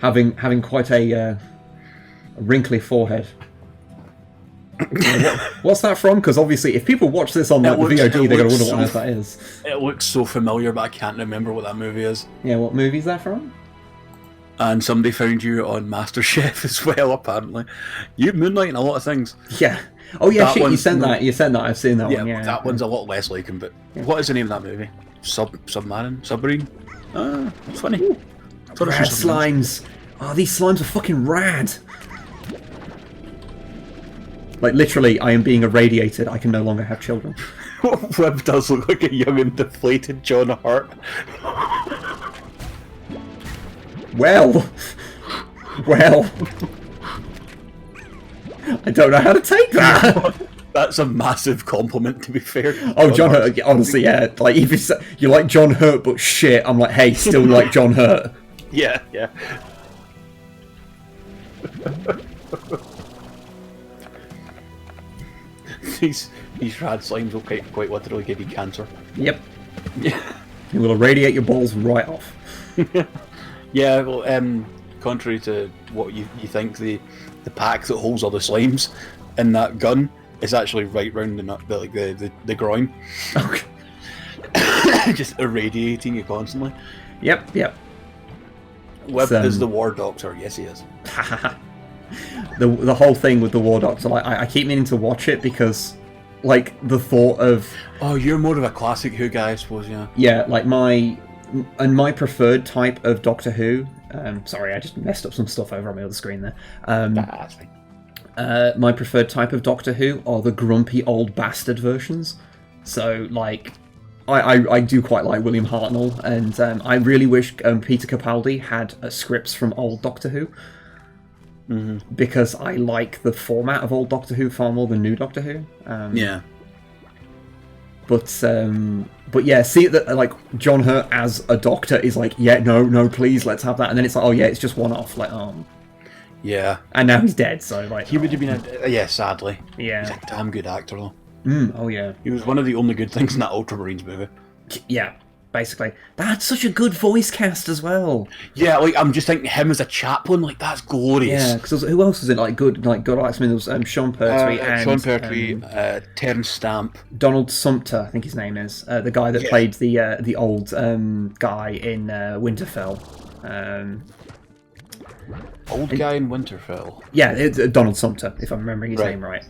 having quite a wrinkly forehead. What's that from? Because obviously, if people watch this on the VOD, they're gonna wonder what that is.
It looks so familiar, but I can't remember what that movie is.
Yeah, what movie is that from?
And somebody found you on MasterChef as well, apparently. You moonlight a lot of things.
Yeah. Oh yeah,
that
shit, you sent that. You sent that. I've seen that one. Yeah,
that one's a lot less like him. But what is the name of that movie? Submarine? It's funny.
Ooh. Rad slimes. Oh, these slimes are fucking rad. Like literally, I am being irradiated. I can no longer have children.
Webb does look like a young and deflated John Hart.
Well, I don't know how to take that.
That's a massive compliment, to be fair.
Oh, John Hurt, honestly, yeah. Like, if you like John Hurt, but shit, I'm like, hey, still like John Hurt.
Yeah. These rad slimes will quite literally give you cancer.
Yep.
Yeah.
It will irradiate your balls right off.
Yeah, well, contrary to what you think, the pack that holds all the slimes in that gun is actually right round the groin.
Okay.
Just irradiating you constantly.
Yep.
Webb is the war doctor. Yes, he is.
The whole thing with the war doctor, like, I keep meaning to watch it because, like, the thought of...
Oh, you're more of a classic Who guy, I suppose, yeah.
Yeah, like, my preferred type of Doctor Who... sorry, I just messed up some stuff over on my other screen there.
That's fine.
My preferred type of Doctor Who are the grumpy old bastard versions. So, like, I do quite like William Hartnell, and I really wish Peter Capaldi had scripts from old Doctor Who. Mm-hmm. Because I like the format of old Doctor Who far more than new Doctor Who.
Yeah.
But yeah, see that like John Hurt as a doctor is like, yeah, no, please, let's have that, and then it's like, oh yeah, it's just one off, like,
yeah.
And now he's dead, so like,
he would have been sadly.
Yeah.
He's a damn good actor though.
Oh yeah.
He was one of the only good things in that Ultramarines movie.
Yeah. Basically, that's such a good voice cast as well.
Yeah, like I'm just thinking him as a chaplain, like that's glorious.
Yeah, because who else was it? Like good actors. I mean, there was Sean Pertwee and
Terence Stamp,
Donald Sumpter, I think his name is, the guy that played the old guy in Winterfell.
Guy in Winterfell.
Yeah, it's Donald Sumpter, if I'm remembering his name right.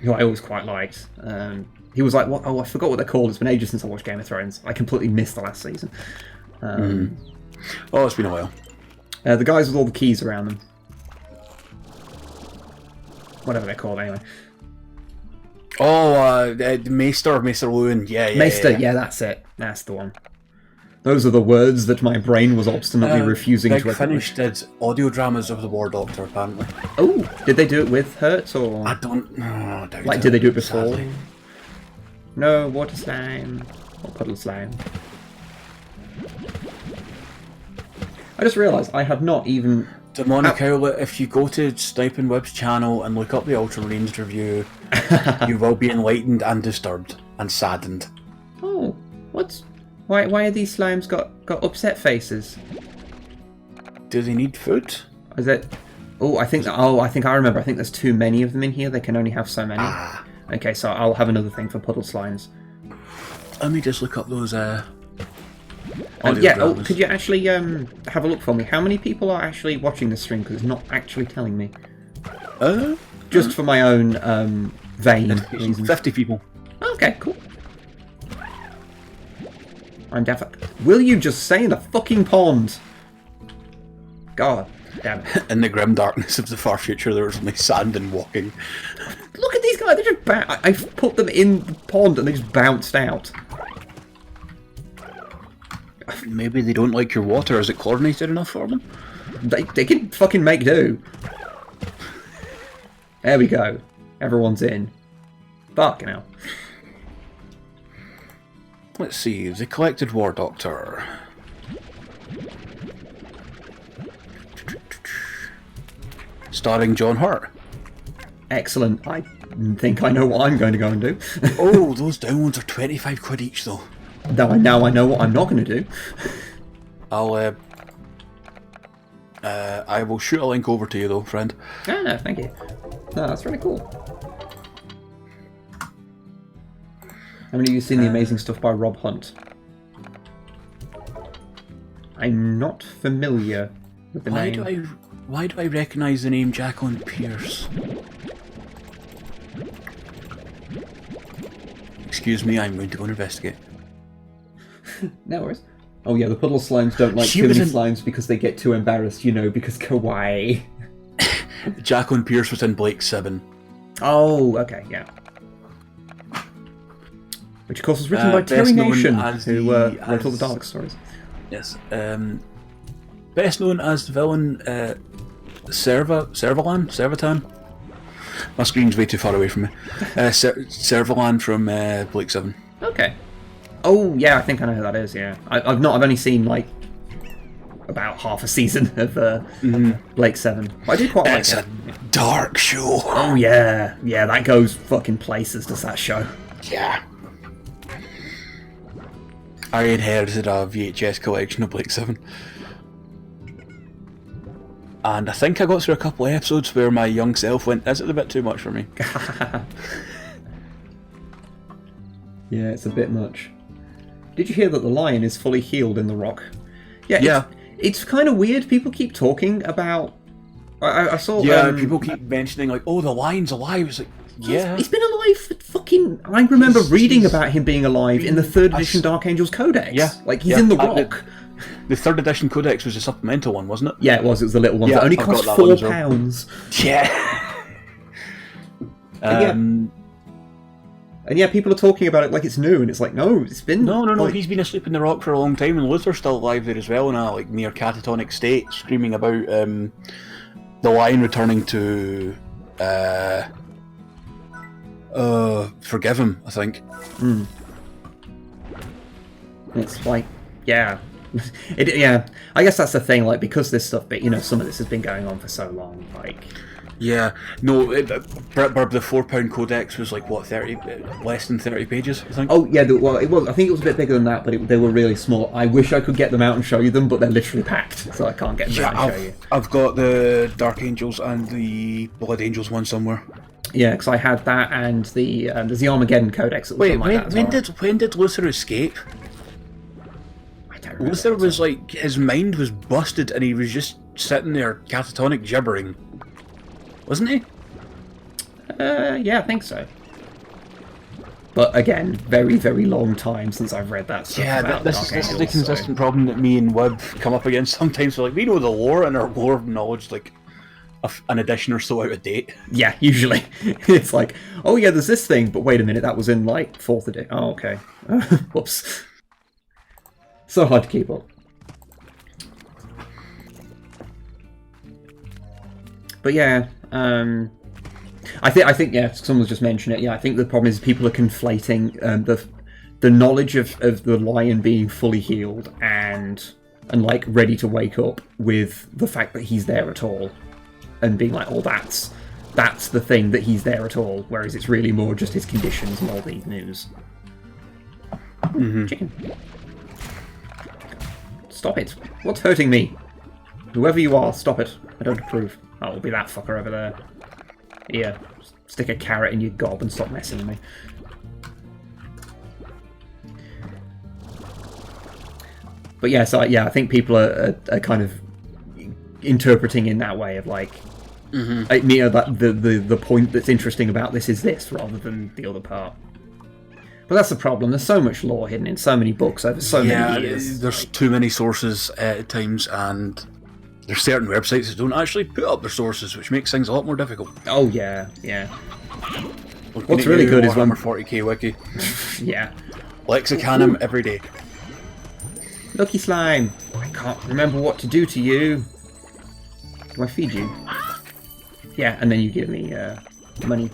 Who I always quite liked. He was like, what? Oh, I forgot what they're called. It's been ages since I watched Game of Thrones. I completely missed the last season.
Oh, it's been a while.
The guys with all the keys around them. Whatever they're called, anyway.
Oh, Maester Lewin. Yeah.
Maester, yeah, that's it. That's the one. Those are the words that my brain was obstinately refusing to...
Big Finish did audio dramas of the War Doctor, apparently.
Oh, did they do it with Hertz, or...?
I don't know.
Like, did they do it before?
Sadly.
No, water slime. Or puddle slime. I just realised I have not even...
Demonic Owlet, if you go to Snipe and Webb's channel and look up the Ultramarines review, you will be enlightened and disturbed and saddened.
Oh, what's... Why are these slimes got upset faces?
Do they need food?
Is it... I think I remember. I think there's too many of them in here. They can only have so many. Okay, so I'll have another thing for puddle slimes.
Let me just look up those
could you actually have a look for me? How many people are actually watching this stream? Because it's not actually telling me. Just for my own vain reasons.
50 people.
Okay, cool. I'm definitely... Will you just stay in the fucking pond? God. Damn it.
In the grim darkness of the far future, there was only sand and walking.
Look at these guys, they just I've put them in the pond and they just bounced out.
Maybe they don't like your water. Is it chlorinated enough for them?
They can fucking make do. There we go. Everyone's in. Fucking hell.
Let's see. The Collected War Doctor. Starring John Hurt.
Excellent. I think I know what I'm going to go and do.
Oh, those downloads are 25 quid each, though.
Now I know what I'm not going to do.
I will shoot a link over to you, though, friend.
Ah, no, thank you. No, that's really cool. How many of you seen the amazing stuff by Rob Hunt? I'm not familiar with the name.
Why do I recognise the name Jacqueline Pierce? Excuse me, I'm going to go and investigate.
No worries. Oh yeah, the puddle slimes don't like killing slimes because they get too embarrassed, you know, because kawaii.
Jacqueline Pierce was in Blake 7.
Oh, okay, yeah. Which of course was written by Terry Nation, who wrote all the Dark stories.
Yes. Best known as the villain Servatan. My screen's way too far away from me. Servalan from Blake 7.
Okay. Oh yeah, I think I know who that is. Yeah, I've only seen like about half a season of Blake 7. But I did quite like it.
It's a dark show.
Oh yeah, that goes fucking places. Does that show?
Yeah. I inherited a VHS collection of Blake 7. And I think I got through a couple of episodes where my young self went, is it a bit too much for me?
Yeah, it's a bit much. Did you hear that the lion is fully healed in The Rock? Yeah. It's kind of weird. People keep talking about... I saw...
Yeah, people keep mentioning, like, oh, the lion's alive. It's like, yeah.
He's been alive for fucking... I remember reading about him being alive in the 3rd edition Dark Angels Codex. Yeah. Like, he's in The Rock.
The 3rd edition Codex was a supplemental one, wasn't it?
Yeah, it was. It was the little one that only cost £4.
Yeah.
And yeah, people are talking about it like it's new, and it's like, no, it's been...
No, like... he's been asleep in the rock for a long time, and Luther's still alive there as well in a like near catatonic state, screaming about the lion returning to forgive him, I think.
It's like, yeah. I guess that's the thing, like, because this stuff, but you know, some of this has been going on for so long, like...
Yeah, no, Britburb, the £4 Codex was like, what, less than 30 pages, I think?
Oh, yeah, well, it was. I think it was a bit bigger than that, but they were really small. I wish I could get them out and show you them, but they're literally packed, so I can't get them out and show you.
I've got the Dark Angels and the Blood Angels one somewhere.
Yeah, because I had that and there's the Armageddon Codex. That was
when did Luther escape?
I don't remember.
Luther was like, his mind was busted and he was just sitting there catatonic gibbering. Wasn't he?
Yeah, I think so. But again, very, very long time since I've read that stuff.
Yeah, this is the consistent problem that me and Wib come up against sometimes. So, like, we know the lore, and our lore knowledge, like, an edition or so out of date.
Yeah, usually. It's like, oh yeah, there's this thing, but wait a minute, that was in, like, 4th edition. Oh, okay. Whoops. So hard to keep up. But yeah, I think yeah, someone's just mentioned it. Yeah, I think the problem is people are conflating the knowledge of the lion being fully healed and like ready to wake up with the fact that he's there at all, and being like, oh, that's the thing, that he's there at all. Whereas it's really more just his conditions and all the news. Chicken. Stop it! What's hurting me? Whoever you are, stop it. I don't approve. Oh, it'll be that fucker over there. Here, stick a carrot in your gob and stop messing with me. But yeah, so yeah, I think people are kind of interpreting in that way of like, you know, that the point that's interesting about this is this rather than the other part. But that's the problem. There's so much lore hidden in so many books over so many years.
There's too many sources at times, and There's certain websites that don't actually put up their sources, which makes things a lot more difficult.
Oh yeah, yeah.
What's
really good is when...
Warhammer 40k wiki.
Yeah.
Lexicanum every day.
Lucky slime. I can't remember what to do to you. Do I feed you? Yeah, and then you give me money.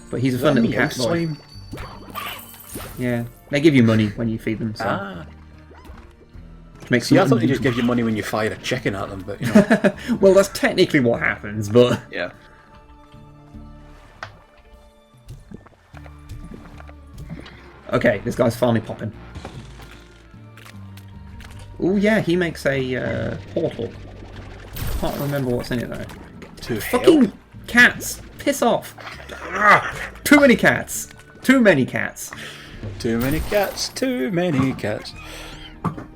But he's a fun little cat boy. Yeah, they give you money when you feed them. So.
Ah.
See,
I thought they just give you money when you fire a chicken at them, but you know.
Well, that's technically what happens, but
yeah.
Okay, this guy's finally popping. Oh yeah, he makes a portal. Can't remember what's in it though.
To
Fucking
help.
cats! Piss off! Too many cats! Too many cats!
Too many cats, too many cats.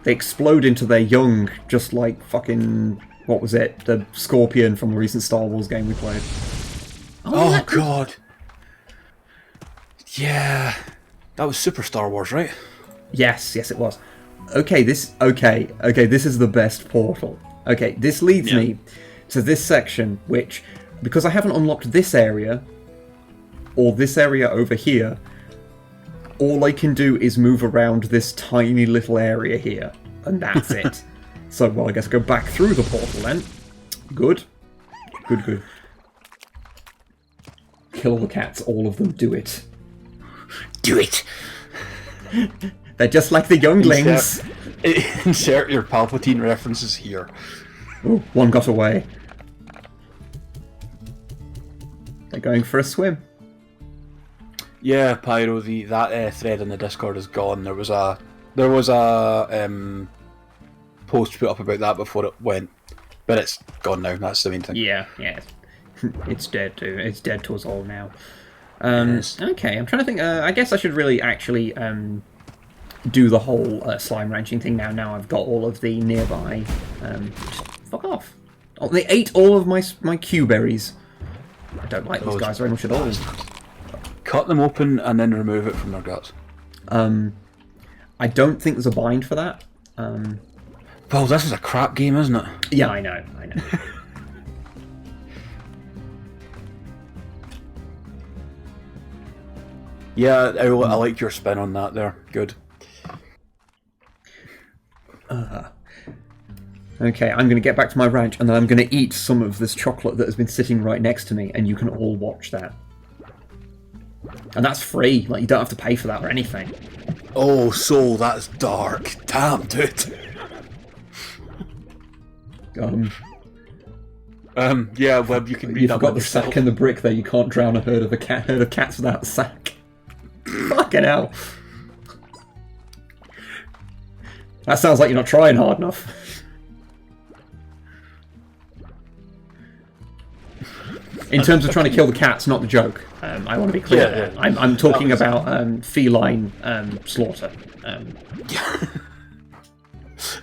They explode into their young, just like fucking... What was it? The Scorpion from the recent Star Wars game we played.
Oh god. Yeah. That was Super Star Wars, right?
Yes, yes it was. Okay, this is the best portal. Okay, this leads me to this section, which, because I haven't unlocked this area, or this area over here, all I can do is move around this tiny little area here, and that's it. So, well, I guess go back through the portal then. Good. Good, good. Kill the cats, all of them, do it.
Do it!
They're just like the younglings.
Insert your Palpatine references here.
Oh, one got away. They're going for a swim.
Yeah, Pyro, that thread in the Discord is gone. There was a post put up about that before it went, but it's gone now. That's the main thing.
Yeah, yeah. It's dead too. It's dead to us all now. Okay, I'm trying to think. I guess I should really actually do the whole slime ranching thing now. Now I've got all of the nearby. Fuck off! Oh, they ate all of my Q berries. I don't like these guys very much at all.
Cut them open and then remove it from their guts.
I don't think there's a bind for that.
Well, this is a crap game, isn't it?
Yeah, I know. I know.
Yeah, I like your spin on that there. Good.
Okay, I'm going to get back to my ranch, and then I'm going to eat some of this chocolate that has been sitting right next to me, and you can all watch that. And that's free. Like, you don't have to pay for that or anything.
Oh, Soul, that's dark. Damn, dude. Yeah, Web, you can read
you
that.
You've got the sack and the brick there. You can't drown a herd of cats without a sack. Fucking hell. That sounds like you're not trying hard enough. In terms of trying to kill the cats, not the joke. I want to be clear there. I'm talking about feline slaughter.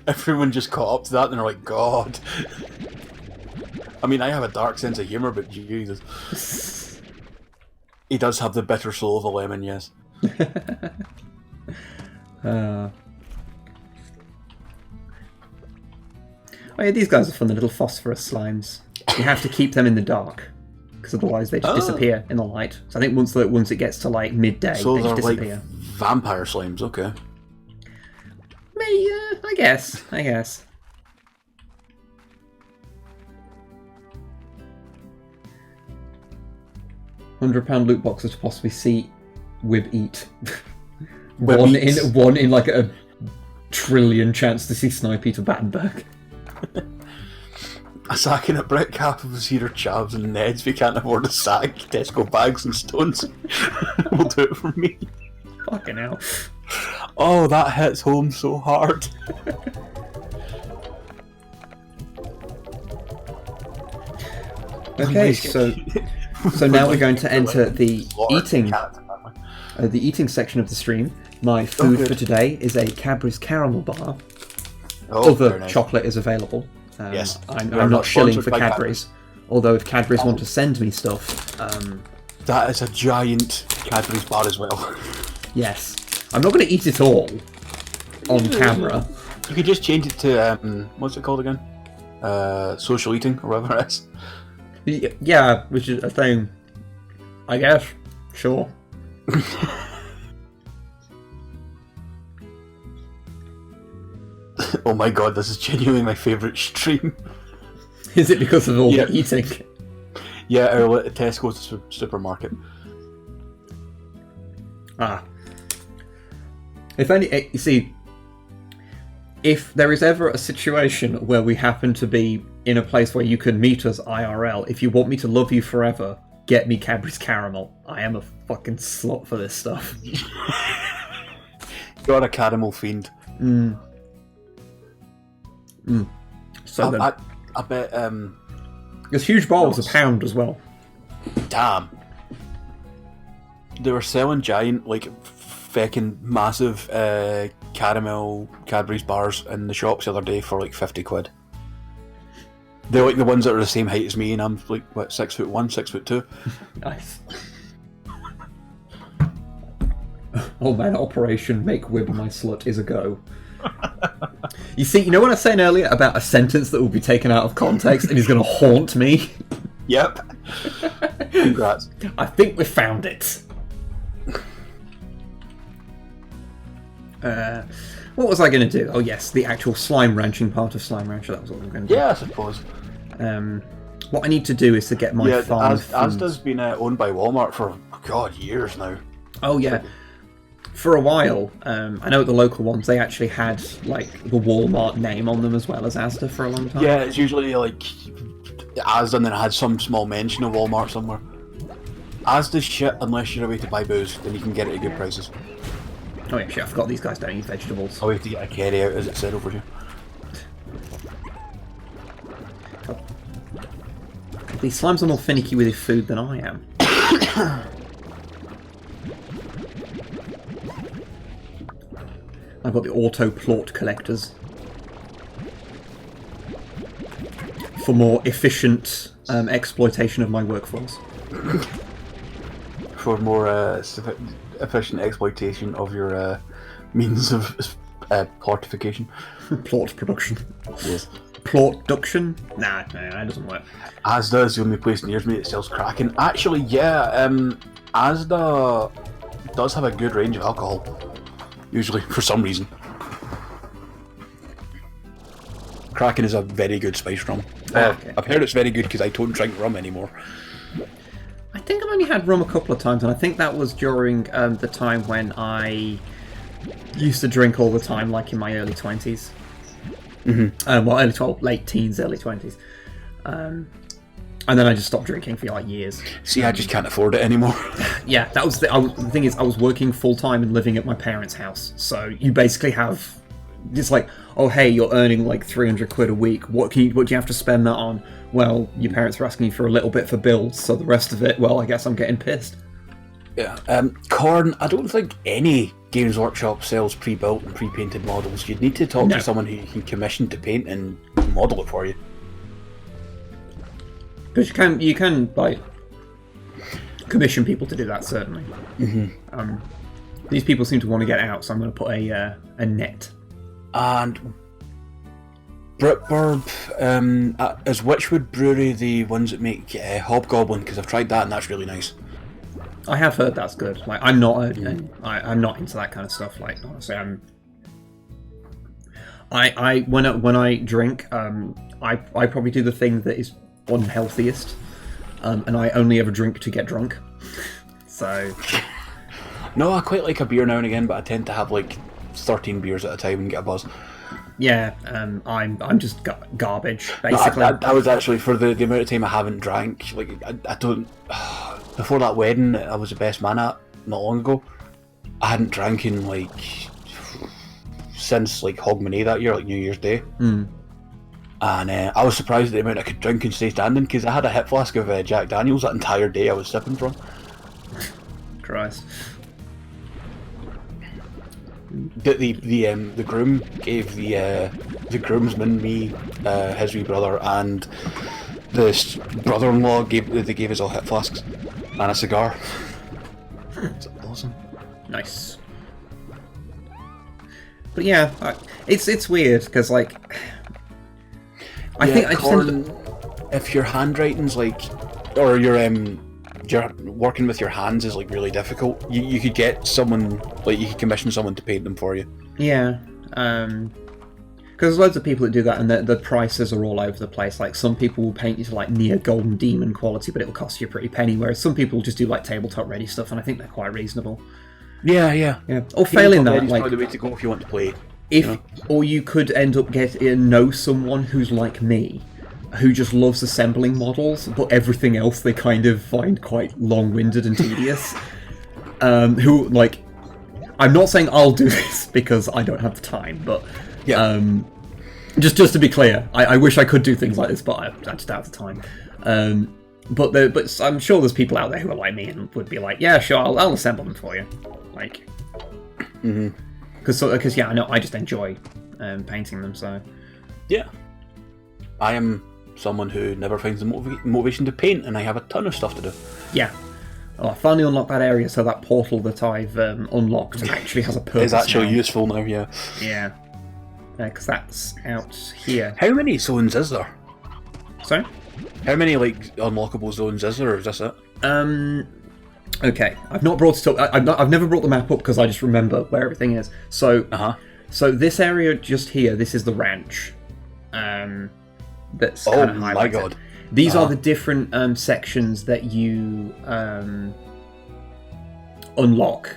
Everyone just caught up to that and they're like, God. I mean, I have a dark sense of humour, but Jesus. He does have the bitter soul of a lemon, yes.
Oh yeah, these guys are fun, the little phosphorus slimes. You have to keep them in the dark, because otherwise they just disappear in the light. So I think once it gets to like midday,
so
they just
they're
disappear.
Like vampire slimes, okay.
I guess. £100 loot boxes to possibly see Wib eat. one in like a trillion chance to see Snipe eat a Battenberg.
A sack and a brick, half of us here are chavs and Neds. We can't afford a sack, Tesco bags and stones. Will do it for me.
Fucking hell.
Oh, that hits home so hard.
Okay, so now we're going to enter the eating section of the stream. My food for today is a Cadbury's caramel bar. Other chocolate is available.
Yes,
I'm not shilling for Cadbury's. Although if Cadbury's want to send me stuff,
that is a giant Cadbury's bar as well.
Yes, I'm not going to eat it all on camera.
You could just change it to what's it called again? Social eating or whatever it is.
Yeah, which is a thing. I guess. Sure.
Oh my god, this is genuinely my favourite stream.
Is it because of all the eating?
Yeah, our Tesco's supermarket.
You see, if there is ever a situation where we happen to be in a place where you can meet us IRL, if you want me to love you forever, get me Cadbury's Caramel. I am a fucking slut for this stuff.
You're a caramel fiend.
So good.
I bet.
There's huge bowls, £1 as well.
Damn. They were selling giant, like, feckin' massive caramel Cadbury's bars in the shops the other day for like 50 quid. They're like the ones that are the same height as me, and I'm like, what, 6'1", 6'2".
Nice. Oh man, Operation Make Wib My Slut is a go. You see, you know what I was saying earlier about a sentence that will be taken out of context and is going to haunt me?
Yep. Congrats.
I think we found it. What was I going to do? Oh yes, the actual slime ranching part of Slime Rancher. That was what I'm going to do.
Yeah, I suppose.
What I need to do is to get my farm.
Asda's been owned by Walmart for years now.
Oh yeah. For a while, I know at the local ones they actually had like the Walmart name on them as well as Asda for a long time.
Yeah, it's usually like Asda and then it had some small mention of Walmart somewhere. Asda's shit unless you're away to buy booze, then you can get it at good prices.
Oh yeah, shit, I forgot these guys don't eat vegetables.
I'll have to get a carry out as it said over here.
These slimes are more finicky with their food than I am. I've got the auto plort collectors for more efficient exploitation of my workforce.
For more efficient exploitation of your means of plortification.
Plort production.
Yes.
Plort-duction? Nah, that doesn't work.
Asda is the only place near me that sells Kraken. Actually, yeah, Asda does have a good range of alcohol. Usually, for some reason. Kraken is a very good spice rum.
Okay.
I've heard it's very good because I don't drink rum anymore.
I think I've only had rum a couple of times, and I think that was during the time when I used to drink all the time, like in my early 20s. Mm-hmm. Late teens, early 20s. And then I just stopped drinking for like years.
See, I just can't afford it anymore.
Yeah, that was the thing is I was working full-time and living at my parents' house. So you basically have... It's like, oh hey, you're earning like 300 quid a week. What do you have to spend that on? Well, your parents are asking you for a little bit for bills, so the rest of it, well, I guess I'm getting pissed.
Yeah. Corn, I don't think any Games Workshop sells pre-built and pre-painted models. You'd need to talk to someone who can commission to paint and model it for you.
Because you can like commission people to do that, certainly. Mm-hmm. These people seem to want to get out, so I'm going to put a net.
And Britburb, is Witchwood Brewery the ones that make Hobgoblin? Because I've tried that and that's really nice.
I have heard that's good. Like, I'm not I'm not into that kind of stuff. Like, honestly, when I drink, I probably do the thing that is unhealthiest, and I only ever drink to get drunk. So,
no, I quite like a beer now and again, but I tend to have like 13 beers at a time and get a buzz.
Yeah, I'm just garbage basically.
No, I was actually, for the amount of time I haven't drank, like I don't. Before that wedding I was the best man at not long ago, I hadn't drank in like since like Hogmanay that year, like New Year's Day. And I was surprised at the amount I could drink and stay standing, because I had a hip flask of Jack Daniels that entire day I was sipping from.
Christ.
The groom gave the groomsman, me, his wee brother, and the brother-in-law gave us all hip flasks and a cigar. It's awesome.
Nice. But yeah, it's weird because like I think
if your handwriting's like, or you're working with your hands is like really difficult, you could get someone, like you could commission someone to paint them for you.
Yeah, because there's loads of people that do that, and the prices are all over the place. Like some people will paint you to like near Golden Demon quality, but it will cost you a pretty penny. Whereas some people just do like tabletop ready stuff, and I think they're quite reasonable.
Yeah.
Or failing that, like
probably the way to go if you want to play.
Or you could end up know someone who's like me, who just loves assembling models, but everything else they kind of find quite long-winded and tedious. Who like, I'm not saying I'll do this because I don't have the time, but just to be clear, I wish I could do things like this, but I just don't have the time. But I'm sure there's people out there who are like me and would be like, yeah, sure, I'll assemble them for you, like. Because yeah, I know I just enjoy painting them. So
yeah, I am someone who never finds the motivation to paint, and I have a ton of stuff to do.
Yeah. Oh, I finally unlocked that area, so that portal that I've unlocked actually has a purpose. It's actually
useful now. Yeah.
Yeah. Because that's out here.
How many zones is there?
Sorry?
How many like unlockable zones is there? Or is this it?
Okay, I've not brought it up. I've never brought the map up because I just remember where everything is. So, so this area just here, this is the ranch. That's kind of highlighted. My god! These are the different sections that you unlock.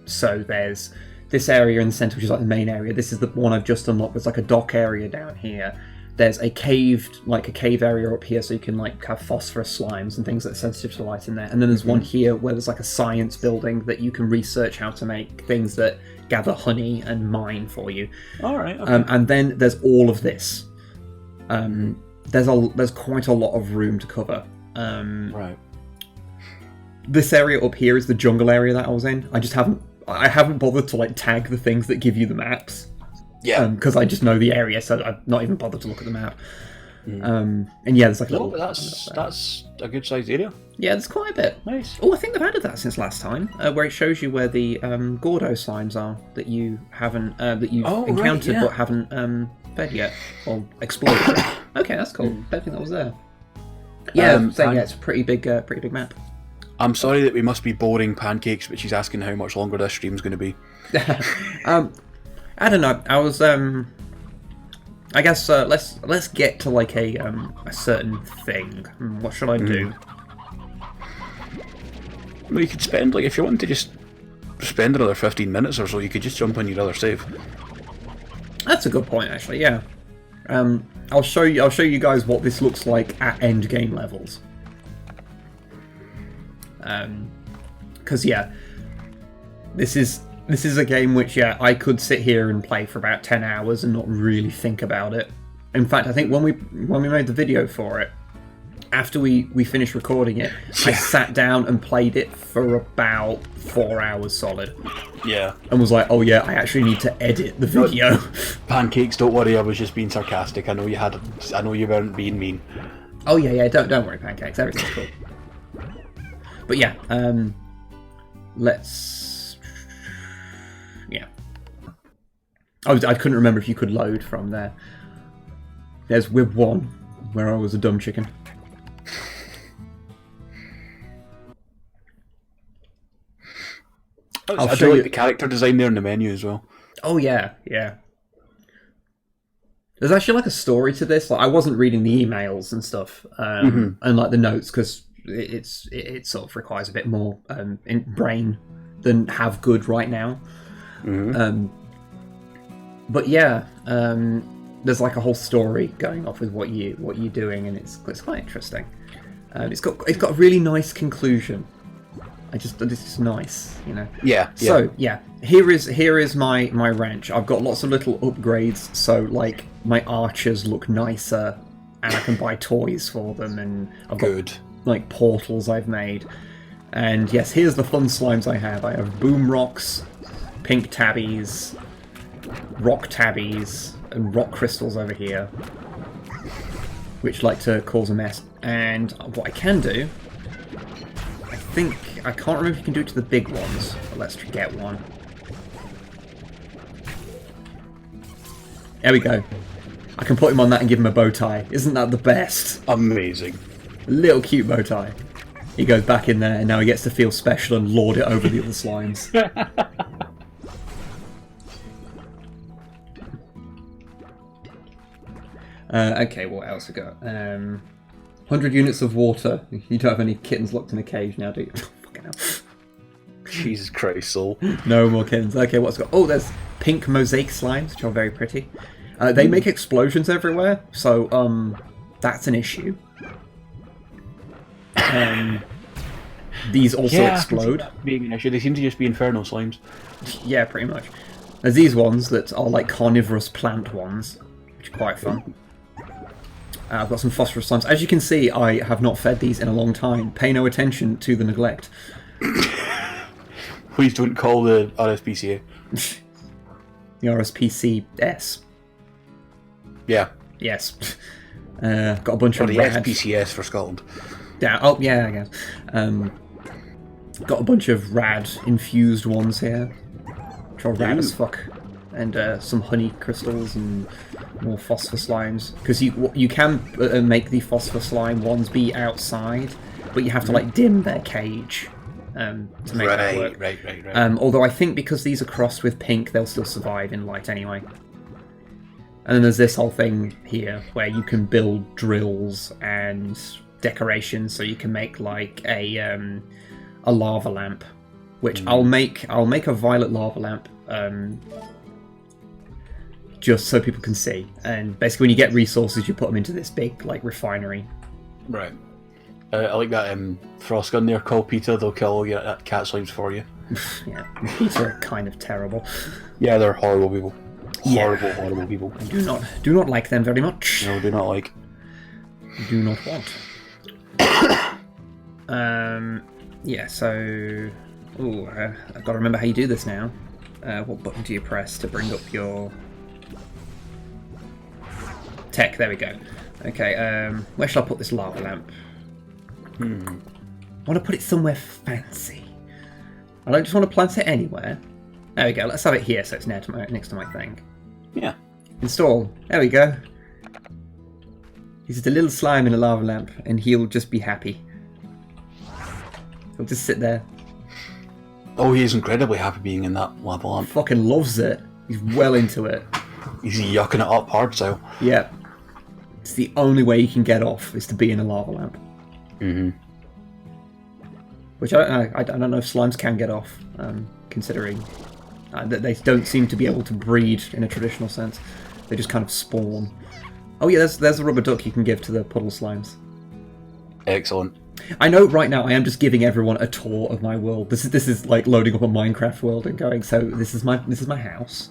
So there's this area in the center, which is like the main area. This is the one I've just unlocked. There's like a dock area down here. There's a cave area up here, so you can like have phosphorus slimes and things that are sensitive to light in there. And then there's one here where there's like a science building that you can research how to make things that gather honey and mine for you.
All right. Okay.
And then there's all of this. There's quite a lot of room to cover.
Right.
This area up here is the jungle area that I was in. I haven't bothered to like tag the things that give you the maps. Yeah, because I just know the area, so I've not even bothered to look at the map. And yeah, there's like
that's a good sized area.
Yeah, there's quite a bit.
Nice.
Oh, I think they've added that since last time, where it shows you where the Gordo slimes are that you haven't encountered but haven't fed yet or explored. Okay, that's cool. Don't think that was there. Yeah, it's a pretty big map.
I'm sorry that we must be boring pancakes, but she's asking how much longer this stream's going to be.
I don't know. I was I guess let's get to like a certain thing. What should I do?
Well, you could spend if you want to just spend another 15 minutes or so, you could just jump on your other save.
That's a good point, actually. Yeah. I'll show you guys what this looks like at Endgame levels. Because yeah, this is a game which, I could sit here and play for about 10 hours and not really think about it. In fact, I think when we made the video for it, after we finished recording it, I sat down and played it for about 4 hours solid.
Yeah.
And was like, oh yeah, I actually need to edit the video.
Pancakes, don't worry, I was just being sarcastic. I know you weren't being mean.
Oh yeah, don't worry, Pancakes, everything's cool. But yeah, let's... Yeah. I couldn't remember if you could load from there. There's Wib 1, where I was a dumb chicken.
I do like the character design there in the menu as well.
Oh yeah. There's actually like a story to this. Like I wasn't reading the emails and stuff, and like the notes because it sort of requires a bit more in brain than have good right now. But yeah, there's like a whole story going off with what you're doing, and it's quite interesting. It's got a really nice conclusion. This is nice, you know.
Yeah.
So yeah, here is my ranch. I've got lots of little upgrades, so like my archers look nicer, and I can buy toys for them, and I've got like portals I've made. And yes, here's the fun slimes I have. I have boom rocks, pink tabbies, rock tabbies, and rock crystals over here, which like to cause a mess. And what I can do, I can't remember if you can do it to the big ones, but let's get one. There we go. I can put him on that and give him a bow tie. Isn't that the best?
Amazing.
A little cute bow tie. He goes back in there, and now he gets to feel special and lord it over the other slimes. Okay, what else we got? 100 units of water. You don't have any kittens locked in a cage now, do you? Fucking hell.
Jesus Christ, soul.
No more kittens. Okay, what's got? Oh, there's pink mosaic slimes, which are very pretty. They make explosions everywhere, so that's an issue. These also explode.
Being an issue, they seem to just be infernal slimes.
Yeah, pretty much. There's these ones that are like carnivorous plant ones, which are quite fun. I've got some phosphorus slimes. As you can see, I have not fed these in a long time. Pay no attention to the neglect.
Please don't call the RSPCA.
The RSPCS.
Yeah.
Yes. Got a bunch
Or
of
the
rad...
SPCS for Scotland.
Yeah, oh, yeah, I guess. Got a bunch of rad infused ones here, which are rad as fuck. And some honey crystals and more phosphor slimes. Because you can make the phosphor slime ones be outside, but you have to like dim their cage to make that work.
Right.
Although I think because these are crossed with pink, they'll still survive in light anyway. And then there's this whole thing here where you can build drills and decorations, so you can make like a lava lamp, which I'll make a violet lava lamp. Just so people can see, and basically when you get resources you put them into this big like refinery.
Right. I like that frost gun there. Call Peter, they'll kill all your cat slimes for you.
Yeah, Peter are kind of terrible.
Yeah, they're horrible people.
Yeah.
Horrible people.
I do not like them very much.
No, do not like.
Do not want. Yeah, so I've got to remember how you do this now. What button do you press to bring up your tech? There we go. Okay, where shall I put this lava lamp? I want to put it somewhere fancy. I don't just want to plant it anywhere. There we go, let's have it here so it's next to my thing.
Yeah.
Install. There we go. He's just a little slime in a lava lamp, and he'll just be happy. He'll just sit there.
Oh, he's incredibly happy being in that lava lamp.
Fucking loves it. He's well into it.
He's yucking it up hard style.
Yeah. It's the only way you can get off is to be in a lava lamp. Which I don't know if slimes can get off, considering that they don't seem to be able to breed in a traditional sense. They just kind of spawn. Oh yeah, there's a rubber duck you can give to the puddle slimes.
Excellent.
I know right now I am just giving everyone a tour of my world. This is like loading up a Minecraft world and going, so this is my house.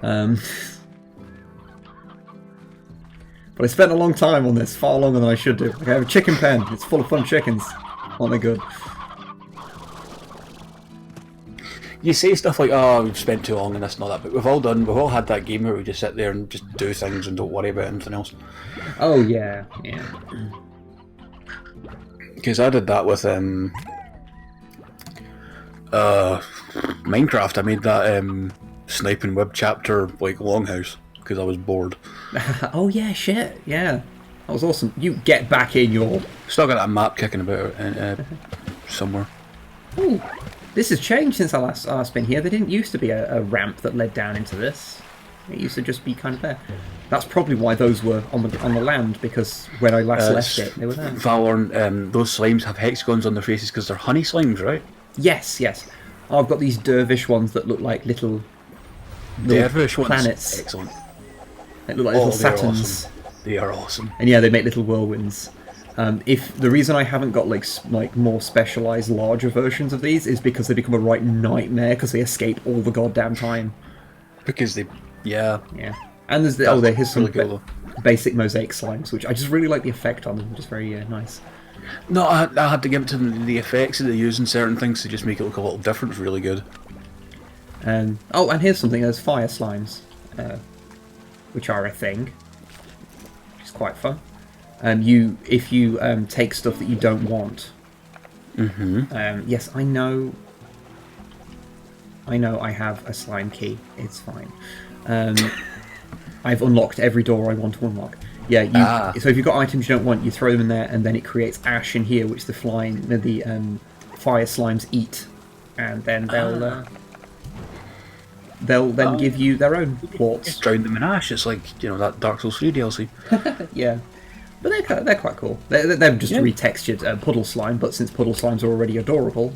But I spent a long time on this, far longer than I should do. Okay, I have a chicken pen. It's full of fun chickens. Aren't they good?
You say stuff like, oh, we've spent too long and this and all that, but we've all had that game where we just sit there and just do things and don't worry about anything else.
Oh, yeah.
Because I did that with Minecraft. I made that sniping web chapter like Longhouse because I was bored.
Oh yeah, shit, yeah, that was awesome. You get back in your...
Still got that map kicking about somewhere.
Ooh, this has changed since I last been here. There didn't used to be a ramp that led down into this. It used to just be kind of there. That's probably why those were on the land, because when I last left it, they were there.
Valorn, those slimes have hexagons on their faces because they're honey slimes, right?
Yes. Oh, I've got these dervish ones that look like little
dervish
planets.
Ones. Excellent.
They look like little Saturns.
Awesome. They are awesome.
And yeah, they make little whirlwinds. If the reason I haven't got like more specialized, larger versions of these is because they become a right nightmare because they escape all the goddamn time.
Because they, yeah.
And there's here's some really basic mosaic slimes, which I just really like the effect on them. Just very nice.
No, I had to give it to them. The effects that they use in certain things to just make it look a little different is really good.
And here's something. There's fire slimes, which are a thing, which is quite fun. If you take stuff that you don't want. Yes, I know. I have a slime key. It's fine. I've unlocked every door I want to unlock. Yeah, so if you've got items you don't want, you throw them in there, and then it creates ash in here, which the fire slimes eat, and then they'll then give you their own plorts.
Just drown them in ash. It's like, that Dark Souls 3 DLC.
Yeah, but they're quite cool. They're just retextured puddle slime, but since puddle slimes are already adorable,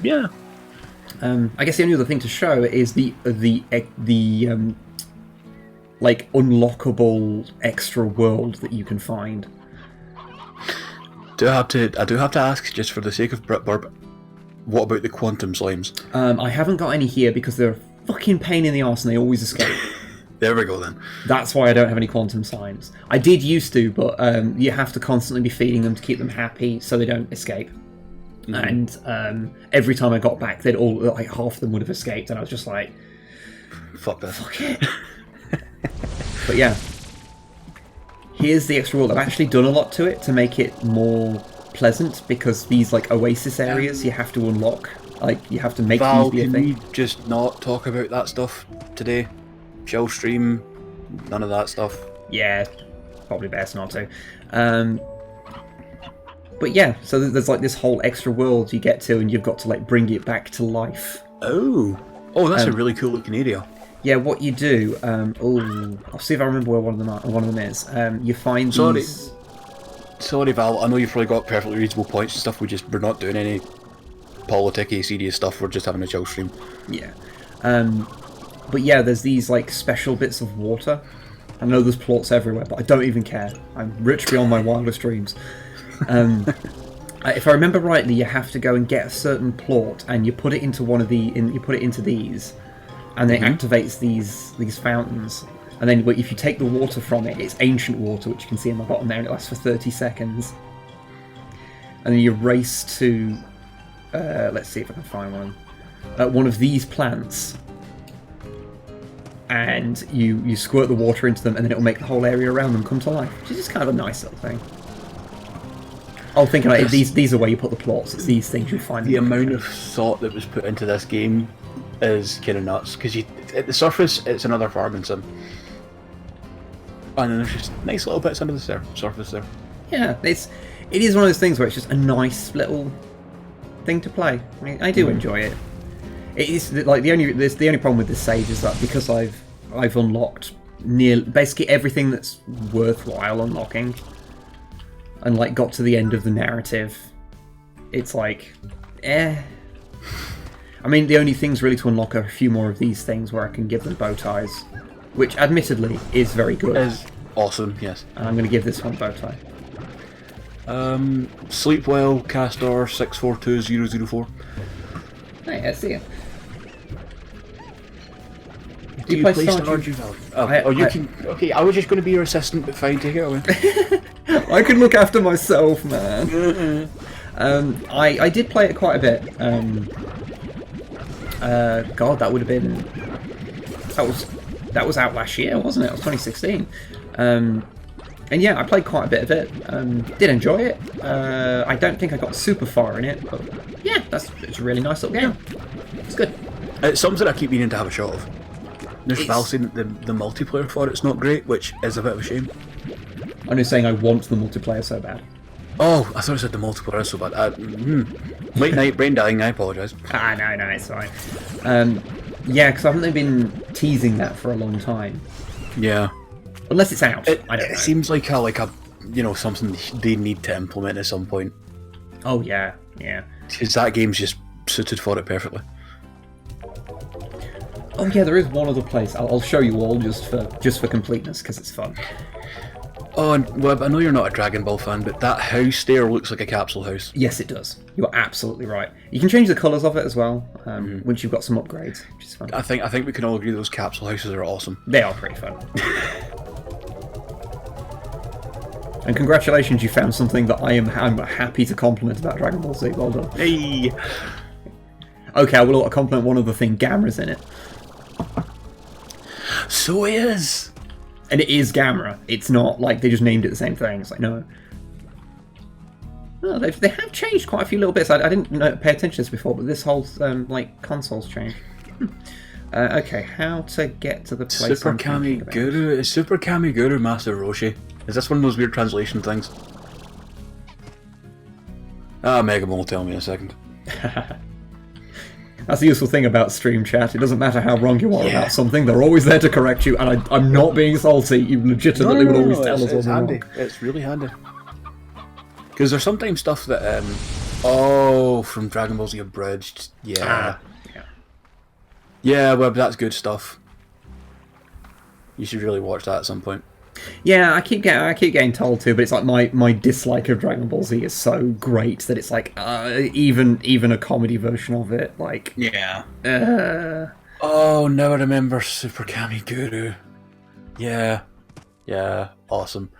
Yeah.
I guess the only other thing to show is the like unlockable extra world that you can find.
I do have to ask, just for the sake of Britburb, what about the quantum slimes?
I haven't got any here because they're a fucking pain in the arse and they always escape.
There we go then.
That's why I don't have any quantum slimes. I did used to, but you have to constantly be feeding them to keep them happy so they don't escape. And every time I got back, they'd all, like, half of them would have escaped, and I was just like,
fuck this.
Fuck it. But yeah, here's the extra world. I've actually done a lot to it to make it more pleasant, because these like oasis areas you have to unlock. Like, you have to make these be a thing.
Can we just not talk about that stuff today? Shell stream, none of that stuff.
Yeah, probably best not to. But yeah, so there's like this whole extra world you get to, and you've got to like bring it back to life.
Oh, that's a really cool looking area.
Yeah, what you do? I'll see if I remember where one of them is. You find these.
Sorry, Val. I know you've probably got perfectly reasonable points and stuff. We're not doing any politic-y, serious stuff. We're just having a chill stream.
Yeah. But yeah, there's these like special bits of water. I know there's plorts everywhere, but I don't even care. I'm rich beyond my wildest dreams. If I remember rightly, you have to go and get a certain plort, and you put it into you put it into these, and then it activates these fountains. And then if you take the water from it, it's ancient water, which you can see in the bottom there, and it lasts for 30 seconds. And then you race to, let's see if I can find one of these plants, and you squirt the water into them, and then it'll make the whole area around them come to life, which is just kind of a nice little thing. Oh, thinking about it, these are where you put the plots. It's these things you find.
The amount of thought that was put into this game is kind of nuts, because at the surface it's another farming sim, and then there's just nice little bits under the surface there.
Yeah, it is one of those things where it's just a nice little thing to play. I mean, I do enjoy it. It is like the only problem with this save is that because I've unlocked basically everything that's worthwhile unlocking, and like got to the end of the narrative, it's like, I mean, the only things really to unlock are a few more of these things where I can give them bow ties, which admittedly is very good.
It is awesome, yes.
And I'm going to give this one bow tie.
Sleep well, Castor 642004.
Hey, I see it.
Do you play Stardew Valley? Okay, I was just going to be your assistant, but fine, take it away.
I can look after myself, man. I did play it quite a bit. God, that would have been... That was out last year, wasn't it? It was 2016. And yeah, I played quite a bit of it. Did enjoy it. I don't think I got super far in it, but yeah, it's a really nice little game. It's good.
It's something I keep meaning to have a shot of. There's Val saying that the multiplayer for it's not great, which is a bit of a shame.
I'm just saying I want the multiplayer so bad.
Oh, I thought I said the multiplayer is so bad. Late night brain dying, I apologise.
No, it's fine. Yeah, because I haven't been teasing that for a long time.
Yeah.
Unless it's out. I don't know.
It seems like a something they need to implement at some point.
Oh, yeah.
Because that game's just suited for it perfectly.
Oh yeah, there is one other place. I'll show you all just for completeness, because it's fun.
Oh, and well, I know you're not a Dragon Ball fan, but that house there looks like a capsule house.
Yes, it does. You're absolutely right. You can change the colours of it as well, once you've got some upgrades, which is fun.
I think we can all agree those capsule houses are awesome.
They are pretty fun. And congratulations, you found something that I'm happy to compliment about Dragon Ball Z. Well done.
Hey.
Okay, I will compliment one other thing. Gamera's in it.
So it is.
And it is Gamera. It's not like they just named it the same thing. It's like, no. Oh, they have changed quite a few little bits. I didn't pay attention to this before, but this whole like console's changed. Okay, how to get to the place
Super
I'm thinking about.
Kamiguru? Is Super Kamiguru Master Roshi? Is this one of those weird translation things? Megamon will tell me in a second.
That's the useful thing about stream chat. It doesn't matter how wrong you are about something, they're always there to correct you, and I'm not being salty. You legitimately would always tell us.
It's handy. It's really handy. Because there's sometimes stuff that, from Dragon Ball Z Abridged. Yeah. Yeah, well, that's good stuff. You should really watch that at some point.
Yeah, I keep getting told to, but it's like my dislike of Dragon Ball Z is so great that it's like even a comedy version of it, like
Oh, now I remember Super Kamiguru. Yeah, awesome.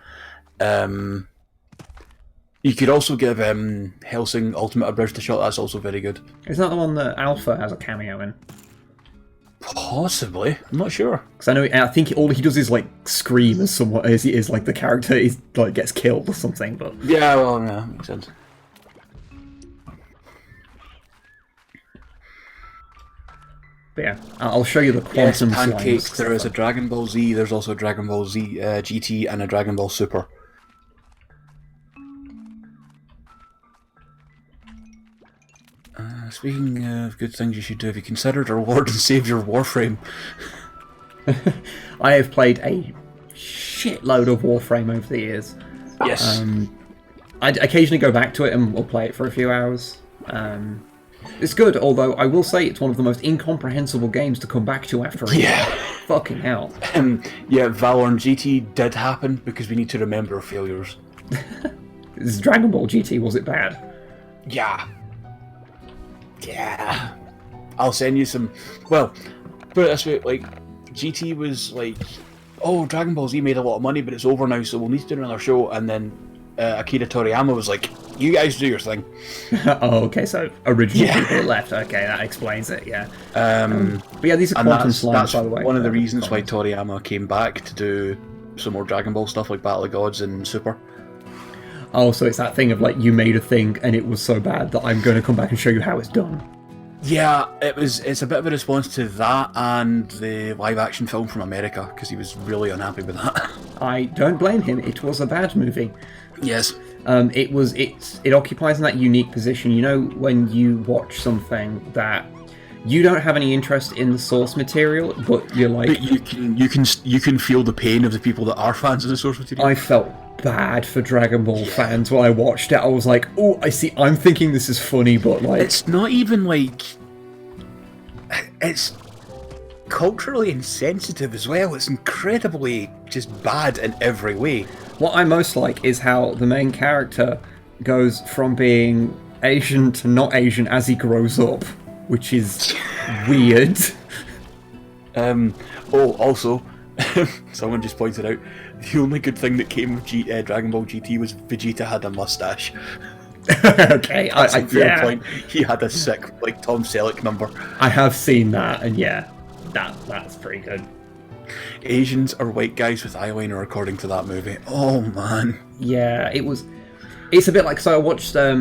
You could also give Hellsing Ultimate Abridged a shot. That's also very good.
Is that the one that Alpha has a cameo in?
Possibly, I'm not sure.
Because I think all he does is like scream as someone is like the character is like gets killed or something. But
yeah, well, yeah, makes sense.
But yeah, I'll show you the quantum
Pancake.
slimes.
There is a Dragon Ball Z. There's also a Dragon Ball Z GT and a Dragon Ball Super. Speaking of good things you should do, have you considered a reward and save your Warframe?
I have played a shitload of Warframe over the years.
Yes.
I occasionally go back to it and we'll play it for a few hours. It's good, although I will say it's one of the most incomprehensible games to come back to after a year. Fucking hell.
Yeah, Valorant GT did happen because we need to remember our failures.
This Dragon Ball GT, was it bad?
Yeah. I'll send you some. Well, put it this way: like GT was like, "Oh, Dragon Ball Z made a lot of money, but it's over now, so we'll need to do another show." And then Akira Toriyama was like, "You guys do your thing."
Oh, okay. So original people left. Okay, that explains it. Yeah. But yeah, these are quantum slimes, by the way.
One of the reasons why Toriyama came back to do some more Dragon Ball stuff, like Battle of Gods and Super.
Oh, so it's that thing of like, you made a thing and it was so bad that I'm going to come back and show you how it's done.
Yeah, it's a bit of a response to that and the live action film from America, because he was really unhappy with that.
I don't blame him. It was a bad movie.
Yes.
It occupies in that unique position. You know, when you watch something that you don't have any interest in the source material, but you're like,
but you can feel the pain of the people that are fans of the source material.
I felt bad for Dragon Ball fans when I watched it. I was like, oh, I see. I'm thinking this is funny, but like,
it's not even like, it's culturally insensitive as well. It's incredibly just bad in every way.
What I most like is how the main character goes from being Asian to not Asian as he grows up, which is weird.
Also, someone just pointed out, the only good thing that came of Dragon Ball GT was Vegeta had a mustache.
Okay,
That's a fair point. He had a sick, like, Tom Selleck number. I have seen that, and yeah, that's pretty good. Asians are white guys with eyeliner, according to that movie. Oh man. Yeah, it's a bit like, so I watched the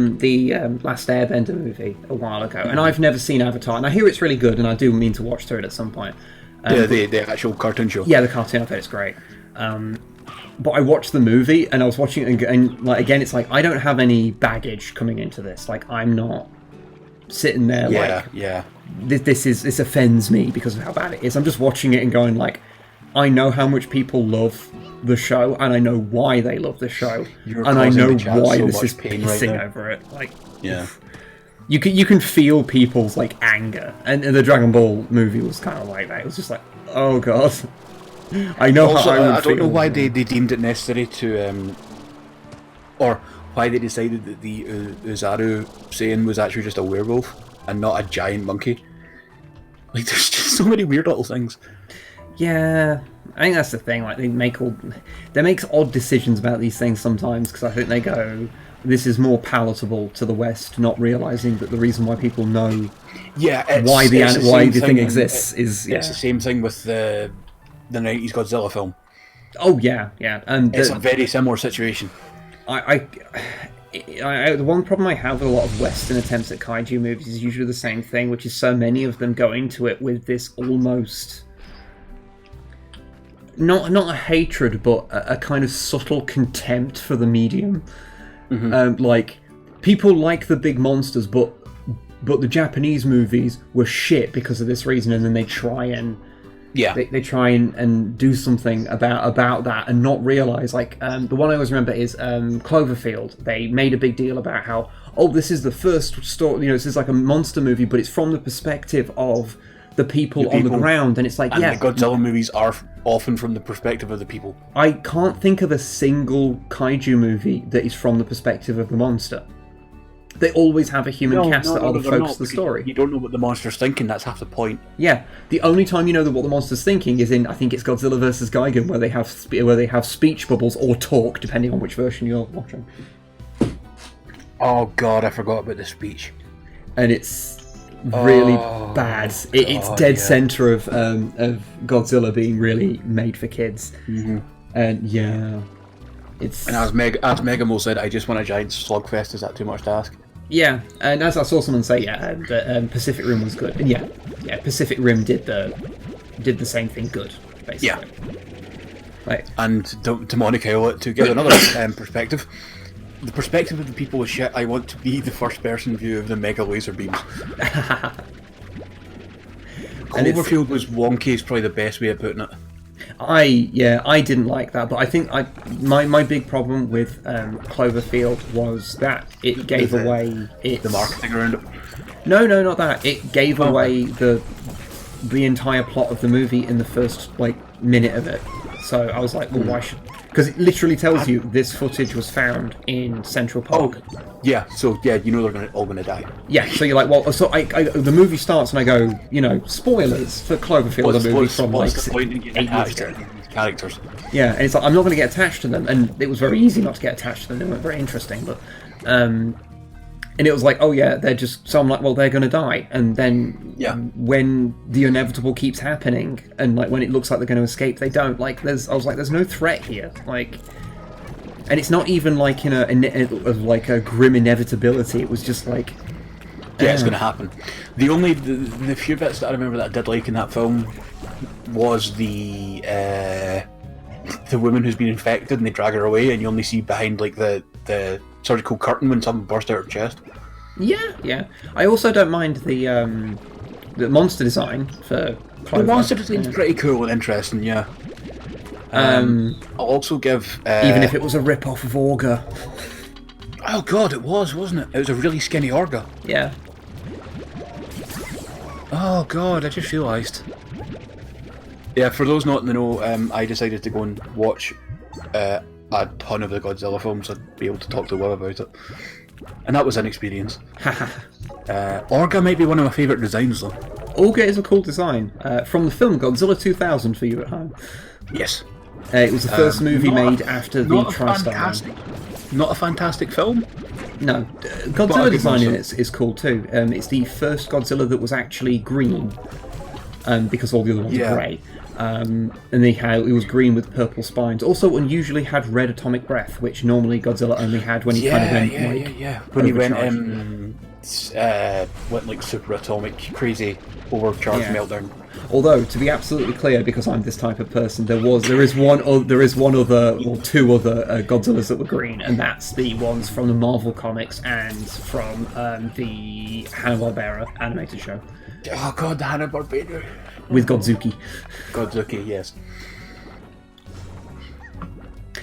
Last Airbender movie a while ago, and I've never seen Avatar, and I hear it's really good, and I do mean to watch through it at some point. The actual cartoon show. Yeah, the cartoon of it is great. But I watched the movie, and I was watching it, and like, again, it's like, I don't have any baggage coming into this. Like, I'm not sitting there this offends me because of how bad it is. I'm just watching it and going like, I know how much people love the show, and I know why they love the show, and I know why this is pissing over it. Like, you can feel people's like anger, and the Dragon Ball movie was kind of like that. It was just like, oh god. I know also, how I would I don't feel. Know why they deemed it necessary to, or why they decided that the Uzaru Saiyan was actually just a werewolf and not a giant monkey. Like, there's just so many weird little things. Yeah, I think that's the thing. Like, they make odd decisions about these things sometimes, because I think they go, this is more palatable to the West, not realizing that the reason why people know why the thing exists is it's the same thing with the 90s Godzilla film. Oh yeah, and it's a very similar situation.
The one problem I have with a lot of Western attempts at kaiju movies is usually the same thing, which is so many of them go into it with this almost not a hatred, but a kind of subtle contempt for the medium. Like, people like the big monsters, but the Japanese movies were shit because of this reason, and then they try and they try and do something about that and not realize, like, the one I always remember is Cloverfield. They made a big deal about how, this is the first story, this is like a monster movie, but it's from the perspective of the people on the ground, and it's like,
and the Godzilla movies are often from the perspective of the people.
I can't think of a single kaiju movie that is from the perspective of the monster. They always have a human cast that are the focus of the story.
You don't know what the monster's thinking, that's half the point.
Yeah, the only time you know what the monster's thinking is in, I think it's Godzilla vs. Gigan, where they have speech bubbles or talk, depending on which version you're watching.
Oh god, I forgot about the speech.
And it's really bad. It's dead center of Godzilla being really made for kids. And yeah, it's. And
as Megamo said, I just want a giant slugfest. Is that too much to ask?
Yeah, and as I saw someone say, Pacific Rim was good, and yeah, Pacific Rim did the same thing good, basically.
Yeah.
Right.
And to Monica, to give another perspective. The perspective of the people with shit, I want to be the first-person view of the mega laser beams. Cloverfield was wonky, is probably the best way of putting it.
I didn't like that, but I think my big problem with Cloverfield was that it gave away
the marketing around it.
No, not that. It gave away the entire plot of the movie in the first minute of it. So I was like, well, why should? Because it literally tells you this footage was found in Central Park.
Oh, yeah. So yeah, they're all gonna die.
Yeah. So you're like, well, so the movie starts and I go, spoilers for Cloverfield, the movie from
what's the point in getting attached to these characters?
Yeah, and it's like I'm not going to get attached to them, and it was very easy not to get attached to them. They weren't very interesting, but and it was like, oh yeah, they're just. So I'm like, well, they're going to die, and then when the inevitable keeps happening, and when it looks like they're going to escape, they don't. I was like, there's no threat here, and it's not even a grim inevitability. It was just like,
it's going to happen. The few bits that I remember that I did like in that film was the woman who's been infected, and they drag her away, and you only see behind the surgical curtain when someone burst out her chest.
Yeah. I also don't mind the monster design for Clover.
The monster design's pretty cool and interesting, yeah. I'll also give...
even if it was a rip-off of Orga.
Oh god, it was, wasn't it? It was a really skinny Orga.
Yeah.
Oh god, I just realised. Yeah, for those not in the know, I decided to go and watch a ton of the Godzilla films. I'd be able to talk to Will about it. And that was an experience. Orga might be one of my favourite designs, though.
Orga is a cool design. From the film Godzilla 2000 for you at home.
Yes.
It was the first movie made after the TriStar.
Not a fantastic film.
No. Godzilla design in it is cool too. It's the first Godzilla that was actually green. Because all the other ones are grey. And it was green with purple spines. Also, unusually had red atomic breath, which normally Godzilla only had when he kind of went
when he went like super atomic, crazy, overcharged meltdown.
Although, to be absolutely clear, because I'm this type of person, there is one other or two other Godzillas that were green, and that's the ones from the Marvel comics and from the Hanna-Barbera animated show.
Oh god, the Hanna-Barbera.
With Godzuki.
Godzuki, yes.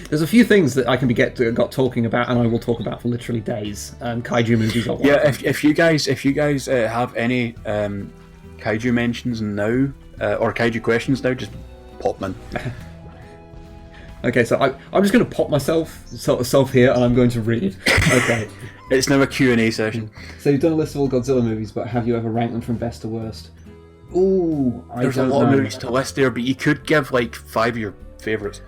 There's a few things that I can got talking about, and I will talk about for literally days. Kaiju movies are one.
Yeah, if you guys have any kaiju mentions now or kaiju questions now, just pop them in.
Okay, so I'm just going to pop myself here, and I'm going to read. Okay.
It's now a Q&A session.
So you've done a list of all Godzilla movies, but have you ever ranked them from best to worst? Ooh,
there's a lot of movies to list there, but you could give 5 of your favourites.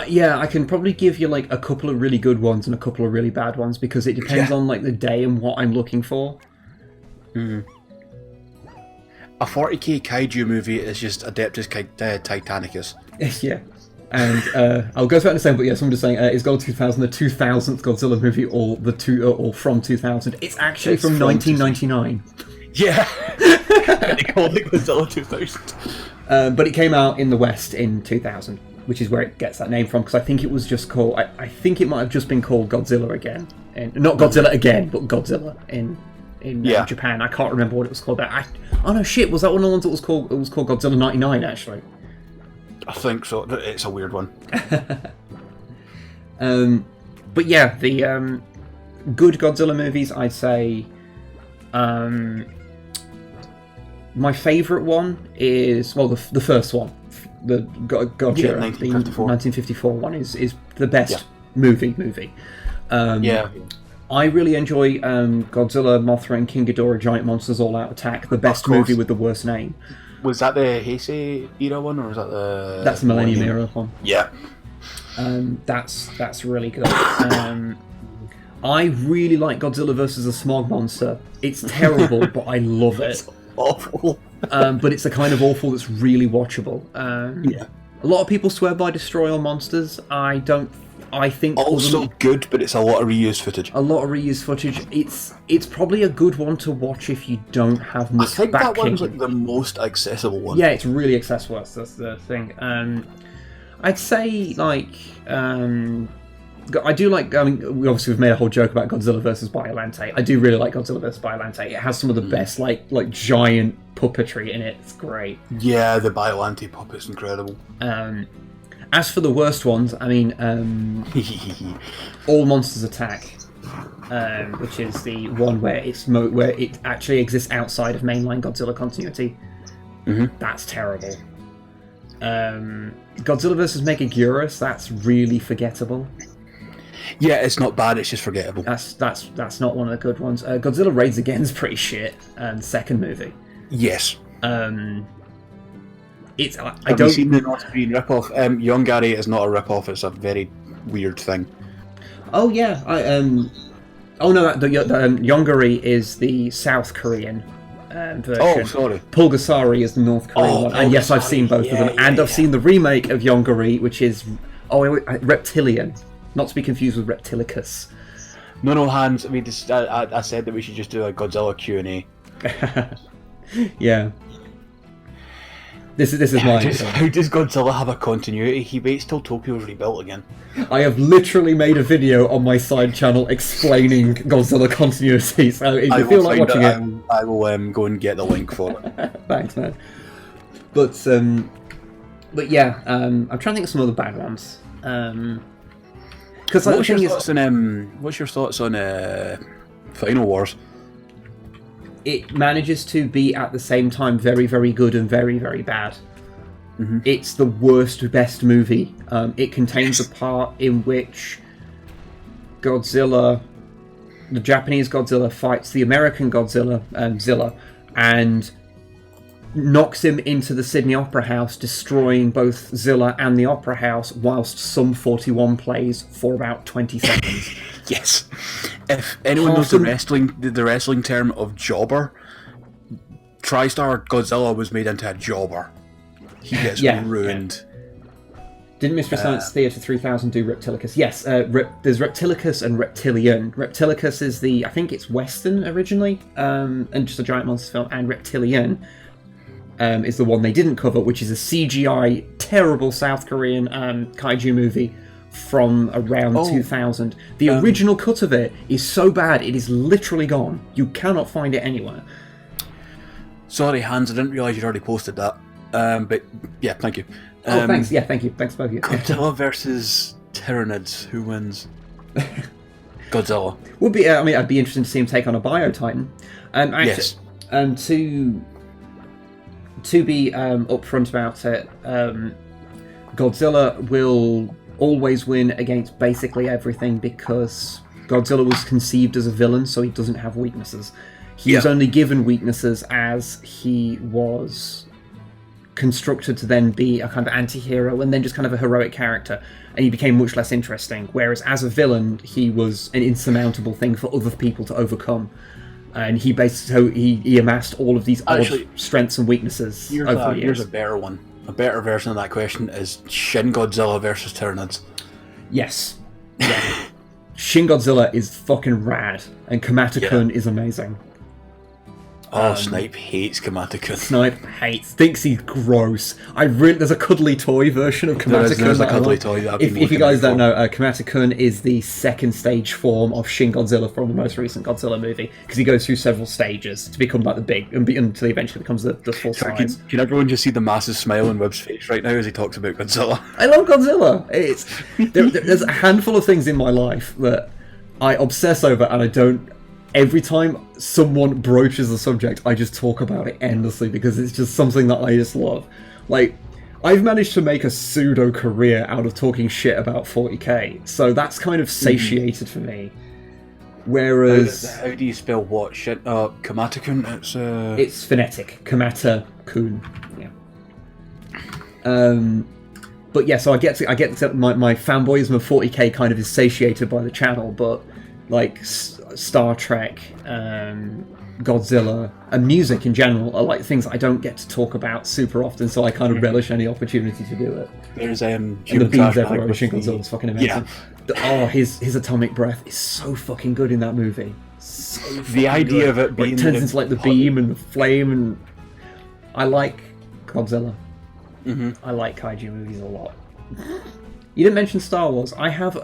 Yeah, I can probably give you a couple of really good ones and a couple of really bad ones because it depends on the day and what I'm looking for.
A 40k kaiju movie is just Adeptus Titanicus.
Yeah. And I'll go back to saying, but yeah, someone just saying, is Godzilla 2000 the 2000th Godzilla movie or from 2000? It's actually from 1999.
Yeah, they called it Godzilla 2000.
But it came out in the West in 2000, which is where it gets that name from. Because I think it was just called. I think it might have just been called Godzilla again, and not Godzilla again, but Godzilla in Japan. I can't remember what it was called. Oh no, shit! Was that one of the ones that was called? It was called Godzilla 99 actually.
I think so. It's a weird one.
But yeah, the good Godzilla movies, I'd say. My favourite one is the first one, the Godzilla, 1954 one is the best movie. I really enjoy Godzilla, Mothra, and King Ghidorah: Giant Monsters All Out Attack, the best movie with the worst name.
Was that the Heisei era one, or was that the...
That's the Millennium era one.
Yeah.
That's really good. I really like Godzilla vs. the Smog Monster. It's terrible, but I love it.
It's awful.
But it's the kind of awful that's really watchable. A lot of people swear by Destroy All Monsters. I don't. I think
also good, but it's a lot of reused footage. It's probably a good one to watch if you don't have much. I think that one's like the most accessible one.
Yeah, it's really accessible. That's the thing. I'd say I do like. I mean, we've made a whole joke about Godzilla versus Biollante. I do really like Godzilla versus Biollante. It has some of the best like giant puppetry in it. It's great.
Yeah, the Biollante puppet's incredible.
As for the worst ones, I mean, All Monsters Attack, which is the one where it actually exists outside of mainline Godzilla continuity. That's terrible. Godzilla vs. Megaguirus, that's really forgettable.
Yeah, it's not bad. It's just forgettable.
That's not one of the good ones. Godzilla Raids Again's pretty shit. Second movie.
Yes.
Have you
seen the North Korean ripoff? Yongari is not a ripoff. It's a very weird thing.
Oh yeah. Yongari is the South Korean version.
Oh, sorry.
Pulgasari is the North Korean one. And yes, I've seen both of them. And I've seen the remake of Yongari, which is Reptilian, not to be confused with Reptilicus.
No, Hans. I mean, I said that we should just do a Godzilla Q&A.
Yeah. This is my...
How does Godzilla have a continuity? He waits till Tokyo's rebuilt again.
I have literally made a video on my side channel explaining Godzilla continuity, so if you feel like watching it...
I will go and get the link for it.
Thanks, man. But yeah, I'm trying to think of some other bad ones. Because
what's your thoughts on Final Wars?
It manages to be at the same time very, very good and very, very bad. It's the worst, best movie. It contains a part in which Godzilla, the Japanese Godzilla, fights the American Godzilla, Zilla, and knocks him into the Sydney Opera House, destroying both Zilla and the Opera House, whilst Sum 41 plays for about 20 seconds.
Yes. If anyone knows the wrestling term of jobber, TriStar Godzilla was made into a jobber. He gets ruined.
Didn't Mystery Science Theater 3000 do Reptilicus? Yes, there's Reptilicus and Reptilian. Reptilicus is I think it's Western originally, and just a giant monster film, and Reptilian is the one they didn't cover, which is a CGI, terrible South Korean kaiju movie from around 2000. The original cut of it is so bad, it is literally gone. You cannot find it anywhere.
Sorry, Hans, I didn't realise you'd already posted that. But yeah, thank you.
Thanks. Yeah, thank you. Thanks both of you.
Godzilla versus Tyranids. Who wins? Godzilla.
Would be. I'd be interested to see him take on a Bio-Titan.
Yes.
To be upfront about it, Godzilla will always win against basically everything because Godzilla was conceived as a villain, so he doesn't have weaknesses. He was only given weaknesses as he was constructed to then be a kind of anti-hero and then just kind of a heroic character, and he became much less interesting, whereas as a villain he was an insurmountable thing for other people to overcome, and he amassed all of these odd strengths and weaknesses over the years.
Here's a better one. A better version of that question is Shin Godzilla versus Tyranids.
Yes. Yeah. Shin Godzilla is fucking rad, and Kamata-kun is amazing.
Oh, Snipe hates Kamata-kun.
Snipe thinks he's gross. There's a cuddly toy version of Kamata-kun.
There's a cuddly toy that I've been
if you guys don't know, Kamata-kun is the second stage form of Shin Godzilla from the most recent Godzilla movie, because he goes through several stages to become like the big, until he eventually becomes the full size.
Can everyone just see the massive smile on Webb's face right now as he talks about Godzilla?
I love Godzilla. There's a handful of things in my life that I obsess over, and I don't. Every time someone broaches the subject, I just talk about it endlessly because it's just something that I just love. Like, I've managed to make a pseudo career out of talking shit about 40k, so that's kind of satiated for me. Whereas,
how do you spell what shit? Kamata-kun.
It's phonetic. Kamata-kun. Yeah. But yeah, so I get to my fanboyism of 40k kind of is satiated by the channel, but like Star Trek, Godzilla, and music in general are like things I don't get to talk about super often, so I kind of relish any opportunity to do it.
There's
and the beams everywhere in Shin Godzilla is fucking amazing.
Yeah.
His atomic breath is so fucking good in that movie. So
the idea
good.
of it being
it turns into like the beam and the flame, and I like Godzilla. I like kaiju movies a lot. You didn't mention Star Wars. I have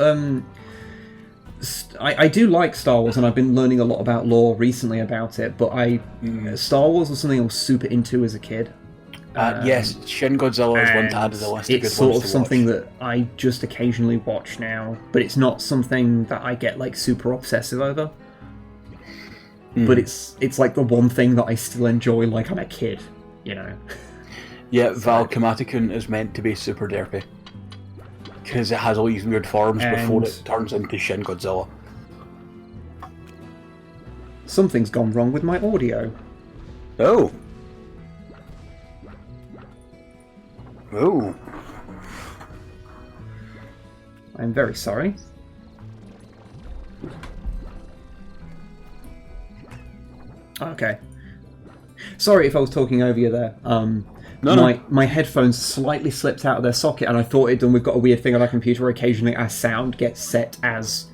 I do like Star Wars, and I've been learning a lot about lore recently about it, but Star Wars was something I was super into as a kid.
Yes, Shin Godzilla is one to add to the list of good ones to watch.
It's sort of something that I just occasionally watch now, but it's not something that I get like super obsessive over. But it's like the one thing that I still enjoy like I'm a kid, you know?
Yeah, Val Kamata-kun is meant to be super derpy. Because it has all these weird forms before it turns into Shin Godzilla.
Something's gone wrong with my audio.
Oh. Oh.
I'm very sorry. Okay. Sorry if I was talking over you there. My headphones slightly slipped out of their socket, and I thought it'd done. We've got a weird thing on our computer where occasionally our sound gets set as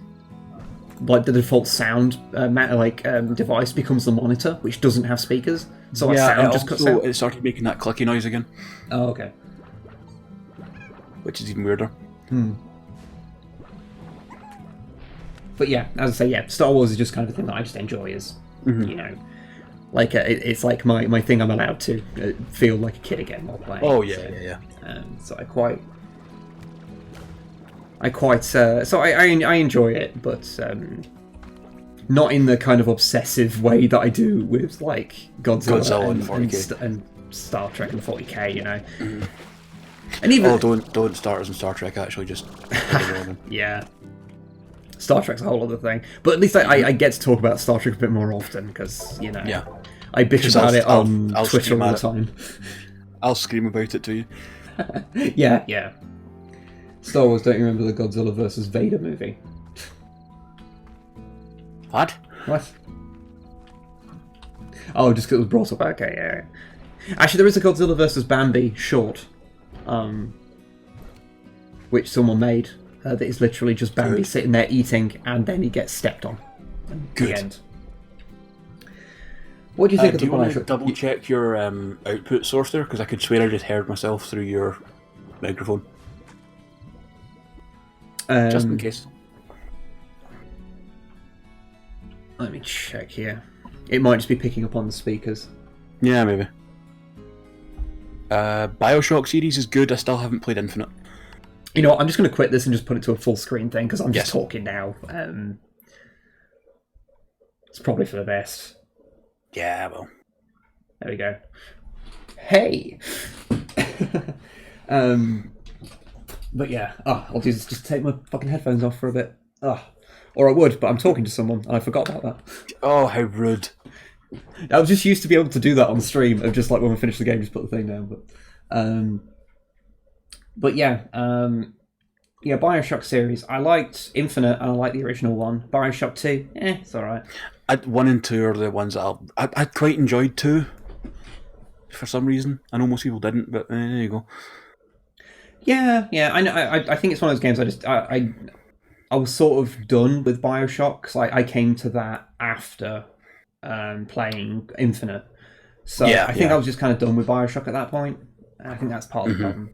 like the default sound device becomes the monitor, which doesn't have speakers. So our sound just cuts out.
It started making that clicky noise again.
Oh, okay.
Which is even weirder.
But yeah, as I say, yeah, Star Wars is just kind of a thing that I just enjoy. You know. Like it's like my thing. I'm allowed to feel like a kid again while playing.
Oh yeah.
So I enjoy it, but not in the kind of obsessive way that I do with like Godzilla and Star Trek and 40k. You know. And even
don't start us in Star Trek. Actually, just
yeah. Star Trek's a whole other thing, but at least I get to talk about Star Trek a bit more often because you know I bitch about it on Twitter all the time.
I'll scream about it to you.
Yeah. Star Wars. Don't you remember the Godzilla versus Vader movie?
What?
Oh, just because it was brought up. Okay, yeah. Actually, there is a Godzilla versus Bambi short, which someone made. That is literally just Bambi sitting there eating, and then he gets stepped on.
Good.
The end. What do you think of the Bioshock?
Do you want to double check your output source there? Because I could swear I just heard myself through your microphone. Just in case.
Let me check here. It might just be picking up on the speakers.
Yeah, maybe. Bioshock series is good. I still haven't played Infinite.
You know what, I'm just going to quit this and just put it to a full screen thing, because I'm just talking now. It's probably for the best.
Yeah, well.
There we go. Hey! But yeah, I'll just take my fucking headphones off for a bit. Or I would, but I'm talking to someone, and I forgot about that.
Oh, how rude.
I was just used to be able to do that on the stream, of just like when we finish the game, just put the thing down. But yeah, Bioshock series. I liked Infinite and I liked the original one. Bioshock 2, it's alright.
1 and 2 are the ones that I quite enjoyed 2. for some reason. I know most people didn't, but there you go.
Yeah. I know. I think it's one of those games. I was sort of done with BioShock because I came to that after playing Infinite. So I think I was just kind of done with BioShock at that point. I think that's part of the problem.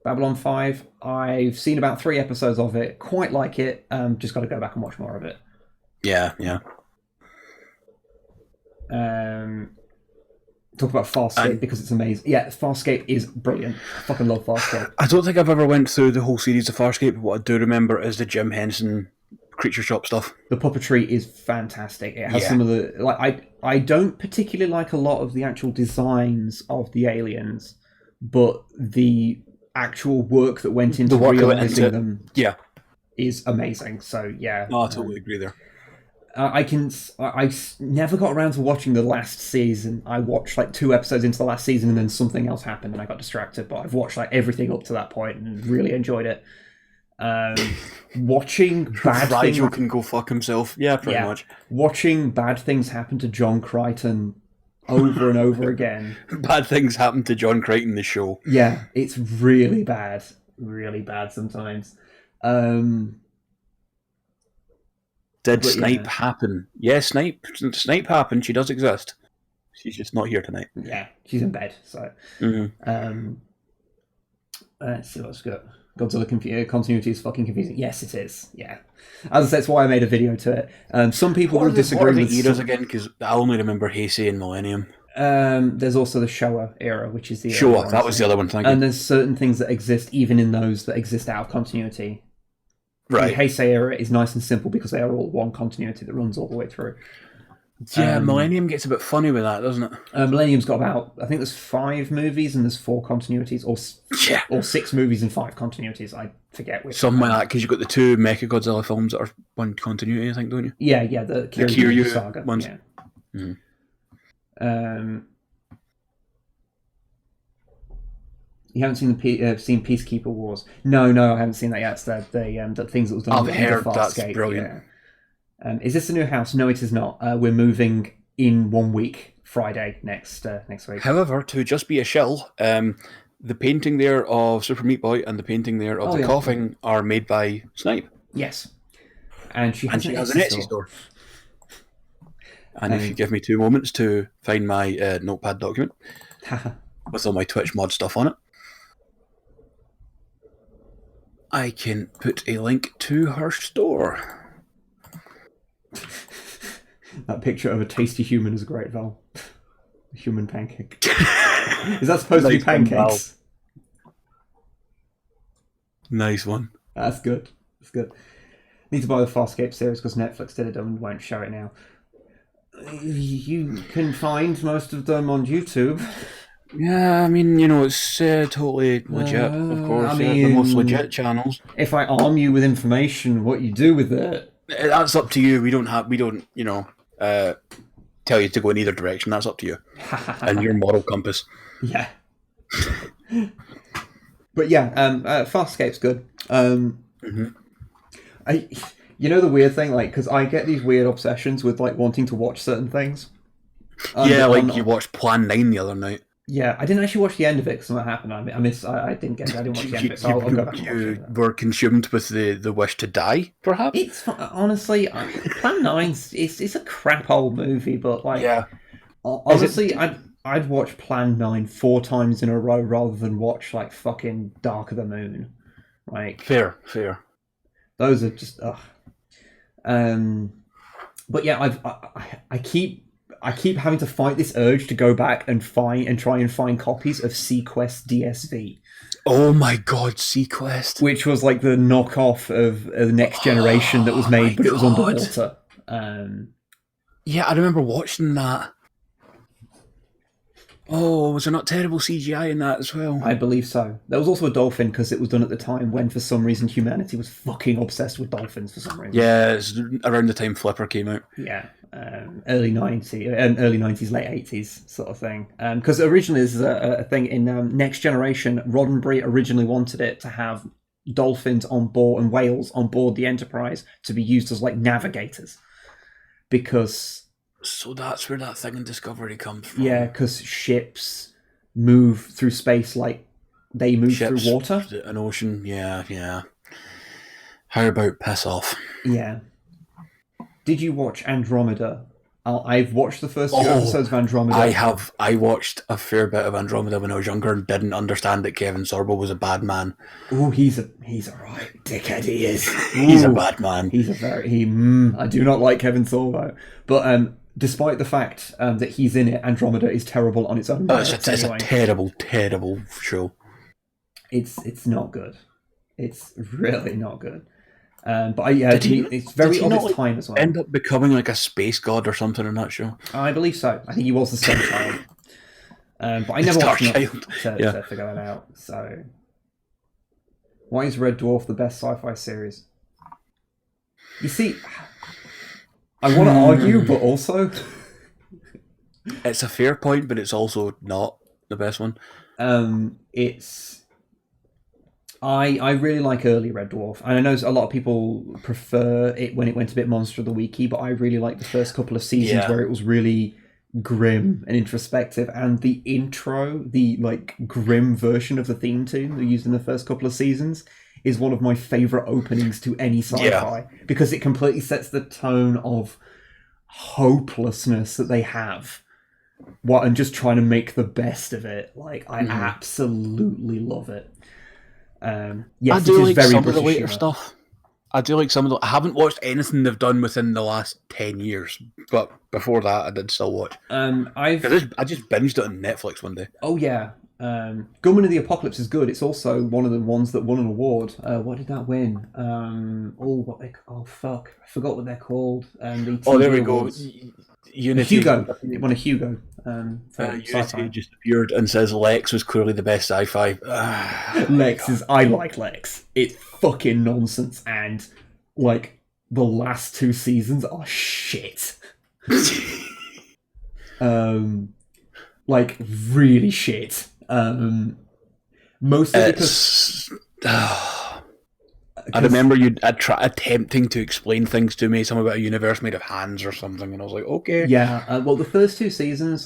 Babylon 5, I've seen about 3 episodes of it. Quite like it. Just got to go back and watch more of it.
Yeah.
Talk about Farscape because it's amazing. Yeah, Farscape is brilliant. I fucking love Farscape.
I don't think I've ever went through the whole series of Farscape, but what I do remember is the Jim Henson Creature Shop stuff.
The puppetry is fantastic. It has some of the I don't particularly like a lot of the actual designs of the aliens, but the actual work that went into realizing them is amazing. So yeah.
No, I totally agree there.
I never got around to watching the last season. I watched like 2 episodes into the last season and then something else happened and I got distracted, but I've watched like everything up to that point and really enjoyed it. Watching bad things...
Rigel can go fuck himself. Yeah, pretty much.
Watching bad things happen to John Crichton over and over again.
Bad things happen to John Crichton, the show.
Yeah, it's really bad. Really bad sometimes.
Did Snipe happen? Yeah, Snipe happened. She does exist. She's just not here tonight.
Yeah, she's in bed. So, let's see what's good. Godzilla continuity is fucking confusing. Yes, it is. Yeah, as I said, that's why I made a video to it. Some people will disagree with
the eras again because I only remember Heisei and Millennium.
There's also the Showa era, which is the
Showa. That was the other one. Thank you.
And there's certain things that exist even in those that exist out of continuity.
Right.
The Heisei era is nice and simple because they are all one continuity that runs all the way through.
Yeah, Millennium gets a bit funny with that, doesn't it?
Millennium's got about, I think there's 5 movies and there's 4 continuities, or 6 movies and 5 continuities. I forget which.
Something like that, because you've got the 2 Mecha Godzilla films that are one continuity, I think, don't you?
Yeah, the Kiryu saga
ones.
Yeah. You haven't seen seen Peacekeeper Wars? No, I haven't seen that yet. It's the things that was done.
I've heard that's brilliant.
Yeah. Is this the new house? No, it is not. We're moving in 1 week, Friday next week.
However, to just be a shill, the painting there of Super Meat Boy and the painting there of the coughing are made by Snipe.
Yes, and she has an
Etsy store. And if you give me 2 moments to find my notepad document with all my Twitch mod stuff on it, I can put a link to her store.
That picture of a tasty human is great, Val. A human pancake. Is that supposed to be pancakes?
Nice one.
That's good. That's good. Need to buy the Farscape series because Netflix did it and won't show it now. You can find most of them on YouTube.
Yeah, I mean, it's totally legit, of course. The most legit channels.
If I arm you with information, what you do with it?
That's up to you. We don't, tell you to go in either direction. That's up to you. And your moral compass.
Yeah. But yeah, Farscape's good. The weird thing, because I get these weird obsessions with wanting to watch certain things.
You watched Plan 9 the other night.
Yeah, I didn't actually watch the end of it because what happened. I didn't get it. I didn't watch the end of it, so I'll go back and watch it.
You were consumed with the wish to die, perhaps?
It's honestly, Plan 9 it's a crap old movie, but honestly, I'd watch Plan 9 4 times in a row rather than watch fucking Dark of the Moon.
Fair.
Those are just but yeah, I keep having to fight this urge to go back and try and find copies of Sequest DSV.
Oh my god, Sequest!
Which was the knockoff of the Next Generation that was made, but it was underwater.
Yeah, I remember watching that. Oh, was there not terrible CGI in that as well?
I believe so. There was also a dolphin because it was done at the time when, for some reason, humanity was fucking obsessed with dolphins for some reason.
Yeah, it's around the time Flipper came out.
Yeah, early 90s, late 80s sort of thing. Because originally this is a thing in Next Generation. Roddenberry originally wanted it to have dolphins on board and whales on board the Enterprise to be used as navigators. Because
So that's where that thing in Discovery comes from.
Yeah, because ships move through space like they move through water.
An ocean, yeah. How about piss off?
Yeah. Did you watch Andromeda? I've watched the first few episodes of Andromeda.
I have. I watched a fair bit of Andromeda when I was younger and didn't understand that Kevin Sorbo was a bad man.
Oh, he's a right dickhead. He is.
He's a bad man.
He's a I do not like Kevin Sorbo, but despite the fact that he's in it, Andromeda is terrible on its own.
It's a terrible, terrible show.
It's not good. It's really not good. But it's very of its time as well.
End up becoming like a space god or something in that show?
I believe so. I think he was the Star Child. But I never watched enough to figure that out. So, why is Red Dwarf the best sci-fi series? You see, I want to argue, but also...
It's a fair point, but it's also not the best one.
I really like early Red Dwarf, and I know a lot of people prefer it when it went a bit Monster of the Weeky, but I really liked the first couple of seasons where it was really grim and introspective, and the intro, the grim version of the theme tune they used in the first couple of seasons, is one of my favourite openings to any sci-fi, because it completely sets the tone of hopelessness that they have, and just trying to make the best of it. I absolutely love it. Yes,
I do like
very
some
British
of the later
humor.
stuff. I do like some of the... I haven't watched anything they've done within the last 10 years, but before that I did still watch. I just binged it on Netflix one day.
Oh yeah. Gunman of the Apocalypse is good. It's also one of the ones that won an award. What did that win? I forgot what they're called.
There we go. Unity.
Hugo. It won a Hugo.
Unity just appeared and says Lex was clearly the best sci-fi.
I like Lex. It's fucking nonsense, and the last two seasons are shit. Really shit. Mostly because
I remember you attempting to explain things to me, something about a universe made of hands or something, and I was like, okay.
Yeah, well, the first two seasons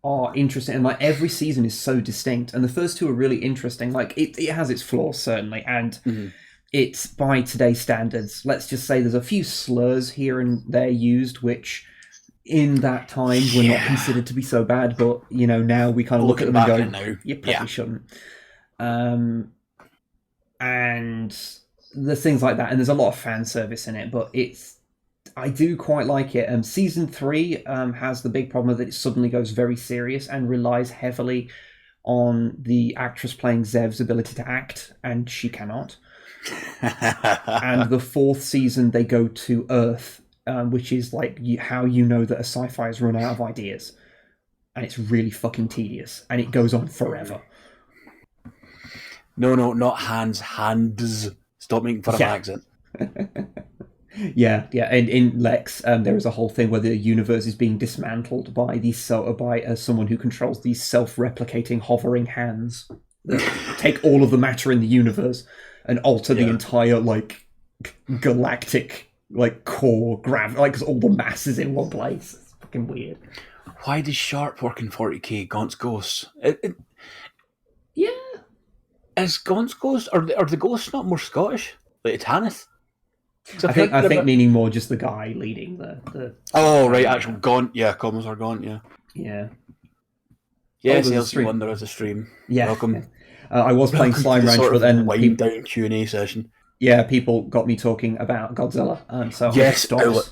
are interesting, and every season is so distinct, and the first two are really interesting. It has its flaws certainly, and it's by today's standards. Let's just say there's a few slurs here and there used, which in that time were not considered to be so bad, but now we kind of look at them and go, you probably shouldn't. And there's things like that, and there's a lot of fan service in it, but I do quite like it. Season 3 has the big problem that it suddenly goes very serious and relies heavily on the actress playing Zev's ability to act, and she cannot. And the 4th season they go to Earth, which is how you know that a sci-fi has run out of ideas, and it's really fucking tedious, and it goes on forever.
No, not hands. Stop making fun of my accent.
Yeah. And in Lex, there is a whole thing where the universe is being dismantled by someone who controls these self-replicating hovering hands that take all of the matter in the universe and alter the entire galactic core gravity, because all the mass is in one place. It's fucking weird.
Why does Sharp work in 40k Gaunt's Ghosts?
Yeah.
Is Gaunt's Ghosts, are the ghosts not more Scottish? Like Tanith?
I think meaning more just the guy leading the
Oh right, actual Gaunt, Commons are Gaunt, yeah. Yes, LC Wonder as a stream.
Yeah.
Welcome.
I was playing Slime Ranch, but then
wind down Q&A session.
Yeah, people got me talking about Godzilla, so I stopped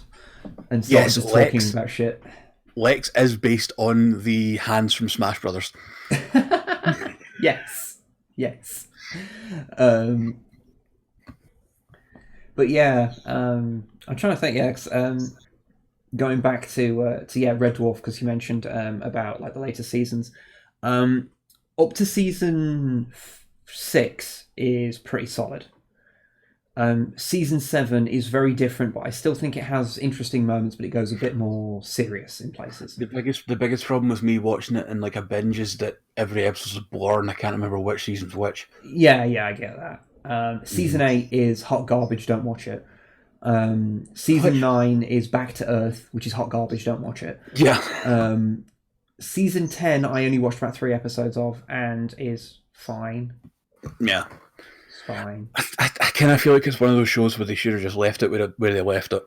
and started just talking about shit.
Lex is based on the hands from Smash Brothers.
Yes. But yeah, I'm trying to think. Going back to Red Dwarf, because you mentioned about the later seasons. Up to season 6 is pretty solid. Season 7 is very different, but I still think it has interesting moments, but it goes a bit more serious in places.
The biggest problem with me watching it in a binge is that every episode's a blur and I can't remember which season's which.
Yeah, I get that. Season 8 is hot garbage, don't watch it. Season 9 is Back to Earth, which is hot garbage. Don't watch it.
Yeah.
Season 10, I only watched about 3 episodes of, and is fine.
Yeah.
It's fine.
I kind of feel like it's one of those shows where they should have just left it where they left it.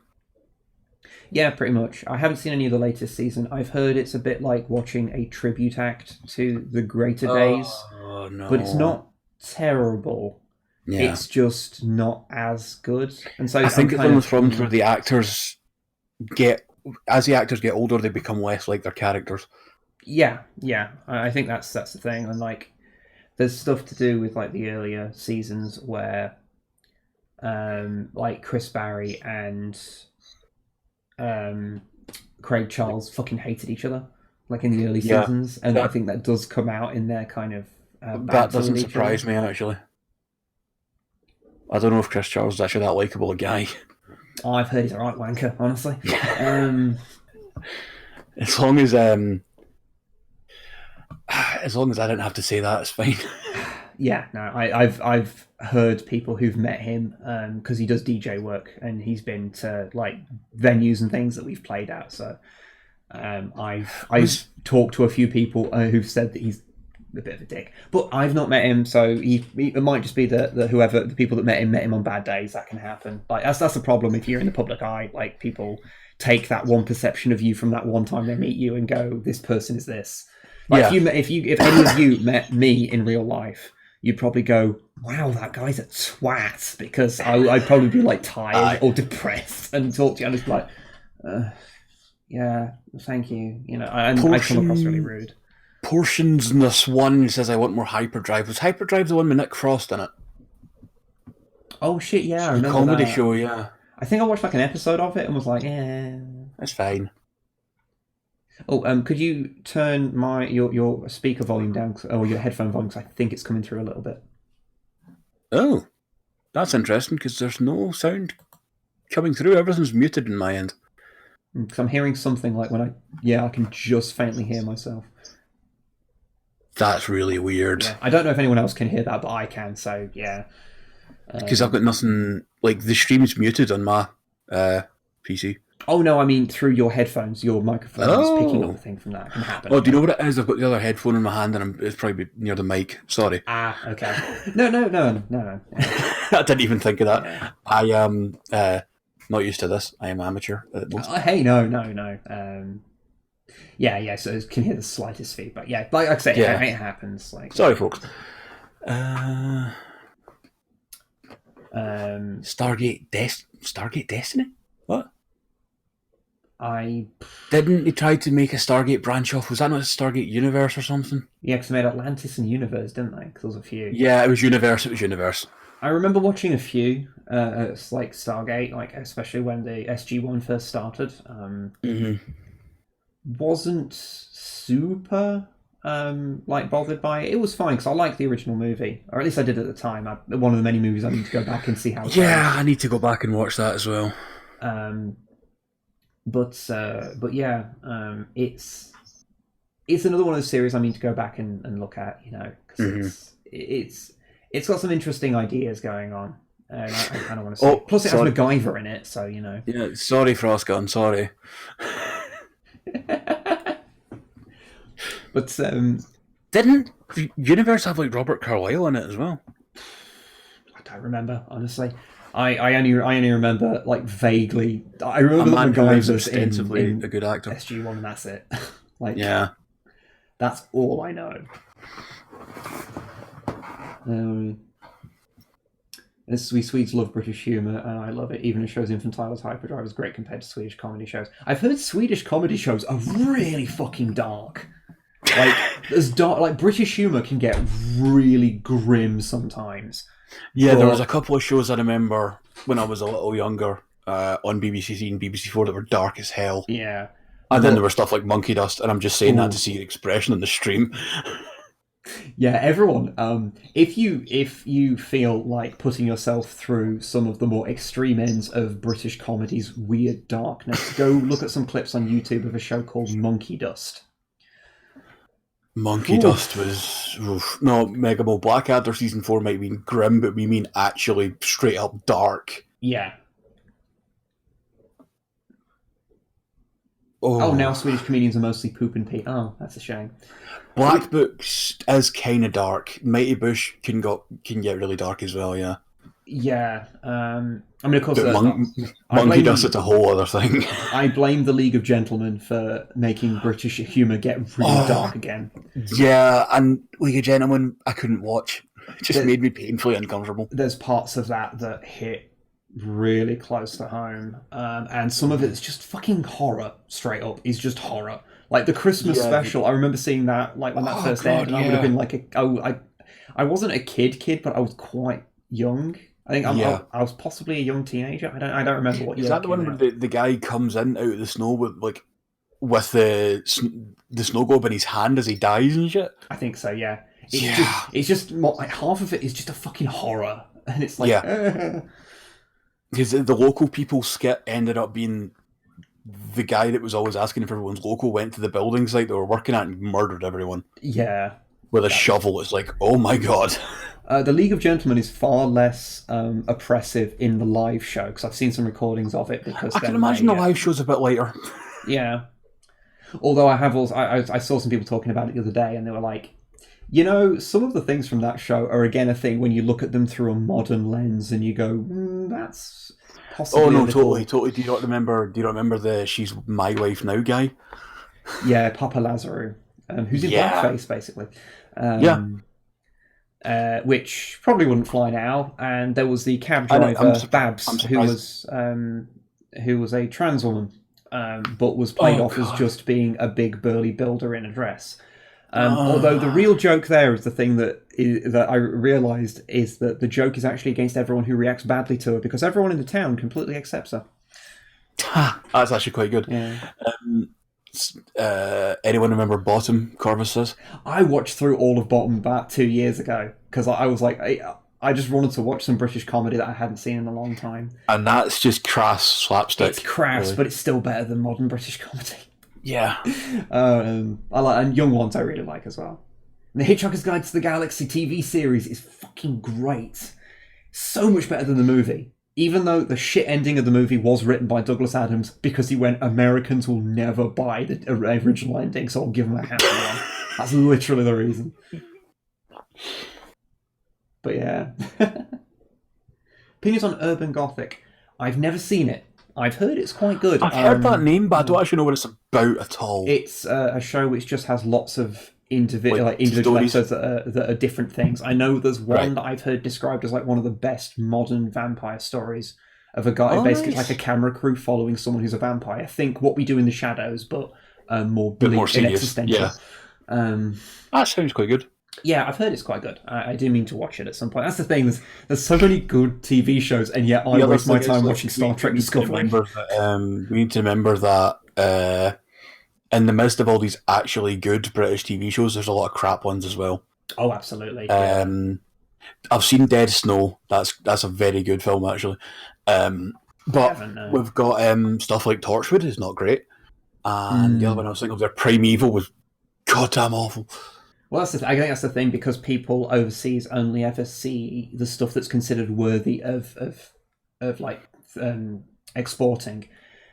Yeah, pretty much. I haven't seen any of the latest season. I've heard it's a bit like watching a tribute act to the greater days.
Oh, no.
But it's not terrible.
Yeah.
It's just not as good. And so
I think it's one of those problems where the actors as the actors get older, they become less like their characters.
Yeah. I think that's the thing. And like, there's stuff to do with like the earlier seasons where, like Chris Barry and Craig Charles fucking hated each other, like in the early seasons, and I think that does come out in their kind of.
That doesn't surprise me actually. I don't know if Chris Charles is actually that likeable a guy.
Oh, I've heard he's a right wanker, honestly.
As long as I didn't have to say that, it's fine.
Yeah, no, I've heard people who've met him because he does DJ work and he's been to like venues and things that we've played at. So I've talked to a few people who've said that he's a bit of a dick, but I've not met him. So it might just be that the people that met him on bad days. That can happen. Like that's the problem if you're in the public eye. Like people take that one perception of you from that one time they meet you and go, "This person is this." Like if any of you met me in real life, you'd probably go, "Wow, that guy's a twat," because I'd probably be like tired or depressed and talk to you and just be like, "Yeah, thank you," and I come across really rude.
Portions in this one says I want more hyperdrive. Was hyperdrive the one with Nick Frost in it?
Oh shit, yeah, I remember
comedy
that.
show, yeah.
I think I watched like an episode of it and was like, "Yeah,
that's fine."
Oh, could you turn your speaker volume down, or your headphone volume, because I think it's coming through a little bit.
Oh, that's interesting, because there's no sound coming through. Everything's muted in my end.
Because I'm hearing something like I can just faintly hear myself.
That's really weird.
Yeah. I don't know if anyone else can hear that, but I can, so yeah.
Because I've got nothing, like the stream's muted on my PC.
Oh no, I mean through your headphones, your microphone is picking up the thing from that. It can happen.
Oh, do you know what it is? I've got the other headphone in my hand and it's probably near the mic. Sorry.
Ah, okay. No.
I didn't even think of that. Yeah. I am not used to this. I am amateur at most.
Hey, no. Yeah, so it can hear the slightest feedback. Yeah, like I say, it happens. Like,
sorry, folks. Stargate Destiny? What? Didn't they try to make a Stargate branch off? Was that not a Stargate Universe or something?
Yeah, because they made Atlantis and Universe, didn't they? Because there was a few.
Yeah, it was Universe. I
remember watching a few, like Stargate, like especially when the SG-1 first started. Wasn't super like bothered by it. It was fine because I liked the original movie, or at least I did at the time. One of the many movies I need to go back and see how.
I need to go back and watch that as well.
But yeah, it's another one of those series I need to go back and look at, because it's got some interesting ideas going on, and I kind of want to see. Plus, it has MacGyver in it, so
Yeah, sorry, Frostgun, sorry.
But
didn't Universe have like Robert Carlyle in it as well?
I don't remember, honestly. I only remember like vaguely. I remember that MacGyver's
extensively a good actor.
SG-1, and that's it. That's all I know. The Swedes love British humour, and I love it. Even a show's infantile as Hyperdrive is great compared to Swedish comedy shows. I've heard Swedish comedy shows are really fucking dark. Like, as dark, like British humour can get really grim sometimes.
Yeah, there was a couple of shows I remember when I was a little younger on BBC Three and BBC Four that were dark as hell.
Yeah,
and then there was stuff like Monkey Dust, and I'm just saying that to see your expression on the stream.
Yeah, everyone. If you feel like putting yourself through some of the more extreme ends of British comedy's weird darkness, go look at some clips on YouTube of a show called Monkey Dust.
Monkey Dust was no Megaball Blackadder season 4 might mean grim, but we mean actually straight up dark.
Yeah, Oh, now Swedish comedians are mostly poop and pee. Oh, that's a shame.
Black Books is kind of dark. Mighty Bush can get really dark as well, yeah.
Yeah. I mean, of course,
But Monkey Dust, it's a whole other thing.
I blame the League of Gentlemen for making British humour get really dark again.
Yeah, and League of Gentlemen, I couldn't watch. It just made me painfully uncomfortable.
There's parts of that hit really close to home, and some of it's just fucking horror. Straight up, is just horror. Like the Christmas special, I remember seeing that like when that first aired, and I would have been like, I wasn't a kid, but I was quite young. I think I was possibly a young teenager. I don't remember what year.
Is that the one where the guy comes in out of the snow with the snow globe in his hand as he dies and shit?
I think so. Yeah. It's just like half of it is just a fucking horror, and it's like
because the local people skit ended up being the guy that was always asking if everyone's local went to the building site they were working at and murdered everyone.
Yeah.
With a shovel. It's like, oh my god.
The League of Gentlemen is far less oppressive in the live show, because I've seen some recordings of it. Because
I can imagine the live show's a bit lighter.
Yeah. Although I saw some people talking about it the other day, and they were like, you know, some of the things from that show are again a thing when you look at them through a modern lens and you go, that's possibly.
Oh no, totally. Do you not remember the "She's My Wife Now" guy?
Yeah, Papa Lazarou, who's in blackface basically. Which probably wouldn't fly now. And there was the cab driver Babs, who was a trans woman, but was played off as just being a big burly builder in a dress. Although the real joke there is the thing that I realised is that the joke is actually against everyone who reacts badly to her, because everyone in the town completely accepts her.
That's actually quite good.
Yeah.
Anyone remember Bottom, Corvus says?
I watched through all of Bottom about 2 years ago, because I was like, I just wanted to watch some British comedy that I hadn't seen in a long time.
And that's just crass slapstick.
It's crass, really. But it's still better than modern British comedy.
Yeah.
I like, and young ones I really like as well. And the Hitchhiker's Guide to the Galaxy TV series is fucking great. So much better than the movie. Even though the shit ending of the movie was written by Douglas Adams, because he went, Americans will never buy the original ending, so I'll give them a happy one. That's literally the reason. But yeah. Opinions on Urban Gothic. I've never seen it. I've heard it's quite good.
I've heard that name, but I don't actually know what it's about at all.
It's a show which just has lots of individual episodes that are different things. I know there's one that I've heard described as like one of the best modern vampire stories, of a guy basically like a camera crew following someone who's a vampire. Think What We Do in the Shadows, but more bleak and existential.
Yeah. That sounds quite good.
Yeah, I've heard it's quite good. I do mean to watch it at some point. That's the thing. There's so many good TV shows, and yet I waste my time watching Star Trek Discovery.
We need to remember that in the midst of all these actually good British TV shows, there's a lot of crap ones as well.
Oh, absolutely.
I've seen Dead Snow. That's a very good film, actually. But we've got stuff like Torchwood is not great. And the other one I was thinking of there, Primeval, was goddamn awful.
Well, I think that's the thing, because people overseas only ever see the stuff that's considered worthy of exporting,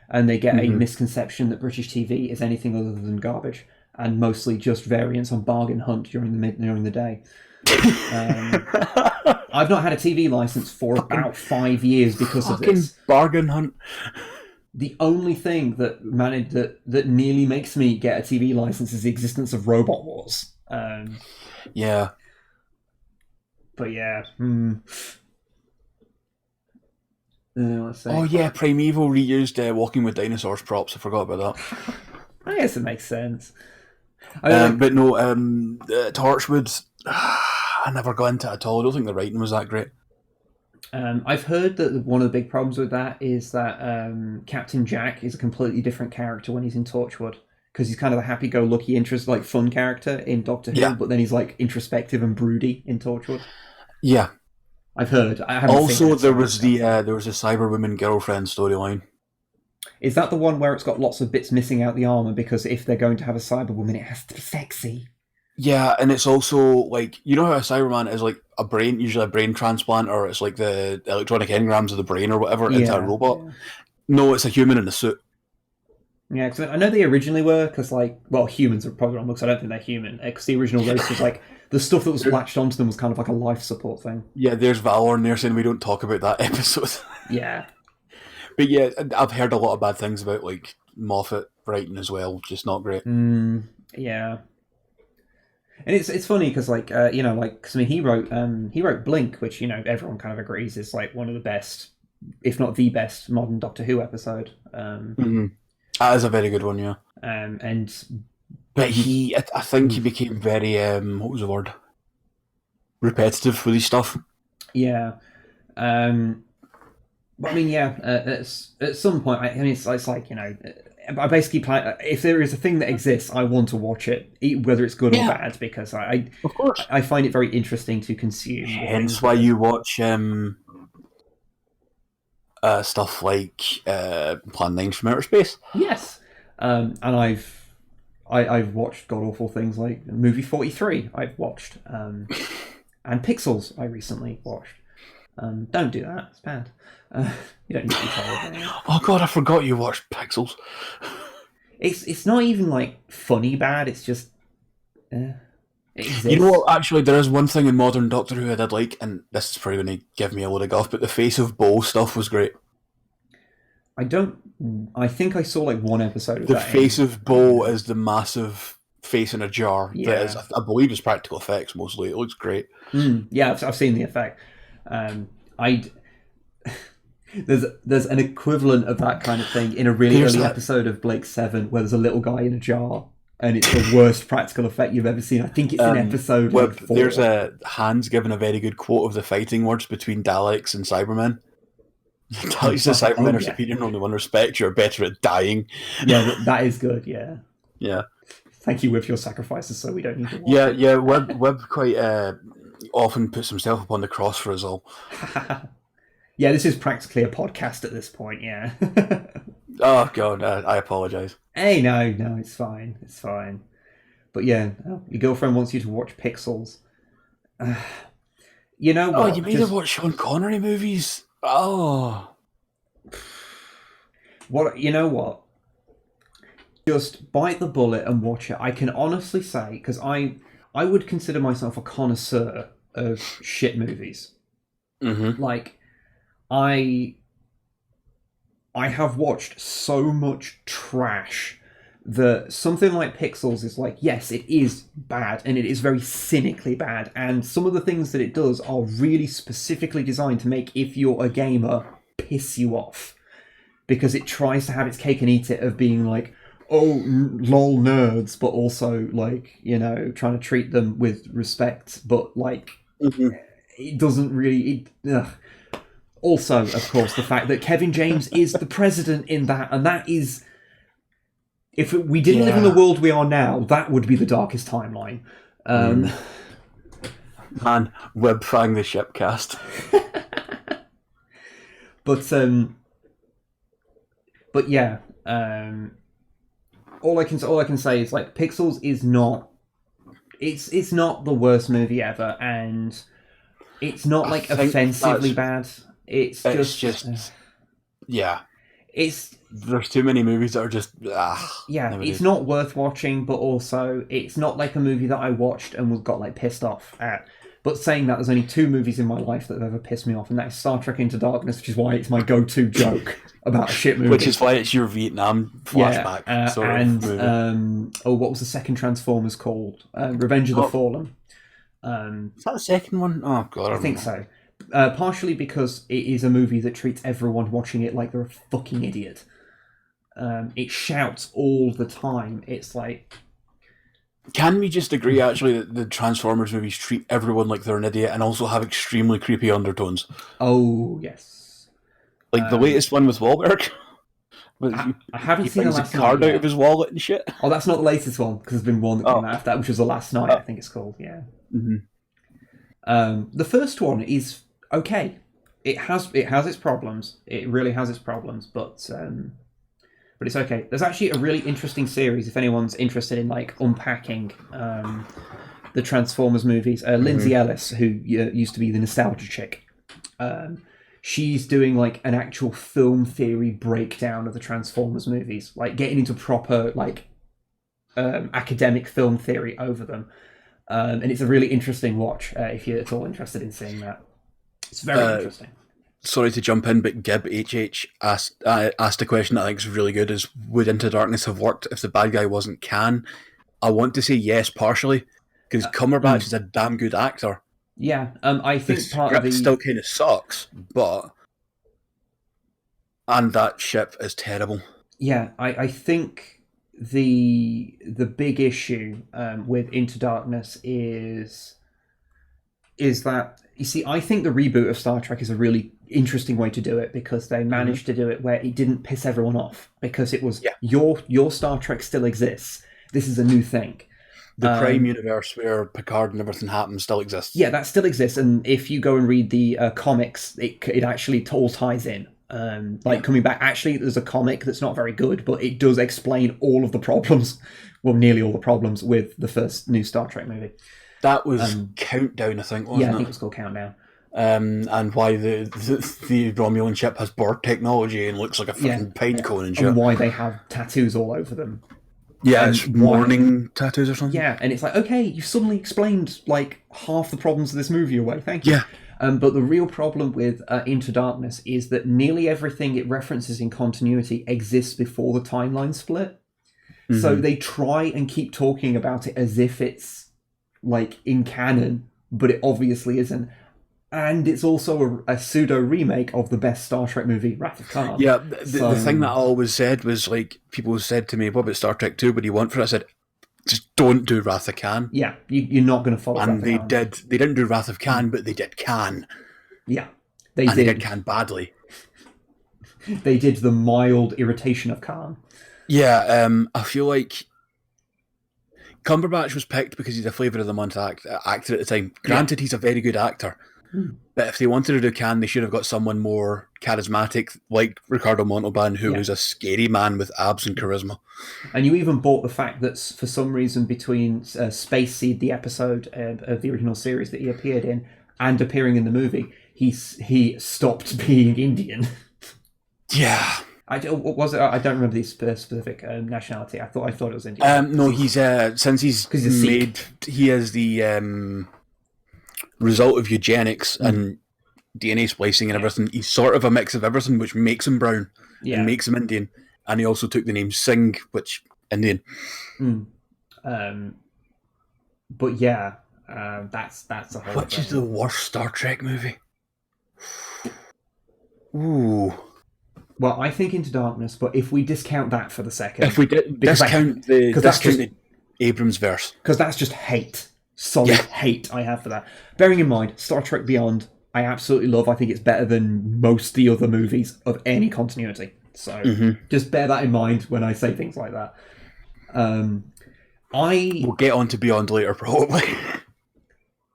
and they get a misconception that British TV is anything other than garbage, and mostly just variants on Bargain Hunt during the day. I've not had a TV license for about 5 years because of this.
Bargain Hunt.
The only thing that nearly makes me get a TV license is the existence of Robot Wars.
Yeah.
But yeah. Let's see.
Oh yeah, Primeval reused Walking with Dinosaurs props. I forgot about that.
I guess it makes sense.
But no, Torchwood, I never got into it at all. I don't think the writing was that great.
I've heard that one of the big problems with that is that Captain Jack is a completely different character when he's in Torchwood, because he's kind of a happy-go-lucky, fun character in Doctor Who, but then he's like introspective and broody in Torchwood.
Yeah,
I've heard. I haven't
also,
seen it,
there was a Cyberwoman girlfriend storyline.
Is that the one where it's got lots of bits missing out the armor, because if they're going to have a Cyberwoman, it has to be sexy?
Yeah, and it's also like, you know how a Cyberman is like a brain, usually a brain transplant, or it's like the electronic engrams of the brain or whatever into a robot. Yeah. No, it's a human in a suit.
Yeah, because I know they originally were, because, like, well, humans are probably wrong, because I don't think they're human, because the original race was, like, the stuff that was latched onto them was kind of like a life support thing.
Yeah, there's Valor in there saying we don't talk about that episode.
Yeah.
But yeah, I've heard a lot of bad things about, like, Moffat writing as well, just not great.
Yeah. And it's funny, because, like, you know, like, cause, I mean, he wrote Blink, which, you know, everyone kind of agrees is, like, one of the best, if not the best, modern Doctor Who episode.
That is a very good one, yeah. But I think he became very, what was the word? Repetitive with his stuff.
Yeah. But I mean, yeah, at some point, I mean, it's like, you know, I basically plan, if there is a thing that exists, I want to watch it, whether it's good or bad, because
of course,
I find it very interesting to consume.
Hence why you watch stuff like Plan 9 from Outer Space.
Yes, and I've watched god awful things like Movie 43. I've watched, and Pixels. I recently watched. Don't do that. It's bad. You don't need to be told.
Oh god, I forgot you watched Pixels.
It's not even like funny bad. It's just. It exists.
You know what? Actually, there is one thing in modern Doctor Who I did like, and this is probably going to give me a load of guff, but the Face of Bo stuff was great.
I think I saw like one episode of
the
that.
The Face of Bo is the massive face in a jar. Yeah. That is, I believe it's practical effects mostly. It looks great.
Yeah, I've seen the effect. There's an equivalent of that kind of thing in a really early episode of Blake 7 where there's a little guy in a jar. And it's the worst practical effect you've ever seen. I think it's in episode 4.
There's Hans given a very good quote of the fighting words between Daleks and Cybermen. Daleks and Cybermen are superior in only one respect. You're better at dying.
Yeah, that is good, yeah.
Yeah.
Thank you with your sacrifices, so we don't need to watch
Yeah, Webb quite often puts himself upon the cross for us all.
Yeah, this is practically a podcast at this point, yeah.
Oh, God, I apologise.
Hey, no, it's fine. It's fine. But yeah, your girlfriend wants you to watch Pixels. You know what?
Oh, you made her watch Sean Connery movies? Oh.
What? You know what? Just bite the bullet and watch it. I can honestly say, because I would consider myself a connoisseur of shit movies. Like, I have watched so much trash that something like Pixels is like, yes, it is bad, and it is very cynically bad, and some of the things that it does are really specifically designed to make, if you're a gamer, piss you off. Because it tries to have its cake and eat it of being like, oh, lol nerds, but also, like, you know, trying to treat them with respect, but, like, it doesn't really... Also, of course, the fact that Kevin James is the president in that, and that is... If we didn't live in the world we are now, that would be the darkest timeline.
Man, Webfang the Shipcast.
But yeah, all I can say is, like, Pixels is not... It's not the worst movie ever, and it's not, like, offensively bad. It's just
yeah.
There's
too many movies that are just
it's not worth watching, but also it's not like a movie that I watched and got like pissed off at. But saying that, there's only 2 movies in my life that have ever pissed me off, and that is Star Trek Into Darkness, which is why it's my go-to joke about a shit movie.
Which is why it's your Vietnam flashback.
What was the second Transformers called? Revenge of the Fallen.
Is that the second one? Oh God,
I think so. Partially because it is a movie that treats everyone watching it like they're a fucking idiot. It shouts all the time. It's like...
Can we just agree, actually, that the Transformers movies treat everyone like they're an idiot and also have extremely creepy undertones?
Oh, yes.
Like the latest one with Wahlberg.
I haven't seen the last
card out of his wallet and shit.
Oh, that's not the latest one, because there's been one that came after that, which was The Last Night, I think it's called, yeah. The first one is okay. It has its problems. It really has its problems, but it's okay. There's actually a really interesting series if anyone's interested in like unpacking the Transformers movies. Lindsay Ellis, who used to be the nostalgia chick, she's doing like an actual film theory breakdown of the Transformers movies, like getting into proper like academic film theory over them. And it's a really interesting watch if you're at all interested in seeing that. It's very interesting.
Sorry to jump in, but Gib HH asked a question that I think is really good: is would Into Darkness have worked if the bad guy wasn't Khan? I want to say yes, partially, because Cumberbatch is a damn good actor.
Yeah, I think
the
part of the
still kind of sucks, and that ship is terrible.
Yeah, I think the big issue with Into Darkness is that, you see, I think the reboot of Star Trek is a really interesting way to do it, because they managed to do it where it didn't piss everyone off, because it was your Star Trek still exists. This is a new thing. The
Prime universe where Picard and everything happens still exists.
Yeah, that still exists, and if you go and read the comics, it actually all ties in. Coming back, actually, there's a comic that's not very good, but it does explain all of the problems, well, nearly all the problems with the first new Star Trek movie.
That was Countdown, I think, wasn't it?
Yeah, I think it was called Countdown.
And why the Romulan ship has bird technology and looks like a fucking pine cone and shit.
And why they have tattoos all over them.
Yeah, it's morning tattoos or something.
Yeah, and it's like, okay, you suddenly explained like half the problems of this movie away. Thank you.
Yeah.
But the real problem with Into Darkness is that nearly everything it references in continuity exists before the timeline split. Mm-hmm. So they try and keep talking about it as if it's like in canon, but it obviously isn't. And it's also a pseudo remake of the best Star Trek movie, Wrath of Khan.
Yeah, the thing that I always said was, like, people said to me, what about Star Trek 2? What do you want for it? I said, just don't do Wrath of Khan.
Yeah, you're not going to follow.
And they did. They didn't do Wrath of Khan, but they did Khan.
Yeah,
they did Khan badly.
They did the mild irritation of Khan.
Yeah, I feel like Cumberbatch was picked because he's a Flavour of the Month actor at the time. Granted, he's a very good actor. But if they wanted to do Khan, they should have got someone more charismatic, like Ricardo Montalban, who was a scary man with abs and charisma.
And you even bought the fact that for some reason between Space Seed, the episode of the original series that he appeared in, and appearing in the movie, he stopped being Indian.
Yeah.
I don't remember the specific nationality. I thought it was Indian.
No, he's since he is the result of eugenics and DNA splicing and everything. He's sort of a mix of everything, which makes him brown and makes him Indian. And he also took the name Singh, which Indian.
But yeah, that's a whole.
Which is the worst Star Trek movie? Ooh.
Well, I think Into Darkness, but if we discount that for the second,
if we discount the Abrams verse,
because that's just hate. Solid hate I have for that. Bearing in mind, Star Trek Beyond, I absolutely love. I think it's better than most of the other movies of any continuity. So just bear that in mind when I say things like that.
We'll get on to Beyond later, probably.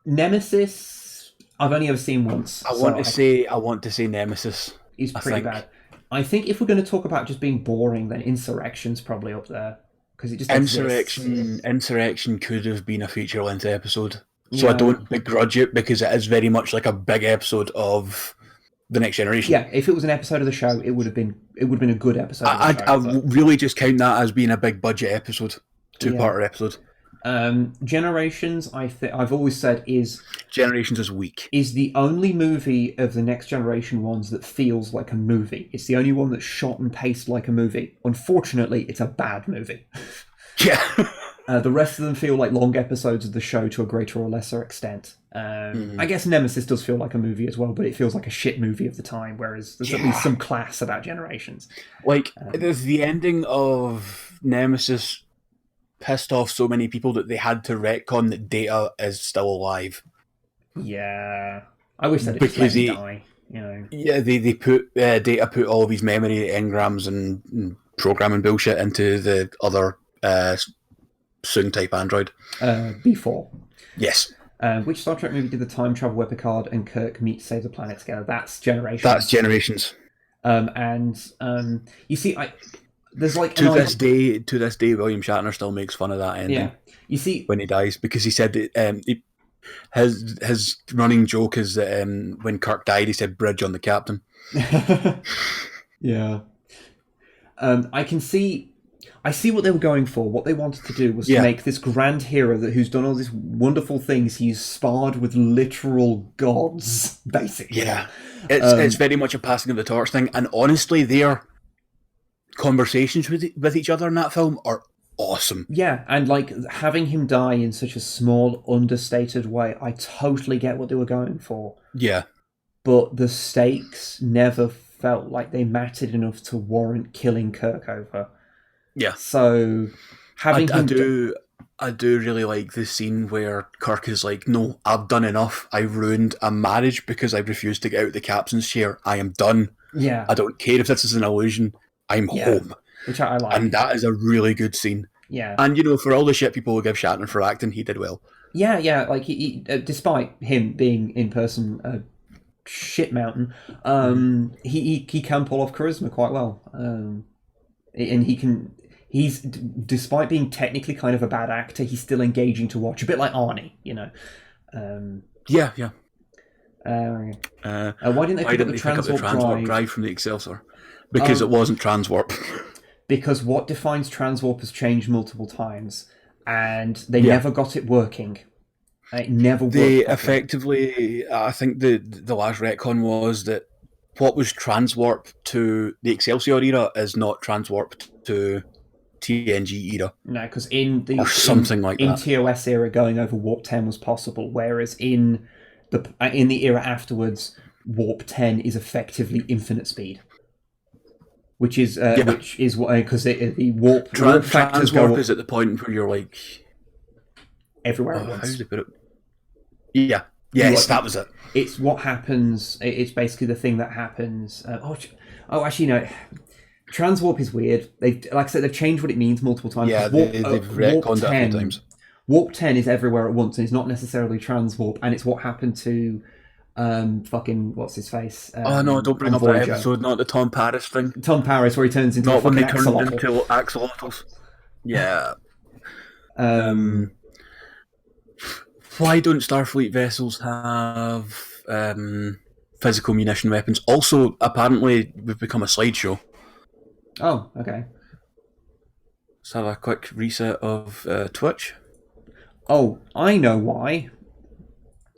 Nemesis, I've only ever seen once.
I want to say Nemesis.
Is pretty bad. I think if we're going to talk about just being boring, then Insurrection's probably up there. Because it just
Insurrection could have been a feature-length episode, so I don't begrudge it because it is very much like a big episode of The Next Generation.
Yeah, if it was an episode of the show, it would have been a good episode.
I really just count that as being a big budget episode, two-parter episode.
Generations, I've always said
Generations is weak.
Is the only movie of the Next Generation ones that feels like a movie. It's the only one that's shot and paced like a movie. Unfortunately, it's a bad movie.
Yeah.
The rest of them feel like long episodes of the show to a greater or lesser extent. I guess Nemesis does feel like a movie as well, but it feels like a shit movie of the time, whereas there's at least some class about Generations.
Like, there's the ending of Nemesis pissed off so many people that they had to retcon that Data is still alive.
Yeah, I wish they'd just let him die. You know. Yeah,
they put Data put all of his memory engrams and programming bullshit into the other Soong type android.
B4.
Yes.
Which Star Trek movie did the time travel where Picard and Kirk meet to save the planet together? That's Generations. And you see, there's like
to this day, William Shatner still makes fun of that ending.
Yeah, you see,
when he dies, because he said that His running joke is that when Kirk died, he said "bridge on the captain."
Yeah. I see what they were going for. What they wanted to do was to
Yeah.
make this grand hero who's done all these wonderful things. He's sparred with literal gods, basically.
Yeah, it's very much a passing of the torch thing, and honestly, their conversations with each other in that film are awesome.
Yeah, and like having him die in such a small, understated way, I totally get what they were going for.
Yeah,
But the stakes never felt like they mattered enough to warrant killing Kirk over.
yeah.
So having
I
him
do really like the scene where Kirk is like, "No, I've done enough. I ruined a marriage because I refused to get out of the captain's chair. I am done.
yeah,
I don't care if this is an illusion. I'm home."
which I like.
And that is a really good scene.
Yeah,
And for all the shit people will give Shatner for acting, he did well.
yeah. Like he despite him being in person a shit mountain, he can pull off charisma quite well, and he can. He's despite being technically kind of a bad actor, he's still engaging to watch. A bit like Arnie,
Yeah.
Why didn't they pick up the transwarp
drive from the Excelsior? Because it wasn't transwarp.
Because what defines transwarp has changed multiple times, and they never got it working. It never worked.
They effectively, I think the last retcon was that what was transwarp to the Excelsior era is not transwarp to TNG era.
No, because in the TOS era, going over warp 10 was possible, whereas in the era afterwards, warp 10 is effectively infinite speed. Which is what because the warp factors go up
is at the point where you're like
everywhere at once.
How did they put it? Yeah. Yes, that was it.
It's what happens. It's basically the thing that happens. Actually, no. Transwarp is weird. Like I said, they've changed what it means multiple times.
Yeah, they've retconned it a few times.
Warp 10 is everywhere at once, and it's not necessarily transwarp, and it's what happened to fucking what's his face?
Oh no! Don't bring up that episode. Not the Tom Paris thing.
Tom Paris, where he turns into
not
a fucking
when they turned into axolotls. Yeah. Why don't Starfleet vessels have physical munition weapons? Also, apparently, we've become a slideshow.
Oh, okay.
Let's have a quick reset of Twitch.
Oh, I know why.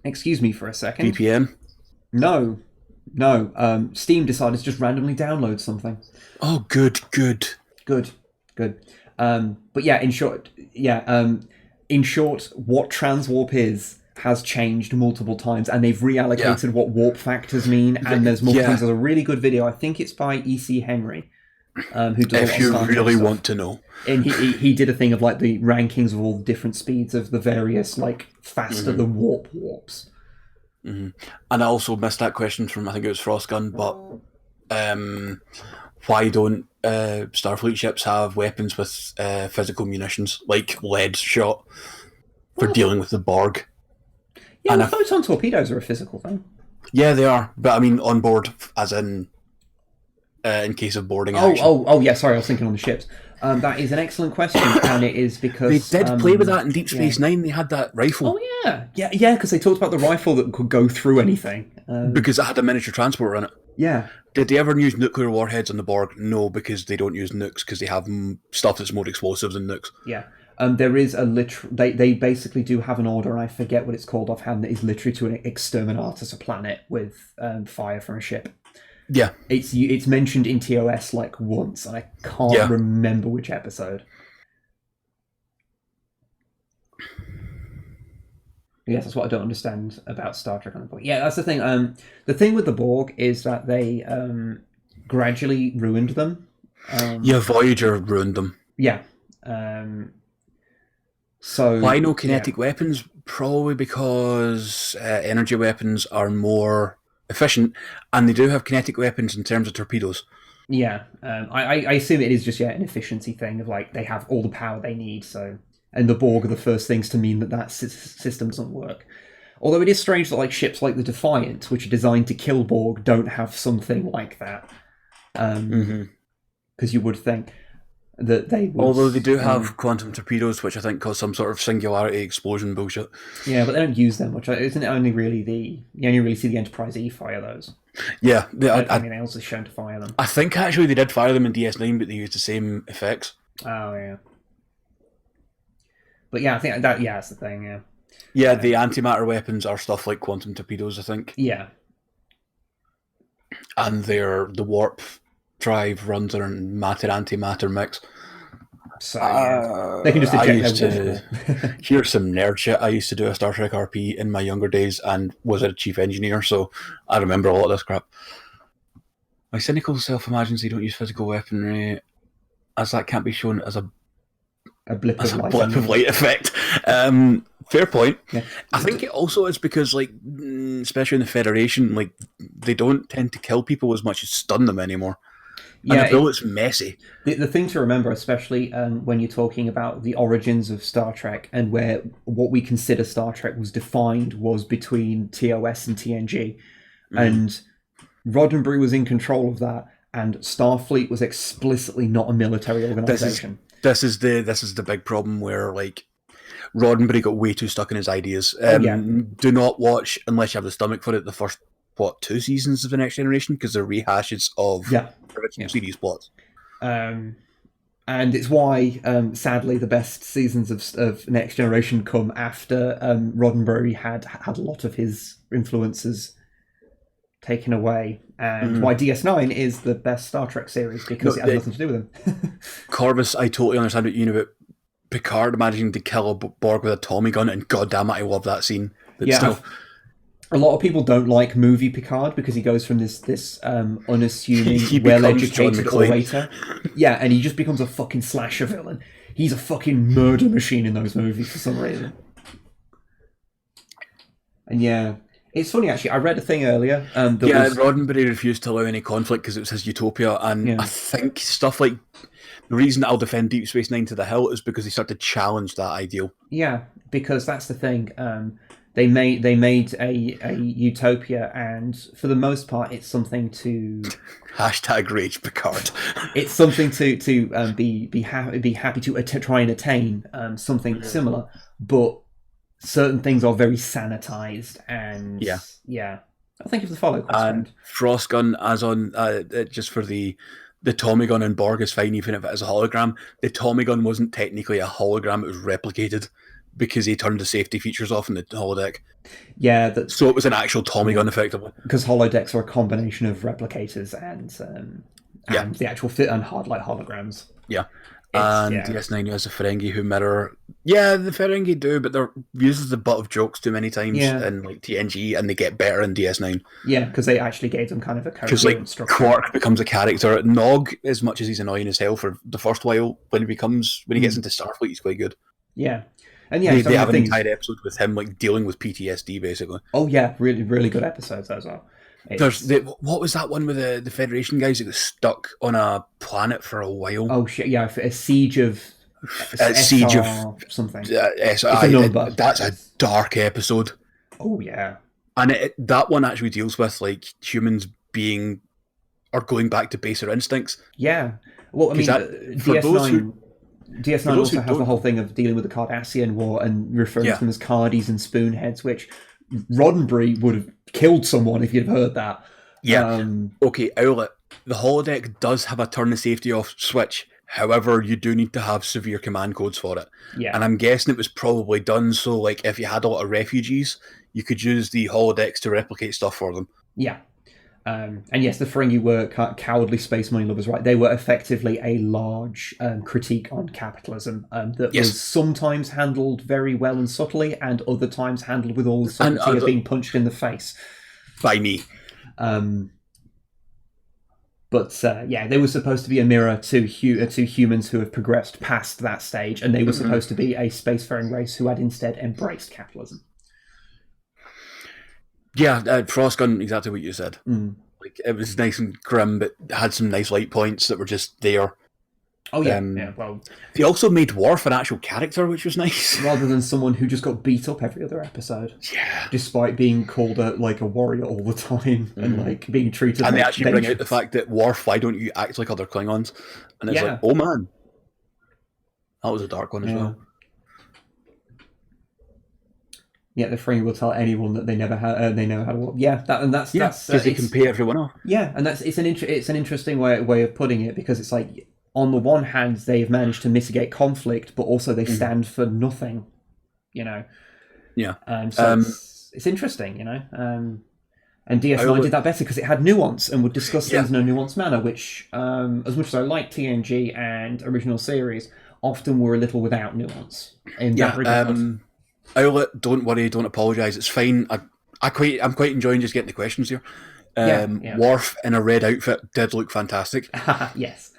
Excuse me for a second.
VPN?
No. Steam decided to just randomly download something.
Oh, good.
But yeah, in short, what transwarp is has changed multiple times, and they've reallocated what warp factors mean. And there's multiple things. There's a really good video. I think it's by E.C. Henry. Who does
if you really want to know,
and he did a thing of like the rankings of all the different speeds of the various like faster the warps.
Mm-hmm. And I also missed that question from I think it was Frostgun, but why don't Starfleet ships have weapons with physical munitions like lead shot for dealing with the Borg?
Yeah, and photon torpedoes are a physical thing.
Yeah, they are, but I mean on board, as in case of boarding action.
Oh, yeah. Sorry, I was thinking on the ships. That is an excellent question, and it is because
they did play with that in Deep Space Nine. They had that rifle.
Oh yeah. Because they talked about the rifle that could go through anything.
Because it had a miniature transporter in it.
Yeah.
Did they ever use nuclear warheads on the Borg? No, because they don't use nukes because they have stuff that's more explosive than nukes.
Yeah. There is a they basically do have an order, and I forget what it's called offhand, that is literally to exterminate a planet with fire from a ship.
Yeah,
it's mentioned in TOS like once, and I can't remember which episode. Yes, that's what I don't understand about Star Trek on the Borg. Yeah, that's the thing. The thing with the Borg is that they gradually ruined them.
Voyager ruined them.
Yeah. So
why no kinetic weapons? Probably because energy weapons are more efficient, and they do have kinetic weapons in terms of torpedoes.
Yeah, I assume it is just an efficiency thing of like they have all the power they need. So, and the Borg are the first things to mean that system doesn't work. Although it is strange that like ships like the Defiant, which are designed to kill Borg, don't have something like that. Because you would think. that they would...
Although they do have quantum torpedoes, which I think cause some sort of singularity explosion bullshit.
Yeah, but they don't use them much. Isn't it only really you only really see the Enterprise E fire those?
Yeah.
Anything else is shown to fire them.
I think actually they did fire them in DS9, but they used the same effects.
Oh, yeah. But yeah, I think that's the thing, yeah.
Yeah, the antimatter weapons are stuff like quantum torpedoes, I think.
Yeah.
And the warp drive runs on matter-antimatter mix.
So, yeah. They can just eject
here's some nerd shit. I used to do a Star Trek RP in my younger days and was a chief engineer, so I remember a lot of this crap. My cynical self imagines they don't use physical weaponry, as that can't be shown as a
blip of
light effect. Fair point. Yeah. I think it also is because, like, especially in the Federation, like, they don't tend to kill people as much as stun them anymore. Yeah, and the bullet's messy.
The thing to remember, especially when you're talking about the origins of Star Trek and where what we consider Star Trek was defined was between TOS and TNG, and Roddenberry was in control of that, and Starfleet was explicitly not a military organization.
This is the big problem where, like, Roddenberry got way too stuck in his ideas. Do not watch, unless you have the stomach for it, the first 2 seasons of The Next Generation, because they're rehashes of original series plots.
And it's why, sadly, the best seasons of Next Generation come after Roddenberry had a lot of his influences taken away, and why DS9 is the best Star Trek series, because it has nothing to do with them.
Corvus, I totally understand what you know about Picard managing to kill a Borg with a Tommy gun, and goddamn it, I love that scene.
A lot of people don't like movie Picard because he goes from this unassuming, well-educated orator. Yeah, and he just becomes a fucking slasher villain. He's a fucking murder machine in those movies for some reason. And yeah, it's funny actually. I read a thing earlier.
Roddenberry refused to allow any conflict because it was his utopia, and I think stuff like the reason I'll defend Deep Space Nine to the hilt is because he started to challenge that ideal.
Yeah, because that's the thing. They made a utopia, and for the most part, it's something to
#Rage Picard.
It's something to be happy to try and attain something similar, but certain things are very sanitized, and I think if the follow
and Frost gun as on just for the Tommy gun and Borg is fine even if it is a hologram. The Tommy gun wasn't technically a hologram; it was replicated, because he turned the safety features off in the holodeck.
Yeah.
So it was an actual Tommy gun, effectively.
Because holodecks are a combination of replicators and the actual fit and holograms.
Yeah. DS9 has a Ferengi who mirror... Yeah, the Ferengi do, but they're used as the butt of jokes too many times in like TNG, and they get better in DS9.
Yeah, because they actually gave them kind of a
coherent structure. Quark becomes a character. Nog, as much as he's annoying as hell for the first while, when he gets into Starfleet, he's quite good.
Yeah. And
they have an entire episode with him like dealing with PTSD, basically.
Oh yeah, really, really good episodes as well.
What was that one with the Federation guys that got stuck on a planet for a while?
Oh shit! Yeah, a siege of something.
That's a dark episode.
Oh yeah,
and that one actually deals with like humans going back to baser instincts.
Yeah, well, I mean, DS9 also has the whole thing of dealing with the Cardassian War and referring to them as Cardies and Spoonheads, which Roddenberry would have killed someone if you'd have heard that.
Yeah. Okay, Owlet. The holodeck does have a turn the safety off switch. However, you do need to have severe command codes for it. Yeah. And I'm guessing it was probably done so, like, if you had a lot of refugees, you could use the holodecks to replicate stuff for them.
Yeah. And yes, the Ferengi were cowardly space money lovers, right? They were effectively a large critique on capitalism that was sometimes handled very well and subtly, and other times handled with all the subtlety of being punched in the face.
By me.
But they were supposed to be a mirror to humans who have progressed past that stage, and they were supposed to be a spacefaring race who had instead embraced capitalism.
Yeah, Frost gun, exactly what you said. Like, it was nice and grim, but had some nice light points that were just there.
Oh yeah, well,
they also made Worf an actual character, which was nice,
rather than someone who just got beat up every other episode.
Yeah,
despite being called a warrior all the time and like being treated.
And
they
actually bring out the fact that Worf, why don't you act like other Klingons? And it's like, oh man. That was a dark one as well.
Yeah, the Ferengi will tell anyone that they never had. They know how to walk. Yeah, that's
because they can pay everyone off.
Yeah, and it's an interesting way of putting it, because it's like, on the one hand they've managed to mitigate conflict, but also they stand for nothing. Yeah. So it's interesting, And DS9 did that better because it had nuance and would discuss things in a nuanced manner, which, as much as I like TNG and original series, often were a little without nuance in that regard.
Owlet, don't worry, don't apologise. It's fine. I'm quite enjoying just getting the questions here. Worf in a red outfit did look fantastic.
Yes.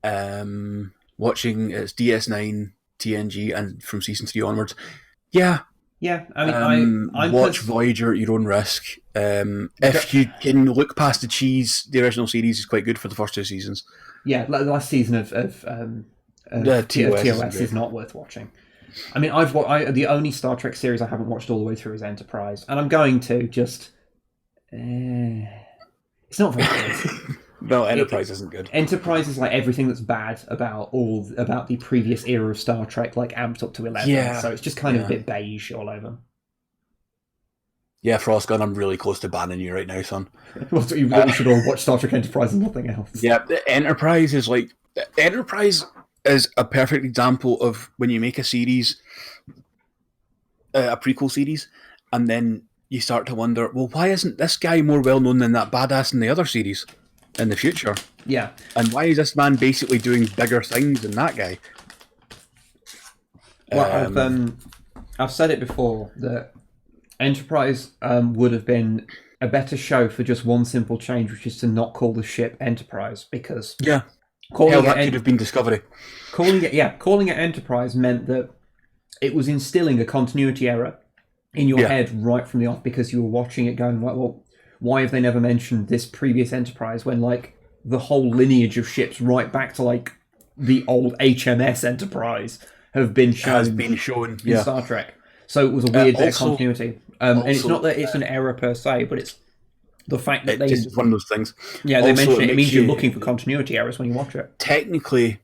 Watching it's DS9, TNG, and from season 3 onwards. Yeah.
Yeah, I mean, I
watch Voyager at your own risk. If you can look past the cheese, the original series is quite good for the first 2 seasons.
Yeah, the last season of TOS is not worth watching. I mean, the only Star Trek series I haven't watched all the way through is Enterprise, and I'm going to just. It's not very good.
No, Enterprise isn't good.
Enterprise is like everything that's bad about the previous era of Star Trek, like amped up to 11. Yeah, so it's just kind of a bit beige all over.
Yeah, Frostgun, I'm really close to banning you right now, son.
We should all watch Star Trek Enterprise and nothing else.
Yeah, Enterprise is a perfect example of when you make a series, a prequel series, and then you start to wonder, well, why isn't this guy more well known than that badass in the other series in the future?
Yeah.
And why is this man basically doing bigger things than that guy?
Well, I've said it before that Enterprise would have been a better show for just one simple change, which is to not call the ship Enterprise, because
that could have been Discovery.
Calling it Enterprise meant that it was instilling a continuity error in your head right from the off, because you were watching it going like, well, why have they never mentioned this previous Enterprise when like the whole lineage of ships right back to like the old HMS Enterprise have been shown in Star Trek? So it was a weird bit of continuity. And it's not that it's an error per se, but it's the fact that
it's just one of those things.
Yeah, they mention it. It means you're looking for continuity errors when you watch it.
Technically,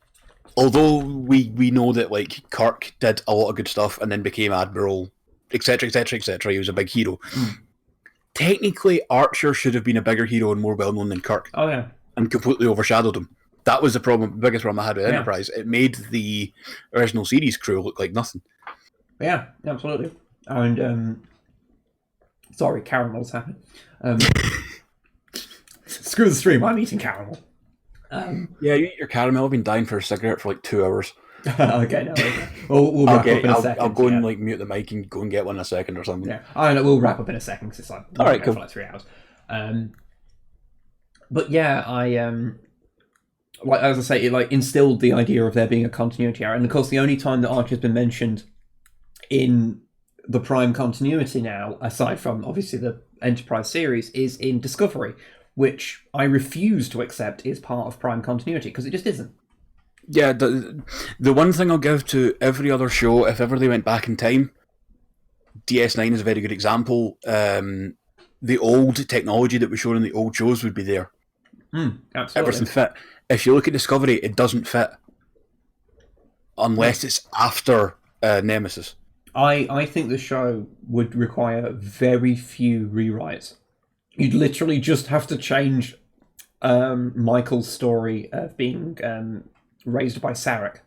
although we know that like Kirk did a lot of good stuff and then became Admiral, etc., etc., etc., he was a big hero. Technically, Archer should have been a bigger hero and more well known than Kirk.
Oh yeah,
and completely overshadowed him. That was the biggest problem I had with Enterprise. It made the original series crew look like nothing. Yeah,
absolutely. And sorry, caramel's happening. Screw the stream. I'm eating caramel.
Yeah, you eat your caramel. I've been dying for a cigarette for like 2 hours.
Okay, no. We'll wrap up in a second.
I'll go and like mute the mic and go and get one in a second or something.
Yeah, I know. We'll wrap up in a second because it's like
all right, cool.
For like 3 hours. But yeah, like as I say, it like instilled the idea of there being a continuity error, and of course, the only time that Archer's been mentioned in the Prime continuity now, aside from obviously the Enterprise series, is in Discovery, which I refuse to accept is part of Prime continuity because it just isn't.
Yeah, the one thing I'll give to every other show, if ever they went back in time, DS9 is a very good example. The old technology that was shown in the old shows would be there.
Absolutely.
Everything fit. If you look at Discovery, it doesn't fit. Unless it's after Nemesis.
I think the show would require very few rewrites. You'd literally just have to change Michael's story of being raised by Sarek.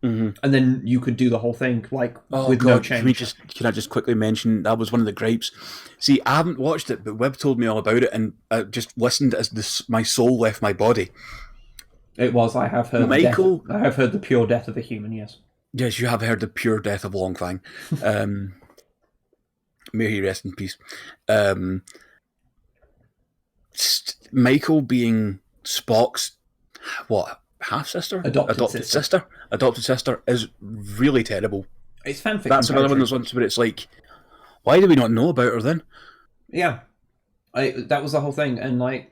And then you could do the whole thing with no change.
Can I just quickly mention that was one of the gripes? See, I haven't watched it, but Webb told me all about it, and I just listened as my soul left my body.
It was. I have heard.
Michael.
I have heard the pure death of a human. Yes.
Yes, you have heard the pure death of Longfang. May he rest in peace. Michael being Spock's half sister, adopted sister is really terrible.
It's fanfic.
That's another one of those ones where it's like, why do we not know about her then?
Yeah, that was the whole thing, and like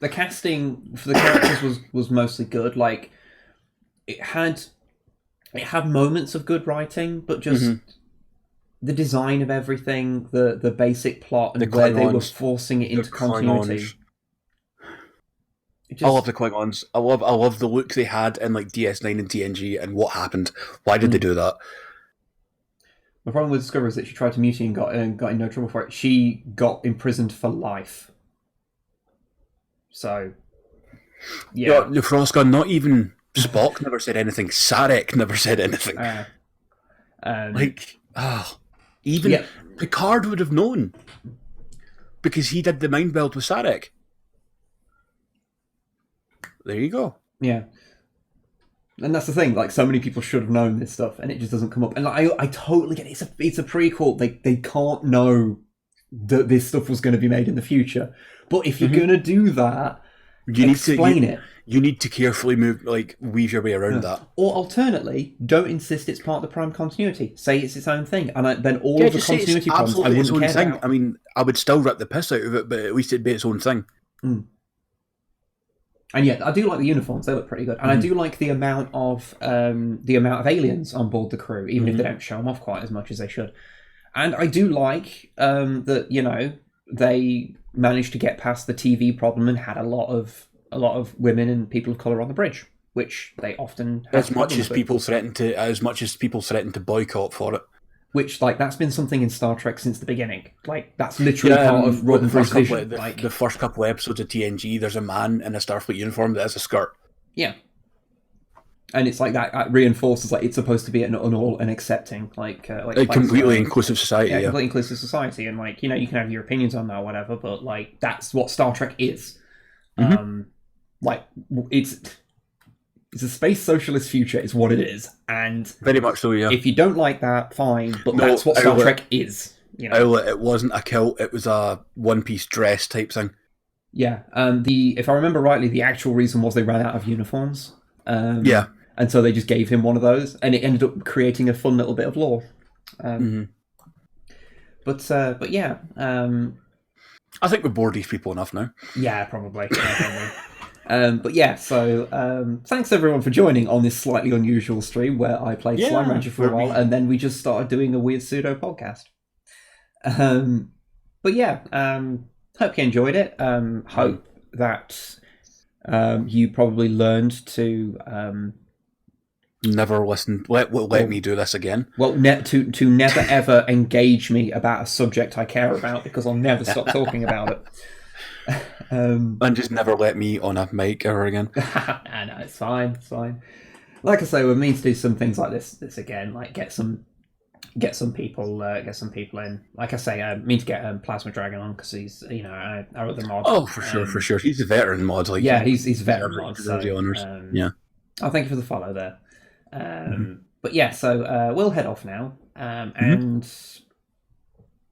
the casting for the characters was mostly good. Like it had moments of good writing, but just the design of everything, the basic plot, and where they were forcing it into continuity.
I love the Klingons. I love the look they had in like DS9 and TNG, and what happened. Why did they do that?
My problem with Discovery is that she tried to mutiny and got in no trouble for it. She got imprisoned for life. So, yeah.
The Frostgun, not even Spock never said anything. Sarek never said anything. Even Picard would have known. Because he did the mind meld with Sarek. There you go.
Yeah. And that's the thing, like, so many people should have known this stuff, and it just doesn't come up. And like, I totally get it. It's a prequel. They can't know that this stuff was going to be made in the future. But if you're going to do that, explain it.
You need to carefully weave your way around that.
Or alternately, don't insist it's part of the Prime continuity. Say it's its own thing, and then all of the continuity problems I wouldn't care
thing.
about.
I mean, I would still rip the piss out of it, but at least it'd be its own thing.
Mm. And yeah, I do like the uniforms; they look pretty good, and I do like the amount of aliens on board the crew, even if they don't show them off quite as much as they should. And I do like that they managed to get past the TV problem and had a lot of women and people of color on the bridge, which they often have
as much as people threaten to boycott for it.
Which, like, that's been something in Star Trek since the beginning. Like, that's literally part of Roddenberry's vision.
The first couple of episodes of TNG, there's a man in a Starfleet uniform that has a skirt.
Yeah. And it's like that reinforces, like, it's supposed to be an accepting, a
completely inclusive society.
Yeah, completely inclusive society. And, like, you can have your opinions on that or whatever, but, like, that's what Star Trek is. It's a space socialist future is what it is. And
very much so, yeah.
If you don't like that, fine, but that's what Star Trek is.
It wasn't a kilt, it was a one-piece dress type thing.
Yeah. If I remember rightly, the actual reason was they ran out of uniforms.
Yeah.
And so they just gave him one of those, and it ended up creating a fun little bit of lore. But yeah.
I think we've bored these people enough now.
Yeah, probably. But yeah, so thanks everyone for joining on this slightly unusual stream where I played Slime Rancher for a while, and then we just started doing a weird pseudo podcast. But yeah, hope you enjoyed it. Hope that you probably learned to
never listen. Let me do this again.
Well, to never ever engage me about a subject I care about, because I'll never stop talking about it.
And just never let me on a mic ever again.
No, it's fine. Like I say, we mean to do some things like this again, like get some people in. Like I say, I mean to get Plasma Dragon on, because he's our other mod.
Oh, for sure. He's a veteran mod.
He's a veteran mod. So,
yeah.
Oh, thank you for the follow there. But yeah, so we'll head off now, and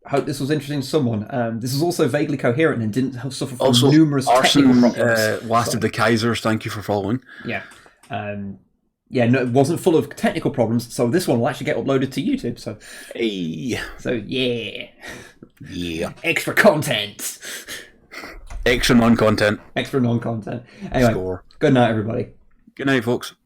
hope this was interesting to someone. This is also vaguely coherent and didn't suffer from numerous technical problems.
Last of the Kaisers, thank you for following.
Yeah. No, it wasn't full of technical problems, so this one will actually get uploaded to YouTube. So,
hey.
So yeah.
Extra content. Extra non-content.
Anyway, Good night, everybody.
Good night, folks.